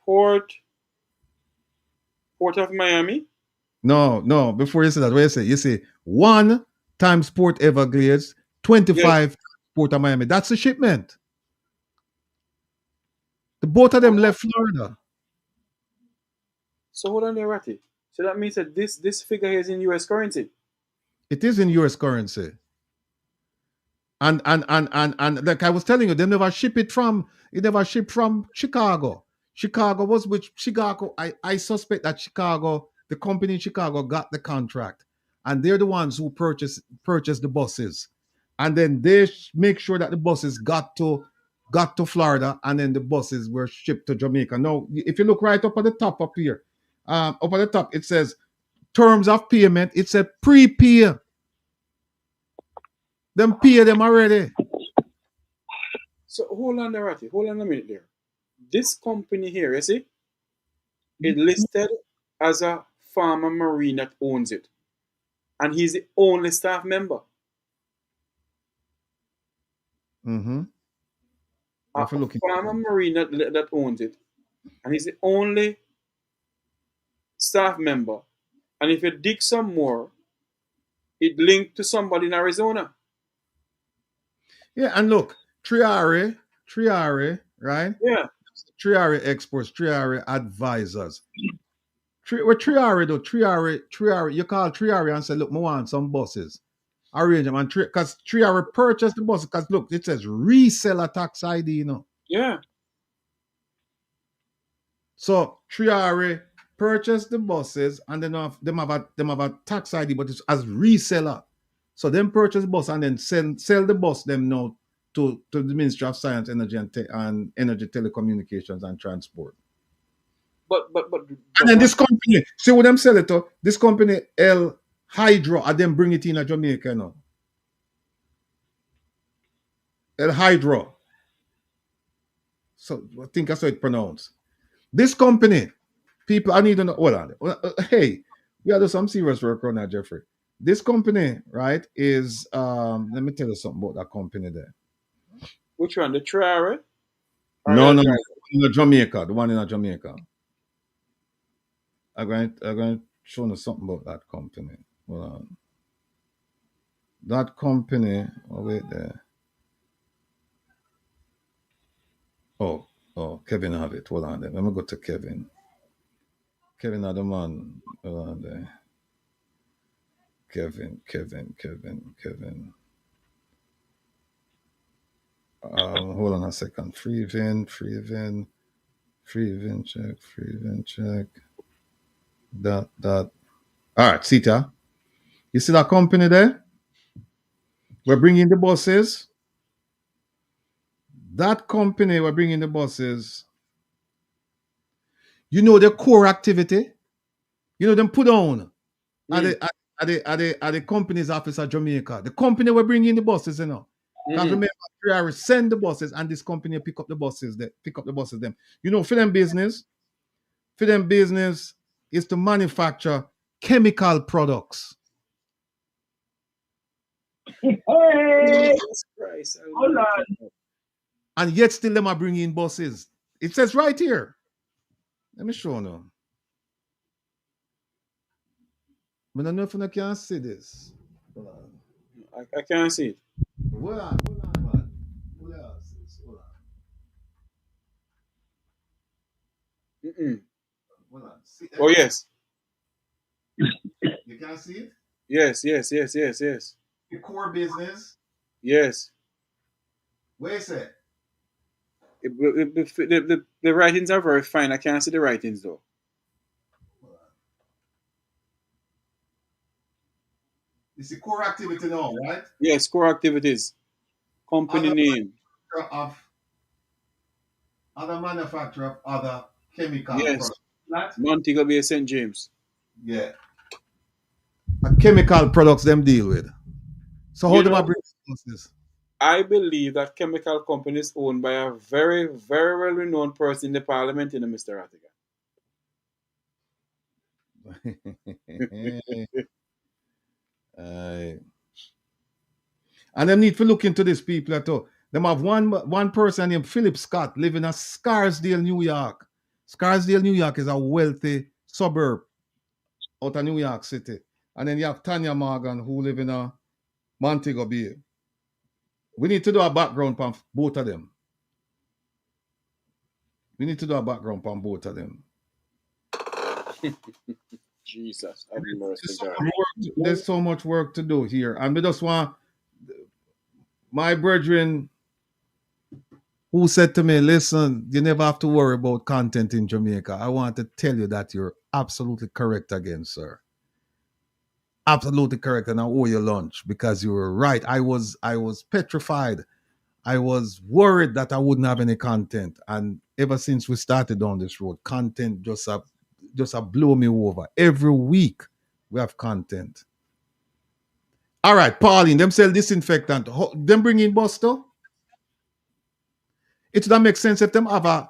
Port of Miami. No. Before you say that, where you say 1 times Port Everglades, 25 Port of Miami. That's the shipment. The both of them left Florida. So hold on there, Ratty. So that means that this figure is in US currency. It is in US currency. And like I was telling you, they never ship it from Chicago. Chicago was which Chicago. I suspect that Chicago, the company in Chicago got the contract. And they're the ones who purchase the buses. And then they make sure that the buses got to Florida, and then the buses were shipped to Jamaica. Now, if you look right up at the top up here, up at the top, it says terms of payment. It's a prepay. Them pay them already. So hold on there, Ratty. Hold on a minute there. This company here, you see, it listed as a farmer marine that owns it. And he's the only staff member. Mm-hmm. A farmer marine that owns it. And he's the only staff member. And if you dig some more, it linked to somebody in Arizona. Yeah, and look, Triare, right? Yeah. Triare exports, Triare advisors. Triare though, Triare, you call Triare and say, look, I want some buses. Arrange them. And because Triare purchased the buses, because look, it says reseller tax ID, you know. Yeah. So Triare purchased the buses, and then them have a tax ID, but it's as reseller. So them purchase the bus and then sell the bus them now to the Ministry of Science, Energy and Energy, Telecommunications and Transport. But and then this company, see what them sell it to? This company El Hydro, and then bring it in a Jamaica now. El Hydro. So I think that's how it's pronounced. This company, people, I need to know. Hold on. Hey, we are doing some serious work on that, Jeffrey. This company, right, is let me tell you something about that company there. Which one? The Triare? No, in Jamaica. The one in Jamaica. I'm going to show you something about that company. Hold on. That company. Oh, wait there. Oh, Kevin have it. Hold on there. Let me go to Kevin. Kevin had the man. Hold on there. Kevin. Hold on a second. Free event check. That. All right, Sita. You see that company there? We're bringing the buses. That company, we're bringing the buses. You know the core activity. You know them put on at the company's office at Jamaica. The company we're bringing the buses, you know. Remember, we send the buses, and this company pick up the buses. Them. You know, for them business is to manufacture chemical products. Hey, hold on. And yet still them are bringing in buses. It says right here. Let me show you. I don't know if you can see this. Hold on. I can't see it. Hold on, man. Hold on. Hold on. See, oh, yes. You can see it? Yes. The core business? Yes. Where is it? The writings are very fine. I can't see the writings though. It's the core activity now, right? Yes, core activities. Company name. Other manufacturer of other chemical products. Right? Montego Bay, St. James. Yeah. Chemical products them deal with. So how do I bring this? I believe that chemical company is owned by a very, very well renowned person in the parliament, you know, Mr. Rattigan. And them need to look into this people at all. Them have one person named Philip Scott living in Scarsdale, New York. Scarsdale, New York is a wealthy suburb out of New York City. And then you have Tanya Morgan who live in Montego Bay. We need to do a background on both of them. Jesus, have mercy, George. There's so much work to do here, and we just want my brethren who said to me, listen, you never have to worry about content in Jamaica. I want to tell you that you're absolutely correct again, sir. Absolutely correct, and I owe you lunch because you were right. I was petrified. I was worried that I wouldn't have any content, and ever since we started on this road, content just blew me over. Every week we have content. All right, Pauline, them sell disinfectant. Them bring in Buster. It doesn't make sense if them have a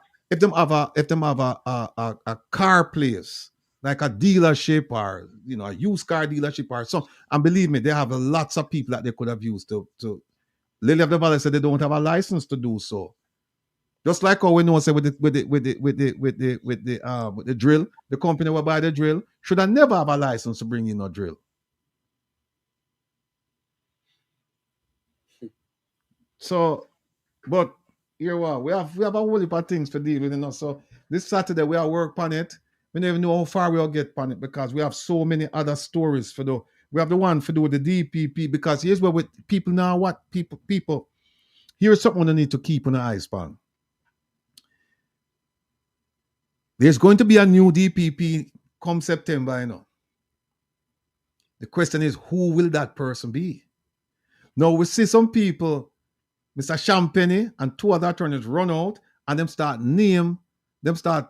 car place, like a dealership or a used car dealership or something. And believe me, they have lots of people that they could have used to Lily of the Valley said they don't have a license to do so. Just like how we know, say with the drill, the company will buy the drill should have never have a license to bring in a drill. So, but here we have a whole heap of things to deal with, So this Saturday we are work on it. We don't even know how far we'll get on it because we have so many other stories for do. We have the one for do with the DPP because here's where people now what people here's something we need to keep on the eyes on. There's going to be a new DPP come September, The question is, who will that person be? Now we see some people, Mr. Champagne and two other attorneys run out and them start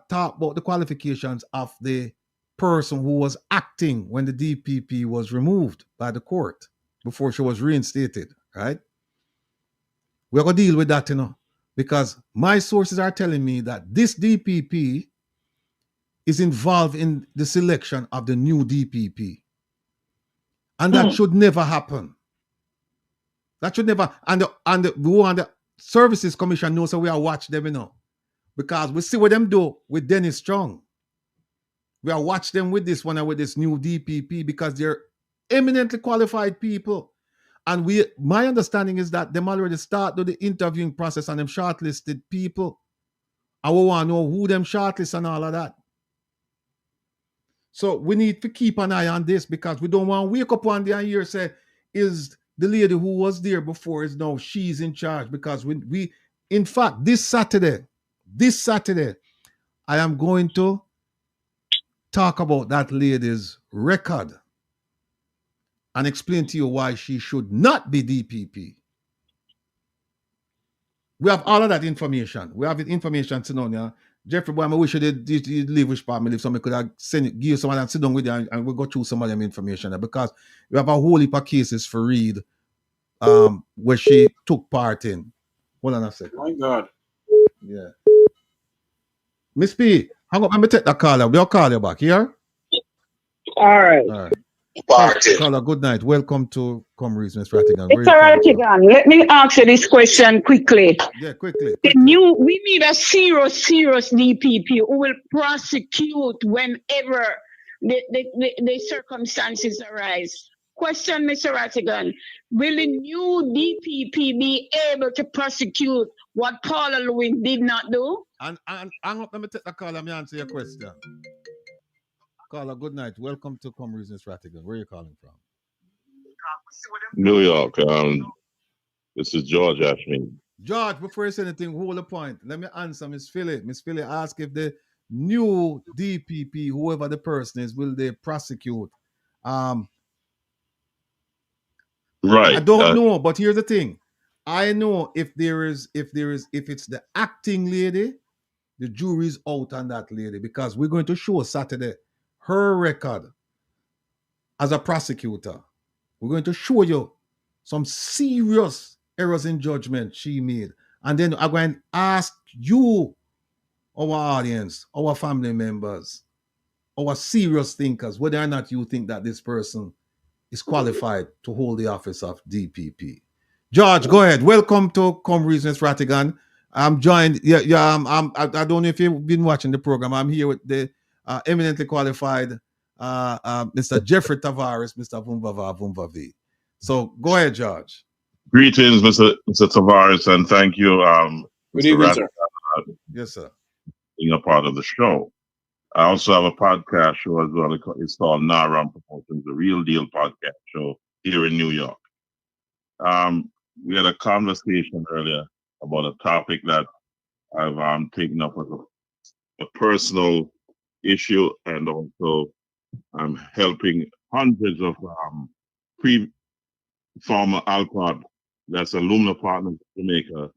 talk about the qualifications of the person who was acting when the DPP was removed by the court before she was reinstated, right? We're going to deal with that, because my sources are telling me that this DPP is involved in the selection of the new DPP. And that should never happen. That should never, and the Services Commission knows how we are watch them, because we see what them do with Dennis Strong. We are watch them with this one and with this new DPP because they're eminently qualified people. And my understanding is that them already start the interviewing process and them shortlisted people. I want to know who them shortlist and all of that. So we need to keep an eye on this because we don't want to wake up one day and hear say, is the lady who was there before is now she's in charge? Because we in fact, this Saturday, I am going to talk about that lady's record and explain to you why she should not be DPP. We have all of that information. We have the information to know now. Jeffrey, boy, I wish you did leave with family if somebody could have give someone and sit down with you and we'll go through some of them information there because we have a whole heap of cases for read where she took part in. Hold on a second. My God. Yeah. Miss P, hang up. Let me take that caller. We'll call you back here. All right. Caller, good night. Welcome to Comrades, Ms. Rattigan. Mr. Rattigan, let me ask you this question quickly. Yeah, quickly. We need a serious DPP who will prosecute whenever the circumstances arise. Question, Mr. Rattigan, will the new DPP be able to prosecute what Paula Lewin did not do? And let me take the call. Let me answer your question. Caller, good night. Welcome to Comrades, Ms. Rattigan. Where are you calling from? New York. This is George Ashmead. George, before you say anything, hold the point. Let me answer Miss Philly. Miss Philly asked if the new DPP, whoever the person is, will they prosecute? Right. I don't know, but here's the thing. I know if it's the acting lady, the jury's out on that lady because we're going to show Saturday her record as a prosecutor. We're going to show you some serious errors in judgment she made. And then I'm going to ask you, our audience, our family members, our serious thinkers, whether or not you think that this person is qualified to hold the office of DPP. George, go ahead. Welcome to Comrades, Ms. Rattigan. I'm joined. I don't know if you've been watching the program. I'm here with the eminently qualified Mr. Jeffrey Tavares, Mr. Vumvavi. So go ahead, George. Greetings, Mr. Tavares, and thank you, Good evening, sir. Yes, sir. Being a part of the show. I also have a podcast show as well. It's called Naram Promotions, the Real Deal podcast show here in New York. We had a conversation earlier about a topic that I've taken up as a personal issue, and also I'm helping hundreds of former Alcott, that's alumni partners in Jamaica,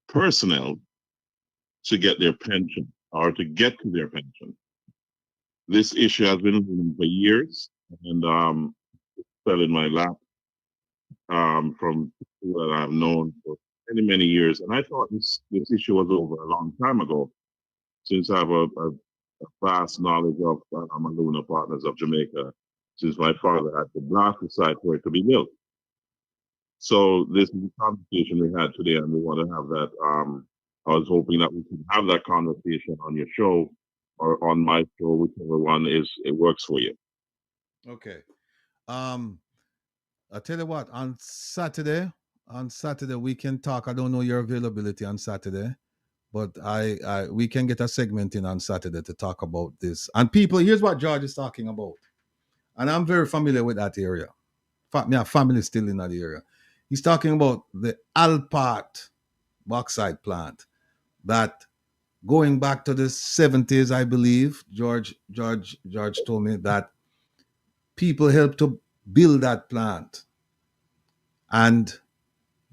personnel to get their pension or to get to their pension. This issue has been looming for years, and fell in my lap from people that I've known for many, many years. And I thought this issue was over a long time ago, since I have a vast knowledge of alumni partners of Jamaica, since my father had to blast the site for it to be built. So this is the conversation we had today, and we want to have that. I was hoping that we could have that conversation on your show or on my show, whichever one it works for you. Okay. I tell you what, on Saturday we can talk. I don't know your availability on Saturday, but we can get a segment in on Saturday to talk about this. And people, here's what George is talking about, and I'm very familiar with that area. My family is still in that area. He's talking about the Alpart bauxite plant that, going back to the 70s, I believe, George told me that people helped to build that plant, and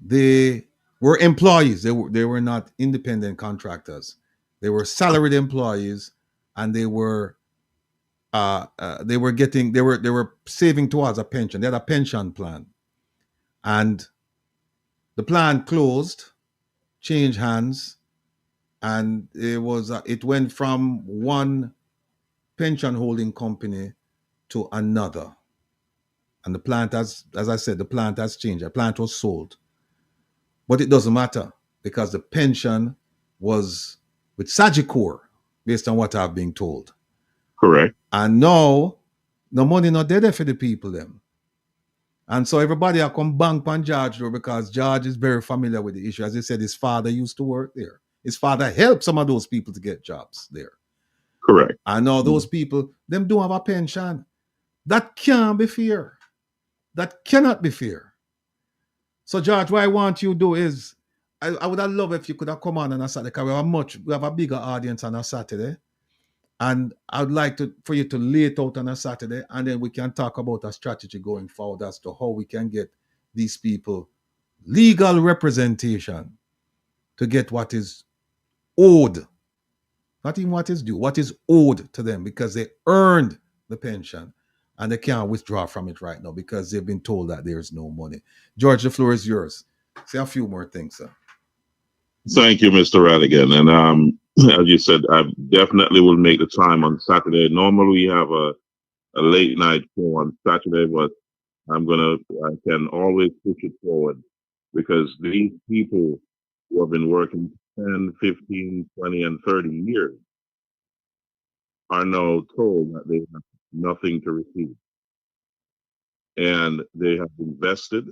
they were employees. They were not independent contractors. They were salaried employees, and they were saving towards a pension. They had a pension plan, and the plan closed, changed hands, and it went from one pension holding company to another. And the plant has, as I said, the plant has changed. The plant was sold. But it doesn't matter, because the pension was with Sagicor, based on what I've been told. Correct. And now, the money not there for the people them. And so everybody will come bank on George, though, because George is very familiar with the issue. As he said, his father used to work there. His father helped some of those people to get jobs there. Correct. And now those people, them don't have a pension. That can't be fair. That cannot be fair. So, George, what I want you to do is, I would have loved if you could have come on a Saturday, because we have a bigger audience on a Saturday. And I would like for you to lay it out on a Saturday, and then we can talk about a strategy going forward as to how we can get these people legal representation to get what is owed. Not even what is due, what is owed to them, because they earned the pension and they can't withdraw from it right now because they've been told that there's no money. George, the floor is yours. Say a few more things, sir. Thank you, Mr. Rattigan. And as you said, I definitely will make the time on Saturday. Normally we have a late night show on Saturday, but I can always push it forward, because these people who have been working 10, 15, 20, and 30 years are now told that they have nothing to receive. And they have invested,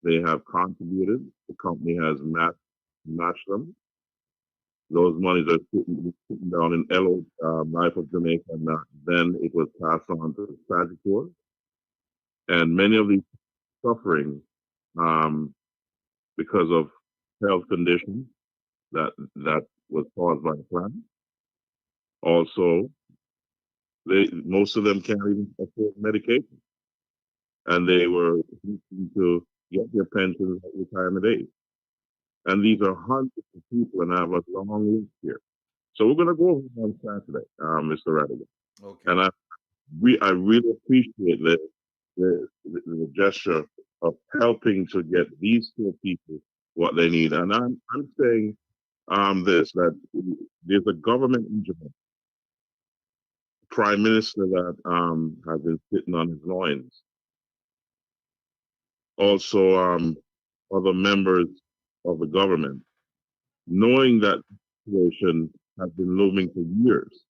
they have contributed, the company has matched them. Those monies are sitting down in Life of Jamaica, and then it was passed on to Sagicor. And many of these suffering because of health conditions that was caused by the plan. Also, most of them can't even afford medication, and they were looking to get their pensions at retirement age. And these are hundreds of people, and I have a long list here. So we're going to go over on Saturday, Mr. Rattigan. Okay. And I really appreciate the gesture of helping to get these two people what they need. And I'm saying this, that there's a government in Jamaica, prime minister that has been sitting on his loins. Also, other members of the government, knowing that situation has been looming for years,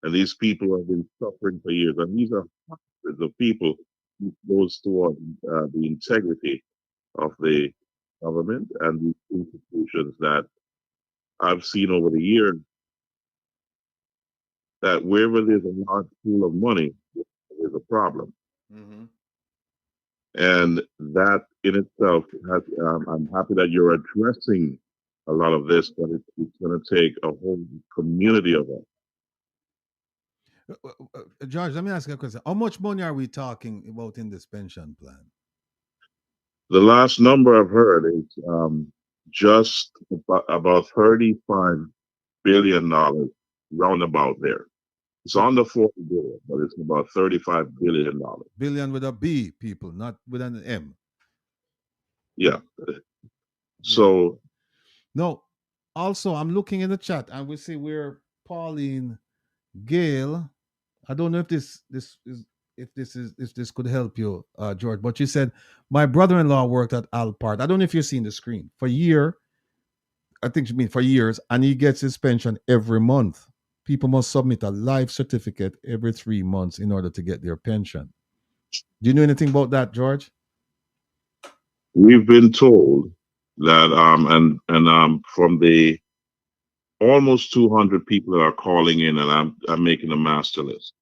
and these people have been suffering for years, and these are hundreds of people who goes toward the integrity of the government and the institutions that I've seen over the years that wherever there's a large pool of money, there's a problem. Mm-hmm. And that in itself has, I'm happy that you're addressing a lot of this, but it's going to take a whole community of us. George, let me ask you a question. How much money are we talking about in this pension plan? The last number I've heard is just about $35 billion, roundabout there. It's under 40 billion, but it's about $35 billion. Billion with a B, people, not with an M. Yeah. So no. Also, I'm looking in the chat and we see we're Pauline Gale. I don't know if this could help you, George, but you said my brother-in-law worked at Alpart. I don't know if you're seeing the screen for a year. I think you mean for years, and he gets his pension every month. People must submit a life certificate every 3 months in order to get their pension. Do you know anything about that, George? We've been told that, and from the almost 200 people that are calling in, and I'm making a master list.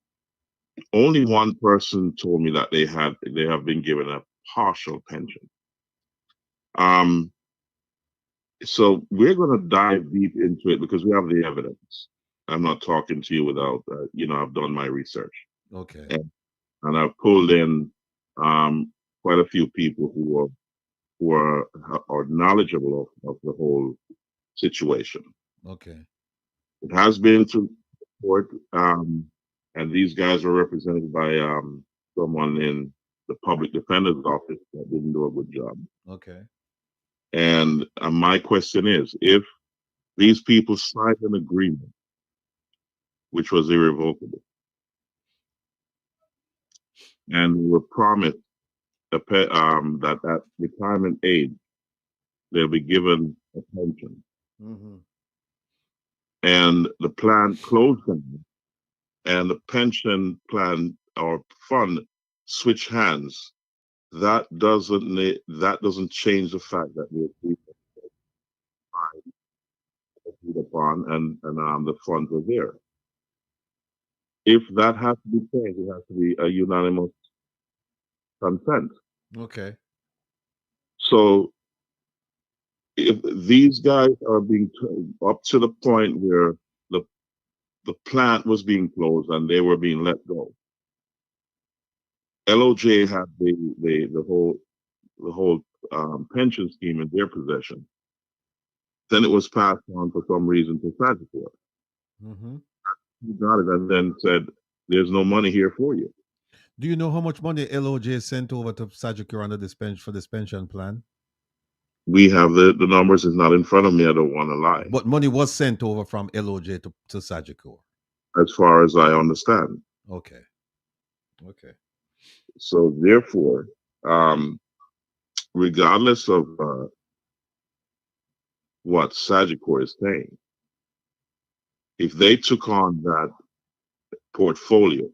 Only one person told me that they have been given a partial pension. So we're going to dive deep into it because we have the evidence. I'm not talking to you without, I've done my research. Okay. And I've pulled in quite a few people who are knowledgeable of the whole situation. Okay. It has been to court, and these guys are represented by someone in the public defender's office that didn't do a good job. Okay. And my question is, if these people signed an agreement which was irrevocable, and were promised that at retirement age they'll be given a pension, Mm-hmm. and the plan closed down, and the pension plan or fund switch hands, that doesn't change the fact that we're agreed upon, and the funds are there. If that has to be changed, it has to be a unanimous consent. Okay. So if these guys are being up to the point where the plant was being closed and they were being let go, LOJ had the whole pension scheme in their possession. Then it was passed on for some reason to Sagicor. Mm-hmm. He got it and then said, "There's no money here for you." Do you know how much money LOJ sent over to Sagicor under this for this pension plan? We have the numbers. Is not in front of me. I don't want to lie. But money was sent over from LOJ to Sagicor, as far as I understand. Okay. Okay. So therefore, regardless of what Sagicor is saying, if they took on that portfolio,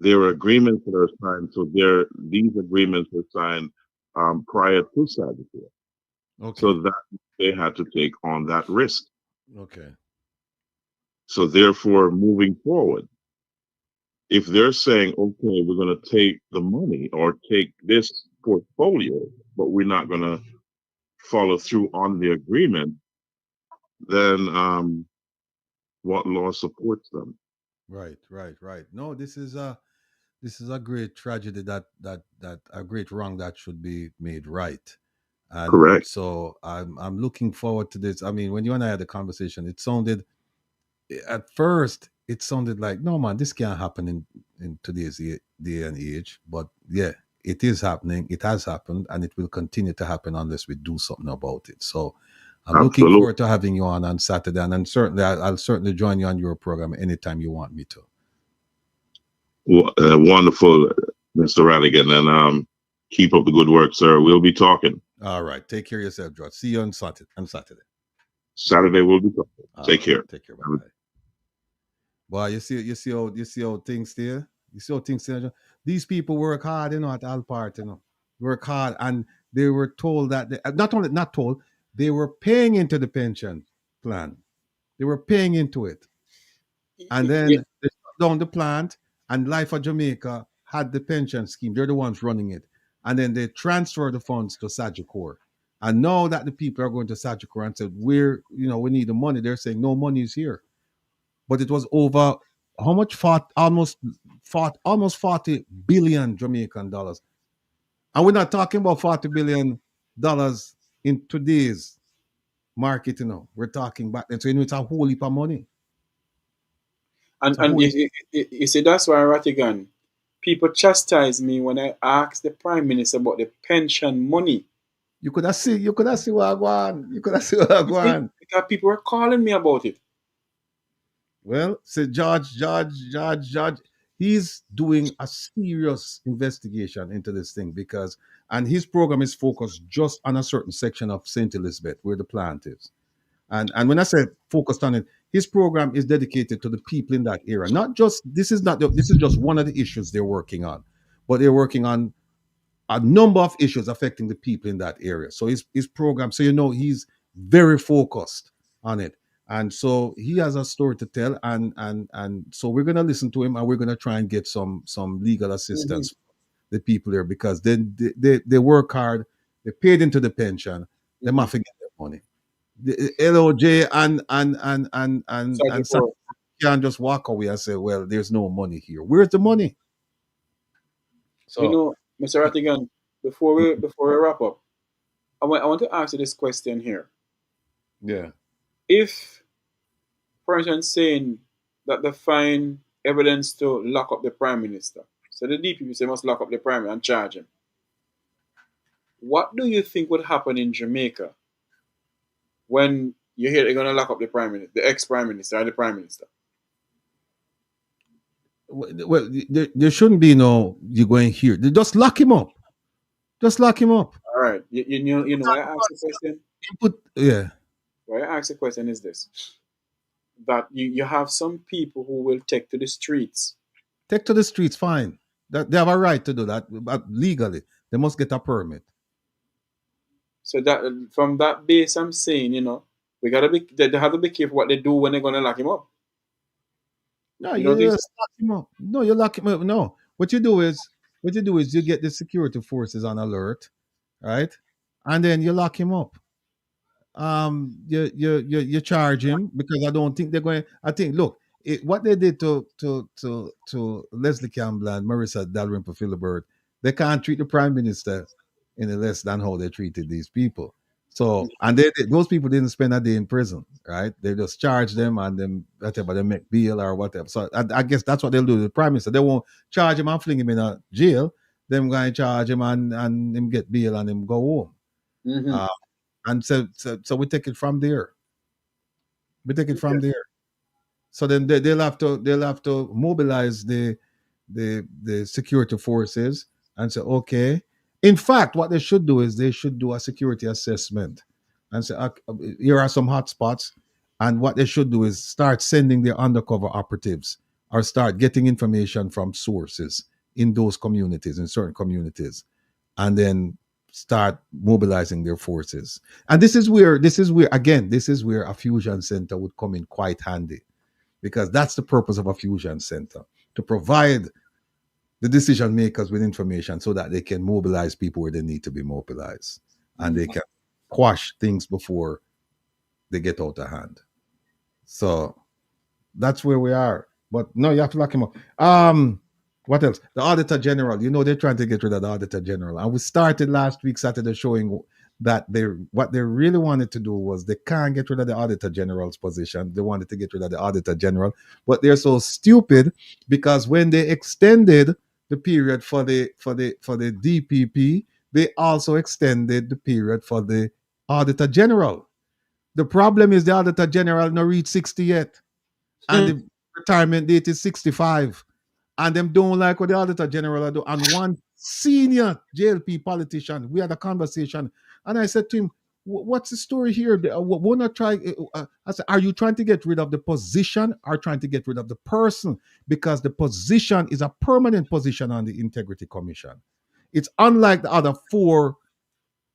there are agreements that are signed. So these agreements were signed prior to Sagicor. Okay. So that they had to take on that risk. Okay. So therefore, moving forward, if they're saying, okay, we're going to take the money or take this portfolio, but we're not going to follow through on the agreement, then what law supports them? Right. No, this is a great tragedy that a great wrong that should be made right. And correct. So I'm looking forward to this. I mean, when you and I had the conversation, it sounded at first like, no man, this can't happen in today's day and age. But yeah, it is happening. It has happened, and it will continue to happen unless we do something about it. So I'm looking forward to having you on Saturday, and certainly I'll certainly join you on your program anytime you want me to. Wonderful, Mr. Rattigan, and keep up the good work, sir. We'll be talking. All right. Take care of yourself, George. See you on Saturday. Saturday we'll be talking. Take care. Take care. Bye. Well, you see how things there. You see how things there. These people work hard, at Alpart, work hard, and they were told that not told, they were paying into the pension plan. They were paying into it, And then they shut down the plant, and Life of Jamaica had the pension scheme. They're the ones running it. And then they transfer the funds to Sagicor. And now that the people are going to Sagicor and said, we need the money, they're saying no money is here. But it was over how much? Almost 40 billion Jamaican dollars. And we're not talking about $40 billion in today's market, We're talking back then. So it's a whole heap of money. And you see, that's why, Rattigan, people chastise me when I ask the Prime Minister about the pension money. You could have seen what I want. Because people were calling me about it. Well, say Judge, he's doing a serious investigation into this thing and his program is focused just on a certain section of St. Elizabeth where the plant is. And when I say focused on it, his program is dedicated to the people in that area. This is just one of the issues they're working on, but they're working on a number of issues affecting the people in that area. So his program, he's very focused on it. And so he has a story to tell, and so we're gonna listen to him, and we're gonna try and get some legal assistance for the people there, because they work hard, they paid into the pension, they might forget their money. The LOJ and can't just walk away and say, well, there's no money here. Where's the money? So Mr. Rattigan, before we wrap up, I want to ask you this question here. Yeah. If, for instance, saying that they find evidence to lock up the Prime Minister, so the DPP say must lock up the Prime Minister and charge him, what do you think would happen in Jamaica when you hear they're going to lock up the Prime Minister, the ex-Prime Minister, or the Prime Minister? Well, there shouldn't be you going here. They just lock him up. All right. You know why I asked the question? Why I asked the question is this. That you have some people who will take to the streets. Take to the streets, fine. That they have a right to do that, but legally they must get a permit. So that from that base, I'm saying, they have to be careful what they do when they're gonna lock him up. No, you just lock him up. No, you lock him up. No, what you do is you get the security forces on alert, right? And then you lock him up. You charge him, because I don't think they're going. I think, look, what they did to Leslie Campbell and Marissa Dalrymple Philibert, they can't treat the Prime Minister any less than how they treated these people. So, and those people didn't spend a day in prison, right? They just charge them, and then whatever, they make bail or whatever. So I guess that's what they'll do to the Prime Minister. They won't charge him and fling him in a jail. Them going to charge him and him get bail and him go home. Mm-hmm. And so we take it from there. So then they'll have to mobilize the security forces and say, okay. In fact, what they should do is they should do a security assessment and say, here are some hot spots. And what they should do is start sending their undercover operatives, or start getting information from sources in those communities, in certain communities, and then start mobilizing their forces. And this is where a fusion center would come in quite handy, because that's the purpose of a fusion center, to provide the decision makers with information so that they can mobilize people where they need to be mobilized, and they can quash things before they get out of hand. So that's where we are. But no, you have to lock him up. What else? The Auditor General. They're trying to get rid of the Auditor General. And we started last week, Saturday, showing that what they really wanted to do was they can't get rid of the Auditor General's position. They wanted to get rid of the Auditor General. But they're so stupid, because when they extended the period for the DPP, they also extended the period for the Auditor General. The problem is the Auditor General not reached 60 yet. And the retirement date is 65. And them don't like what the Auditor General do. And one senior JLP politician, we had a conversation, and I said to him, what's the story here? We're not trying. I said, are you trying to get rid of the position, or trying to get rid of the person? Because the position is a permanent position on the Integrity Commission. It's unlike the other four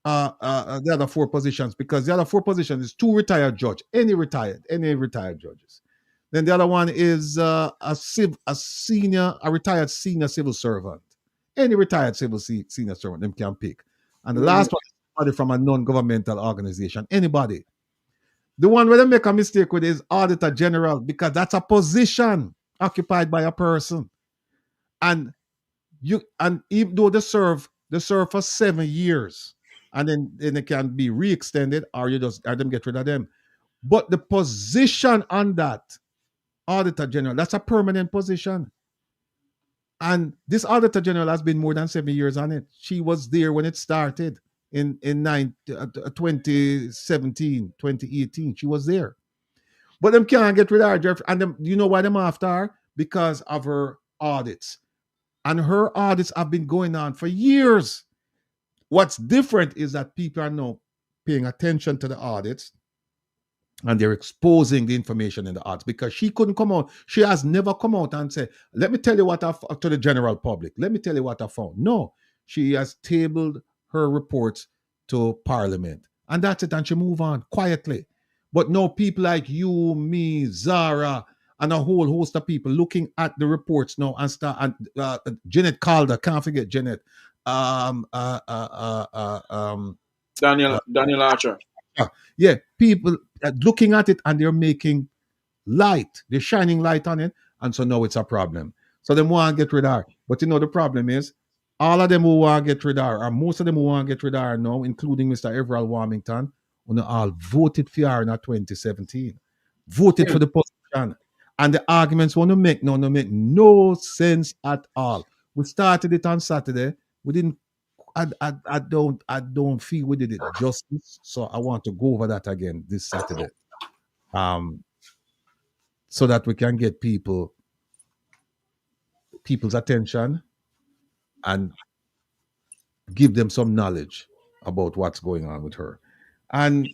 positions, because the other four positions is two retired judges, any retired judges. Then the other one is a retired senior civil servant. Any retired senior servant, them can pick. And the last one is somebody from a non-governmental organization. Anybody. The one where they make a mistake with is Auditor General, because that's a position occupied by a person. And even though they serve for 7 years, and then it can be re-extended, or them get rid of them. But the position on that Auditor General, that's a permanent position. And this Auditor General has been more than 7 years on it. She was there when it started in 2017, 2018. She was there. But them can't get rid of her, Jeff. And you know why them after her? Because of her audits. And her audits have been going on for years. What's different is that people are now paying attention to the audits, and they're exposing the information in the audits, because she couldn't come out. She has never come out and say, let me tell you what to the general public. Let me tell you what I found. No, she has tabled her reports to Parliament. And that's it. And she move on quietly. But no, people like you, me, Zara, and a whole host of people looking at the reports now and start. And Janet Calder, can't forget Janet. Daniel Archer. Yeah, people looking at it, and they're making light. They're shining light on it, and so now it's a problem. So they want to get rid of her. But the problem is, all of them who want to get rid of her, or most of them who want to get rid of her now, including Mr. Everald Warmington, who all voted for her in 2017. Voted for the position. And the arguments want to make make no sense at all. We started it on Saturday. We didn't I don't feel we did it justice, so I want to go over that again this Saturday, so that we can get people's attention and give them some knowledge about what's going on with her. And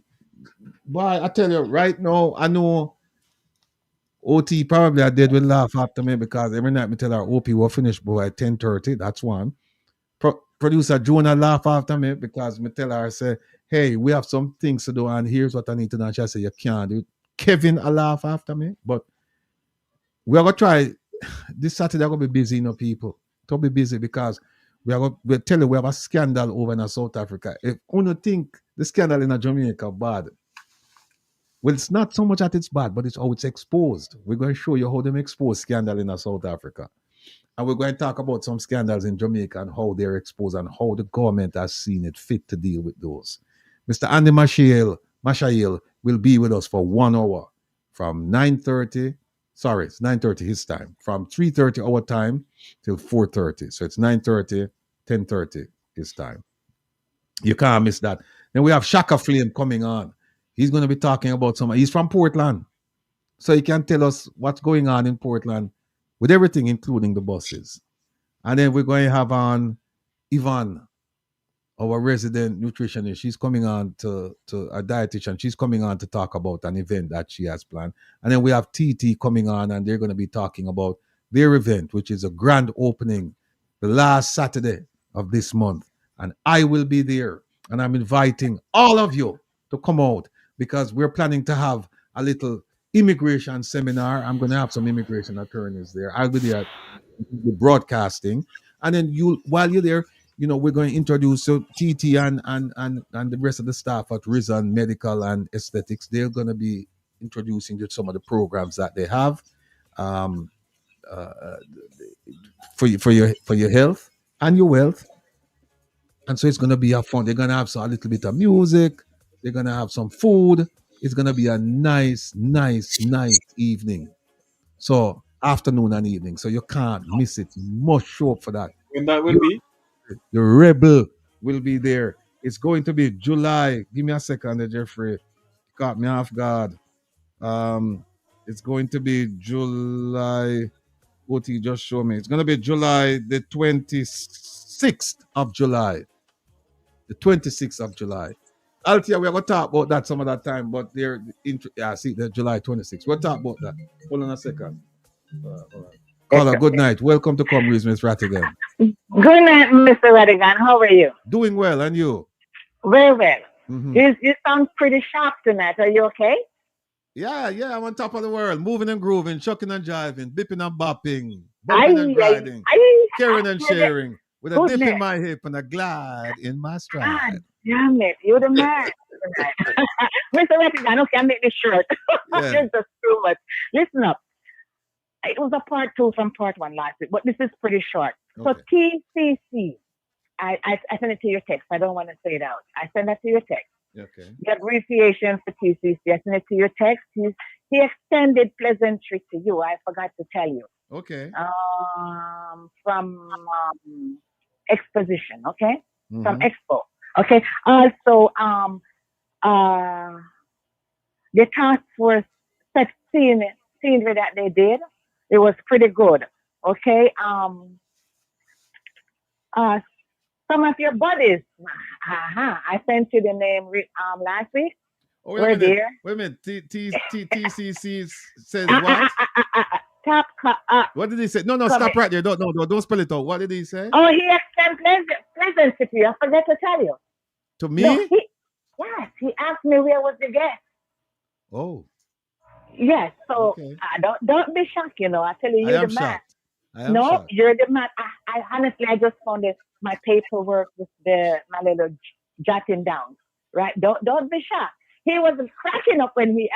boy, I tell you right now, I know OT probably I did will laugh after me, because every night me tell her OP will finish by 10:30. That's one. Producer Jonah laugh after me, because me tell her, I say, hey, we have some things to do, and here's what I need to do. And she say, you can't do it. Kevin a laugh after me, but we're gonna try this Saturday. I'm gonna be busy, people. To be busy, because we'll tell you we have a scandal over in South Africa. If you think the scandal in Jamaica bad, well, it's not so much that it's bad, but it's how it's exposed. We're going to show you how them expose scandal in South Africa. And we're going to talk about some scandals in Jamaica and how they're exposed and how the government has seen it fit to deal with those. Mr. Andy Mashail will be with us for 1 hour from 9:30. Sorry, it's 9:30 his time. From 3:30 our time till 4:30. So it's 9:30, 10:30 his time. You can't miss that. Then we have Shaka Flame coming on. He's going to be talking about he's from Portland. So he can tell us what's going on in Portland with everything, including the buses. And then we're going to have on Yvonne, our resident nutritionist. She's coming on to a dietitian. She's coming on to talk about an event that she has planned. And then we have TT coming on, and they're going to be talking about their event, which is a grand opening the last Saturday of this month. And I will be there. And I'm inviting all of you to come out, because we're planning to have a little immigration seminar. I'm going to have some immigration attorneys there. I'll be there broadcasting. And then while you're there, we're going to introduce TT and the rest of the staff at Rizan Medical and Aesthetics. They're going to be introducing you to some of the programs that they have for your health and your wealth. And so it's going to be a fun. They're going to have a little bit of music. They're going to have some food. It's going to be a nice evening. So afternoon and evening. So you can't miss it. You must show up for that. When that will be? The Rebel will be there. It's going to be July. Give me a second, Jeffrey. Caught me off guard. It's going to be July. What he just showed me. It's going to be July the 26th of July. The 26th of July. Althea, we're going to talk about that some of that time, but they're the July 26th. We'll talk about that. Hold on a second. Caller, good night. Welcome to Comrees, Ms. Rattigan. Good night, Mr. Rattigan. How are you? Doing well, and you? Very well. Mm-hmm. You sound pretty sharp tonight. Are you okay? Yeah, I'm on top of the world, moving and grooving, chucking and jiving, bipping and bopping, bumping and grinding, caring and sharing, with a dip in my hip and a glide in my stride. God damn it, you're the man. Mr. Rattigan, okay, I make this short. Yeah. You're just too much. Listen up. It was a part 2 from part 1 last week, but this is pretty short. Okay. So TCC, I sent it to your text. I don't want to say it out. I sent that to your text. Okay. The abbreviation for TCC, I sent it to your text. He extended pleasantry to you. I forgot to tell you. Okay. From exposition, okay? Mhm. From expo. Okay. Also, the task force scenery that they did, it was pretty good. Okay. Some of your buddies, I sent you the name last week. Oh, We're there. Wait a minute. TCC says what? What did he say? No, stop right there. Don't spell it out. What did he say? Oh, he extended pleasantry to you. I forgot to tell you. To me? No, yes, he asked me where was the guest. Oh. Yes, so Okay. don't be shocked, you know. I tell you, you're the man. No, shocked. you're the man. I honestly, I just found my paperwork with my little jotting down. Right? Don't be shocked. He was cracking up when he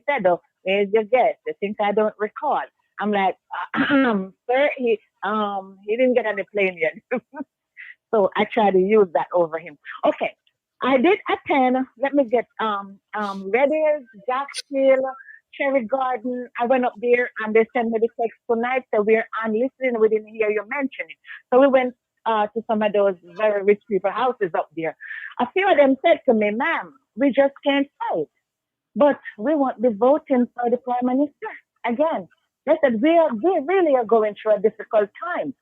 said, "Oh, where's your guest?" I think I don't recall. I'm like, sir, he didn't get on the plane yet. So I try to use that over him. Okay. I did attend, let me get Reddies, Jacksonville, Cherry Garden. I went up there and they sent me the text tonight. So we're on listening. We didn't hear you mention it. So we went to some of those very rich people houses up there. A few of them said to me, ma'am, we just can't fight. But we won't be voting for the Prime Minister. Again, they said, we really are going through a difficult time.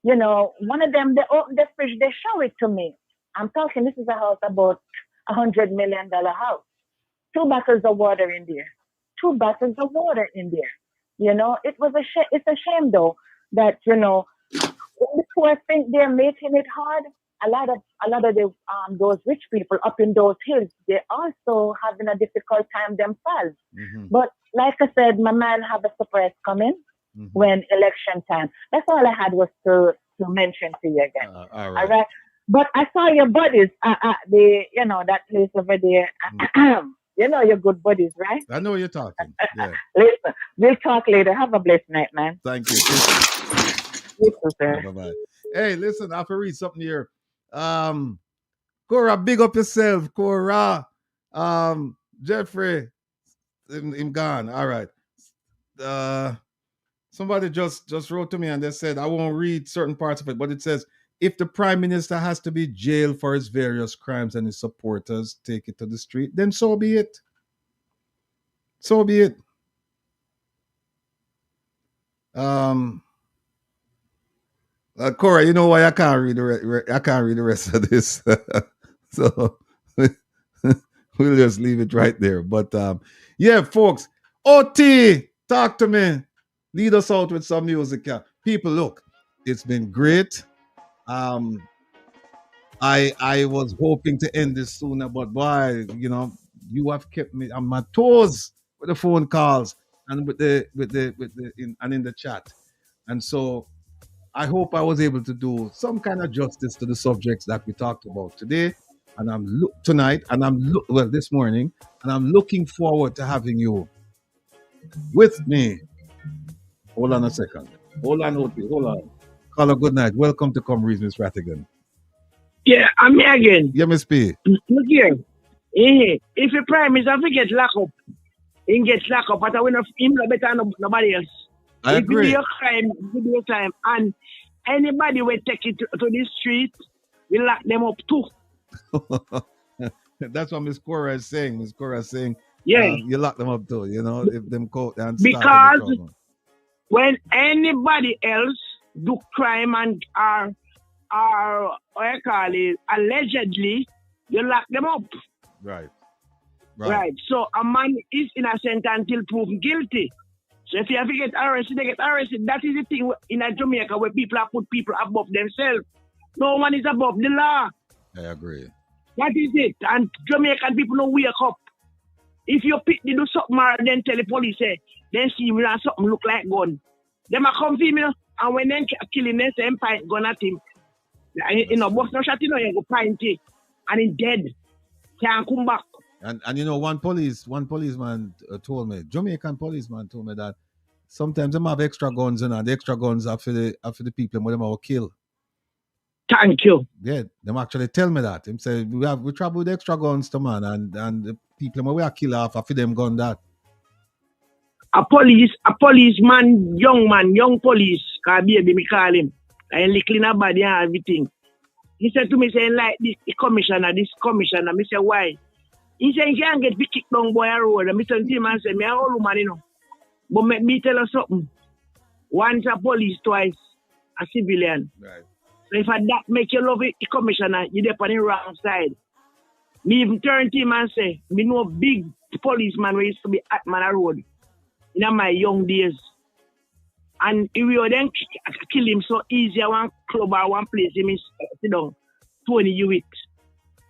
You know, one of them, they opened the fridge, they show it to me. I'm talking, this is a house about $100 million house. 2 bottles of water in there. 2 bottles of water in there. You know, it's a shame though that, you know, when the poor think they're making it hard, a lot of the those rich people up in those hills, they're also having a difficult time themselves. Mm-hmm. But like I said, my man have a surprise coming when election time. That's all I had was to mention to you again. All right. All right. But I saw your buddies that place over there. You know your good buddies, right? I know you're talking. Yeah. Listen, we'll talk later. Have a blessed night, man. Thank you. You too, sir. Bye-bye. Hey, listen, I have to read something here. Cora, big up yourself, Cora. Jeffrey, him gone. All right. Somebody just wrote to me and they said, I won't read certain parts of it, but it says, if the Prime Minister has to be jailed for his various crimes and his supporters take it to the street, then so be it. So be it. Cora, you know why I can't read the rest of this. So we'll just leave it right there. But yeah, folks, OT, talk to me. Lead us out with some music. People, look, it's been great. I was hoping to end this sooner, but boy, you know, you have kept me on my toes with the phone calls and in the chat. And so I hope I was able to do some kind of justice to the subjects that we talked about today. And this morning, and I'm looking forward to having you with me. Hold on a second. Hold on. Caller, good night. Welcome to Come Reason, Miss Rattigan. Yeah, I'm here again. Yeah, Miss P. Look here. If the Prime Minister gets locked up, he gets locked up, but I will not him no better than nobody else. I agree. If you do your crime, and anybody will take it to the street, we lock them up too. That's what Miss Cora is saying. Miss Cora is saying, yeah, you lock them up too. You know, if them caught and because when anybody else do crime and are what you call it, allegedly, you lock them up. Right. So a man is innocent until proven guilty. So if you have to get arrested, they get arrested. That is the thing in Jamaica where people have put people above themselves. No one is above the law. I agree. That is it. And Jamaican people don't wake up. If you pick they do something or then tell the police say, then see me and something look like gun. Them a come for me, and when they kill him, they say pint gun at him. You know, boss no shot, you know, you go pint it, and he dead. Can't come back. And you know, one policeman told me, Jamaican policeman told me that sometimes them have extra guns, and the extra guns are for the people who them will kill. Thank you. Yeah, them actually tell me that. Him say we travel with extra guns to man, and the people who we are kill off for them gun that. A policeman, young police, baby, me call him. And he clean up body and everything. He said to me, saying like this commissioner. Me say why? He said he can't get kicked down by a road. And me tell him and say, me a old woman, you know. But me tell you something. Once a police, twice a civilian. Right. So if that make you love it, the commissioner, you're on the wrong side. Me even turn to him and say, me know a big policeman who used to be at man a road in my young days. And if you then kill him so easy at one club or one place, he means sit down 20 weeks.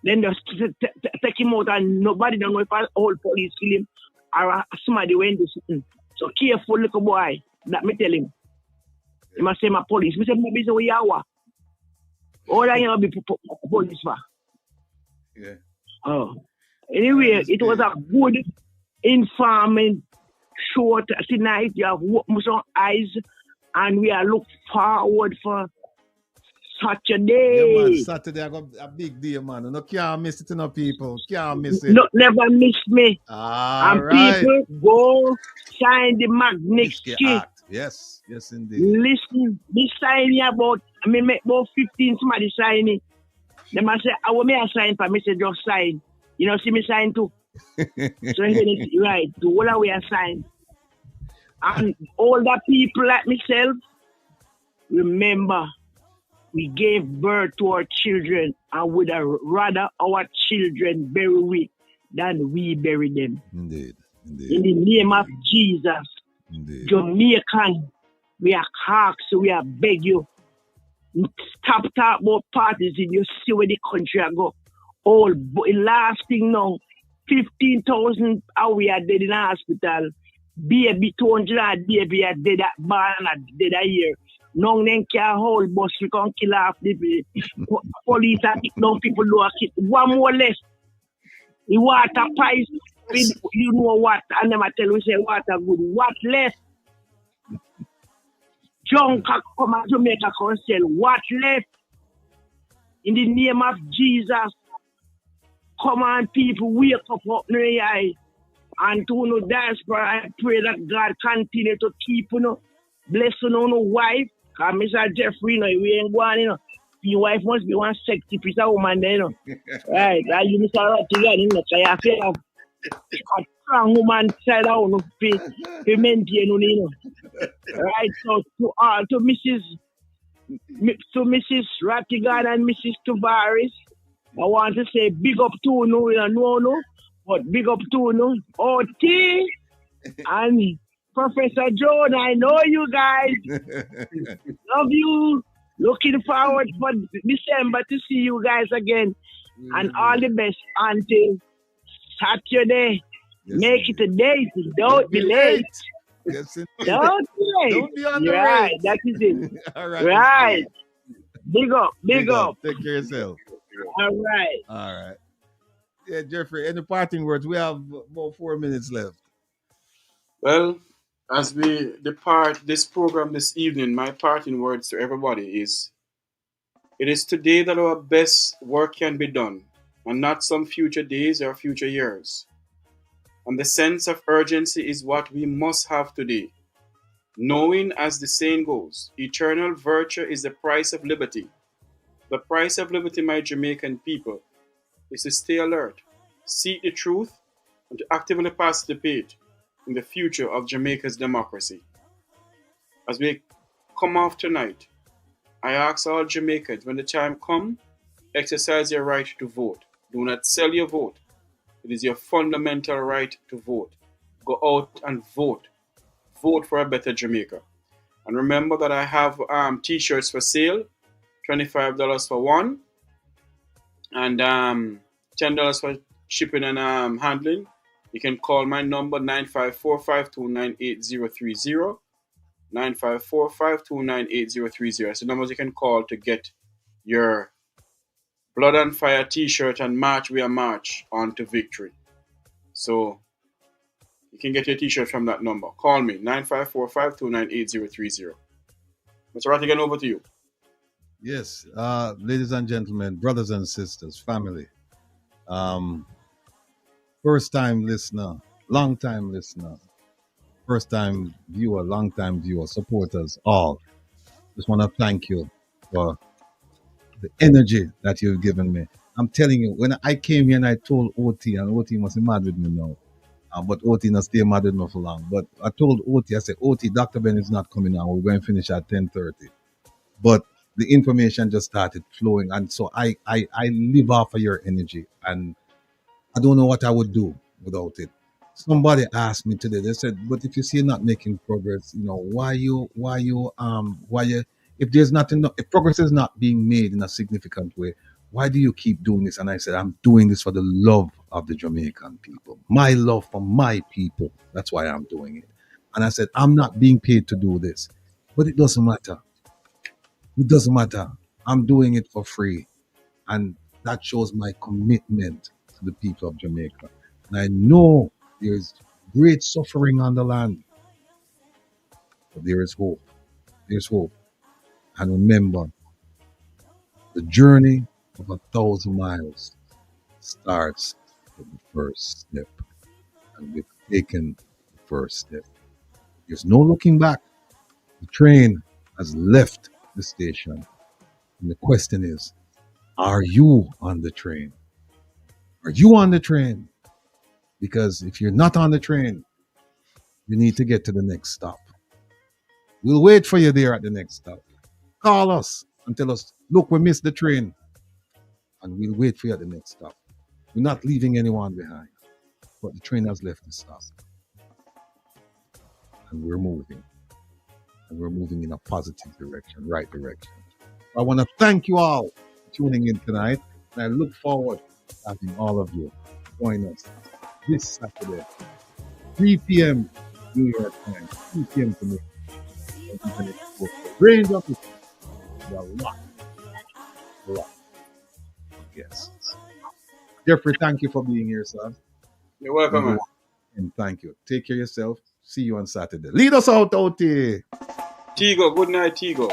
Then just take him out and nobody don't know if a whole police kill him or somebody went to something. So careful, little boy, that me tell him. He must say my police. Me say, my business where you are. All I know be police for. Yeah. Oh. Anyway, it was a good, informing, short tonight. You have some eyes, and we are look forward for Saturday. Yeah, man, Saturday I got a big day, man. No can't miss it, no people. Can't miss it. No, never miss me. All and right. People go sign the Magnitsky. Act. Yes, indeed. Listen, this signing about, I mean, make about 15 somebody sign it. They must say, I want me to sign for me, say just sign. You know, see me sign too. So right, to all the way I sign. And all the people like myself, remember, we gave birth to our children and would rather our children bury we than we bury them. Indeed. In the name of Jesus. Indeed. Jamaican, we are hawks, we are beg you. Stop talk about parties in you see where the country I go. All last thing now, 15,000 we are dead in the hospital. Baby 200 baby are dead at barn and dead a year. Now then can hold bus we can kill off the police and kick down people do a kick. One more less. The water price, you know what, and them I tell we say water good. What left? Junk come and Jamaica can sell. What left? In the name of Jesus, come on people, wake up in the eye. And to no diaspora, I pray that God continue to keep bless no wife. Because Mr. Jeffrey, we ain't going, your wife must be one sexy piece of woman there, Right, you Mr. Rattigan, because I feel a strong woman side out of to maintain, Right, so to Mrs. Rattigan and Mrs. Tavares, I want to say big up to no, but big up to OT and Professor Joan. I know you guys. Love you. Looking forward for December to see you guys again. And all the best until Saturday. Yes, Make it a date. Don't be late. Yes, Don't be late. Don't be on the Right, race. that is it. All right. Right. Big up. Take care of yourself. All right. All right. Yeah, Jeffrey, any parting words? We have about 4 minutes left. Well, as we depart this program this evening, my parting words to everybody is, it is today that our best work can be done, and not some future days or future years. And the sense of urgency is what we must have today. Knowing, as the saying goes, eternal virtue is the price of liberty. The price of liberty, my Jamaican people, is to stay alert, seek the truth, and to actively participate in the future of Jamaica's democracy. As we come off tonight, I ask all Jamaicans, when the time comes, exercise your right to vote. Do not sell your vote. It is your fundamental right to vote. Go out and vote. Vote for a better Jamaica. And remember that I have t-shirts for sale, $25 for one, and $10 for shipping and handling. You can call my number 9545298030. 9545298030. That's the numbers you can call to get your Blood and Fire t-shirt and March We Are March on to victory. So you can get your t-shirt from that number. Call me 9545298030. Mr. Rattigan, over to you. Yes, ladies and gentlemen, brothers and sisters, family. First time listener, long time listener, first time viewer, long time viewer, supporters, all. Just want to thank you for the energy that you've given me. I'm telling you, when I came here and I told OT, and OT must be mad with me now, but OT not stay mad with me for long. But I told OT, I said, OT, Dr. Ben is not coming now. We're going to finish at 10:30. But the information just started flowing, and so I live off of your energy, and I don't know what I would do without it. Somebody asked me today. They said, "But if you see you're not making progress, why you, if there's nothing, if progress is not being made in a significant way, why do you keep doing this?" And I said, "I'm doing this for the love of the Jamaican people, my love for my people. That's why I'm doing it." And I said, "I'm not being paid to do this, but it doesn't matter. It doesn't matter. I'm doing it for free." And that shows my commitment to the people of Jamaica. And I know there is great suffering on the land, but there is hope. There's hope. And remember, the journey of 1,000 miles starts with the first step. And we've taken the first step. There's no looking back. The train has left the station. And the question is, are you on the train? Are you on the train? Because if you're not on the train, you need to get to the next stop. We'll wait for you there at the next stop. Call us and tell us, "Look, we missed the train." And we'll wait for you at the next stop. We're not leaving anyone behind. But the train has left the stop. And we're moving. And we're moving in a positive direction, right direction. I want to thank you all for tuning in tonight. And I look forward to having all of you join us this Saturday, 3 p.m. New York time, 2 p.m. to me. Range of it. A lot. Yes. Jeffrey, thank you for being here, sir. You're welcome, man. And thank you. Take care of yourself. See you on Saturday. Lead us out, OT. Tigo, good night, Tigo.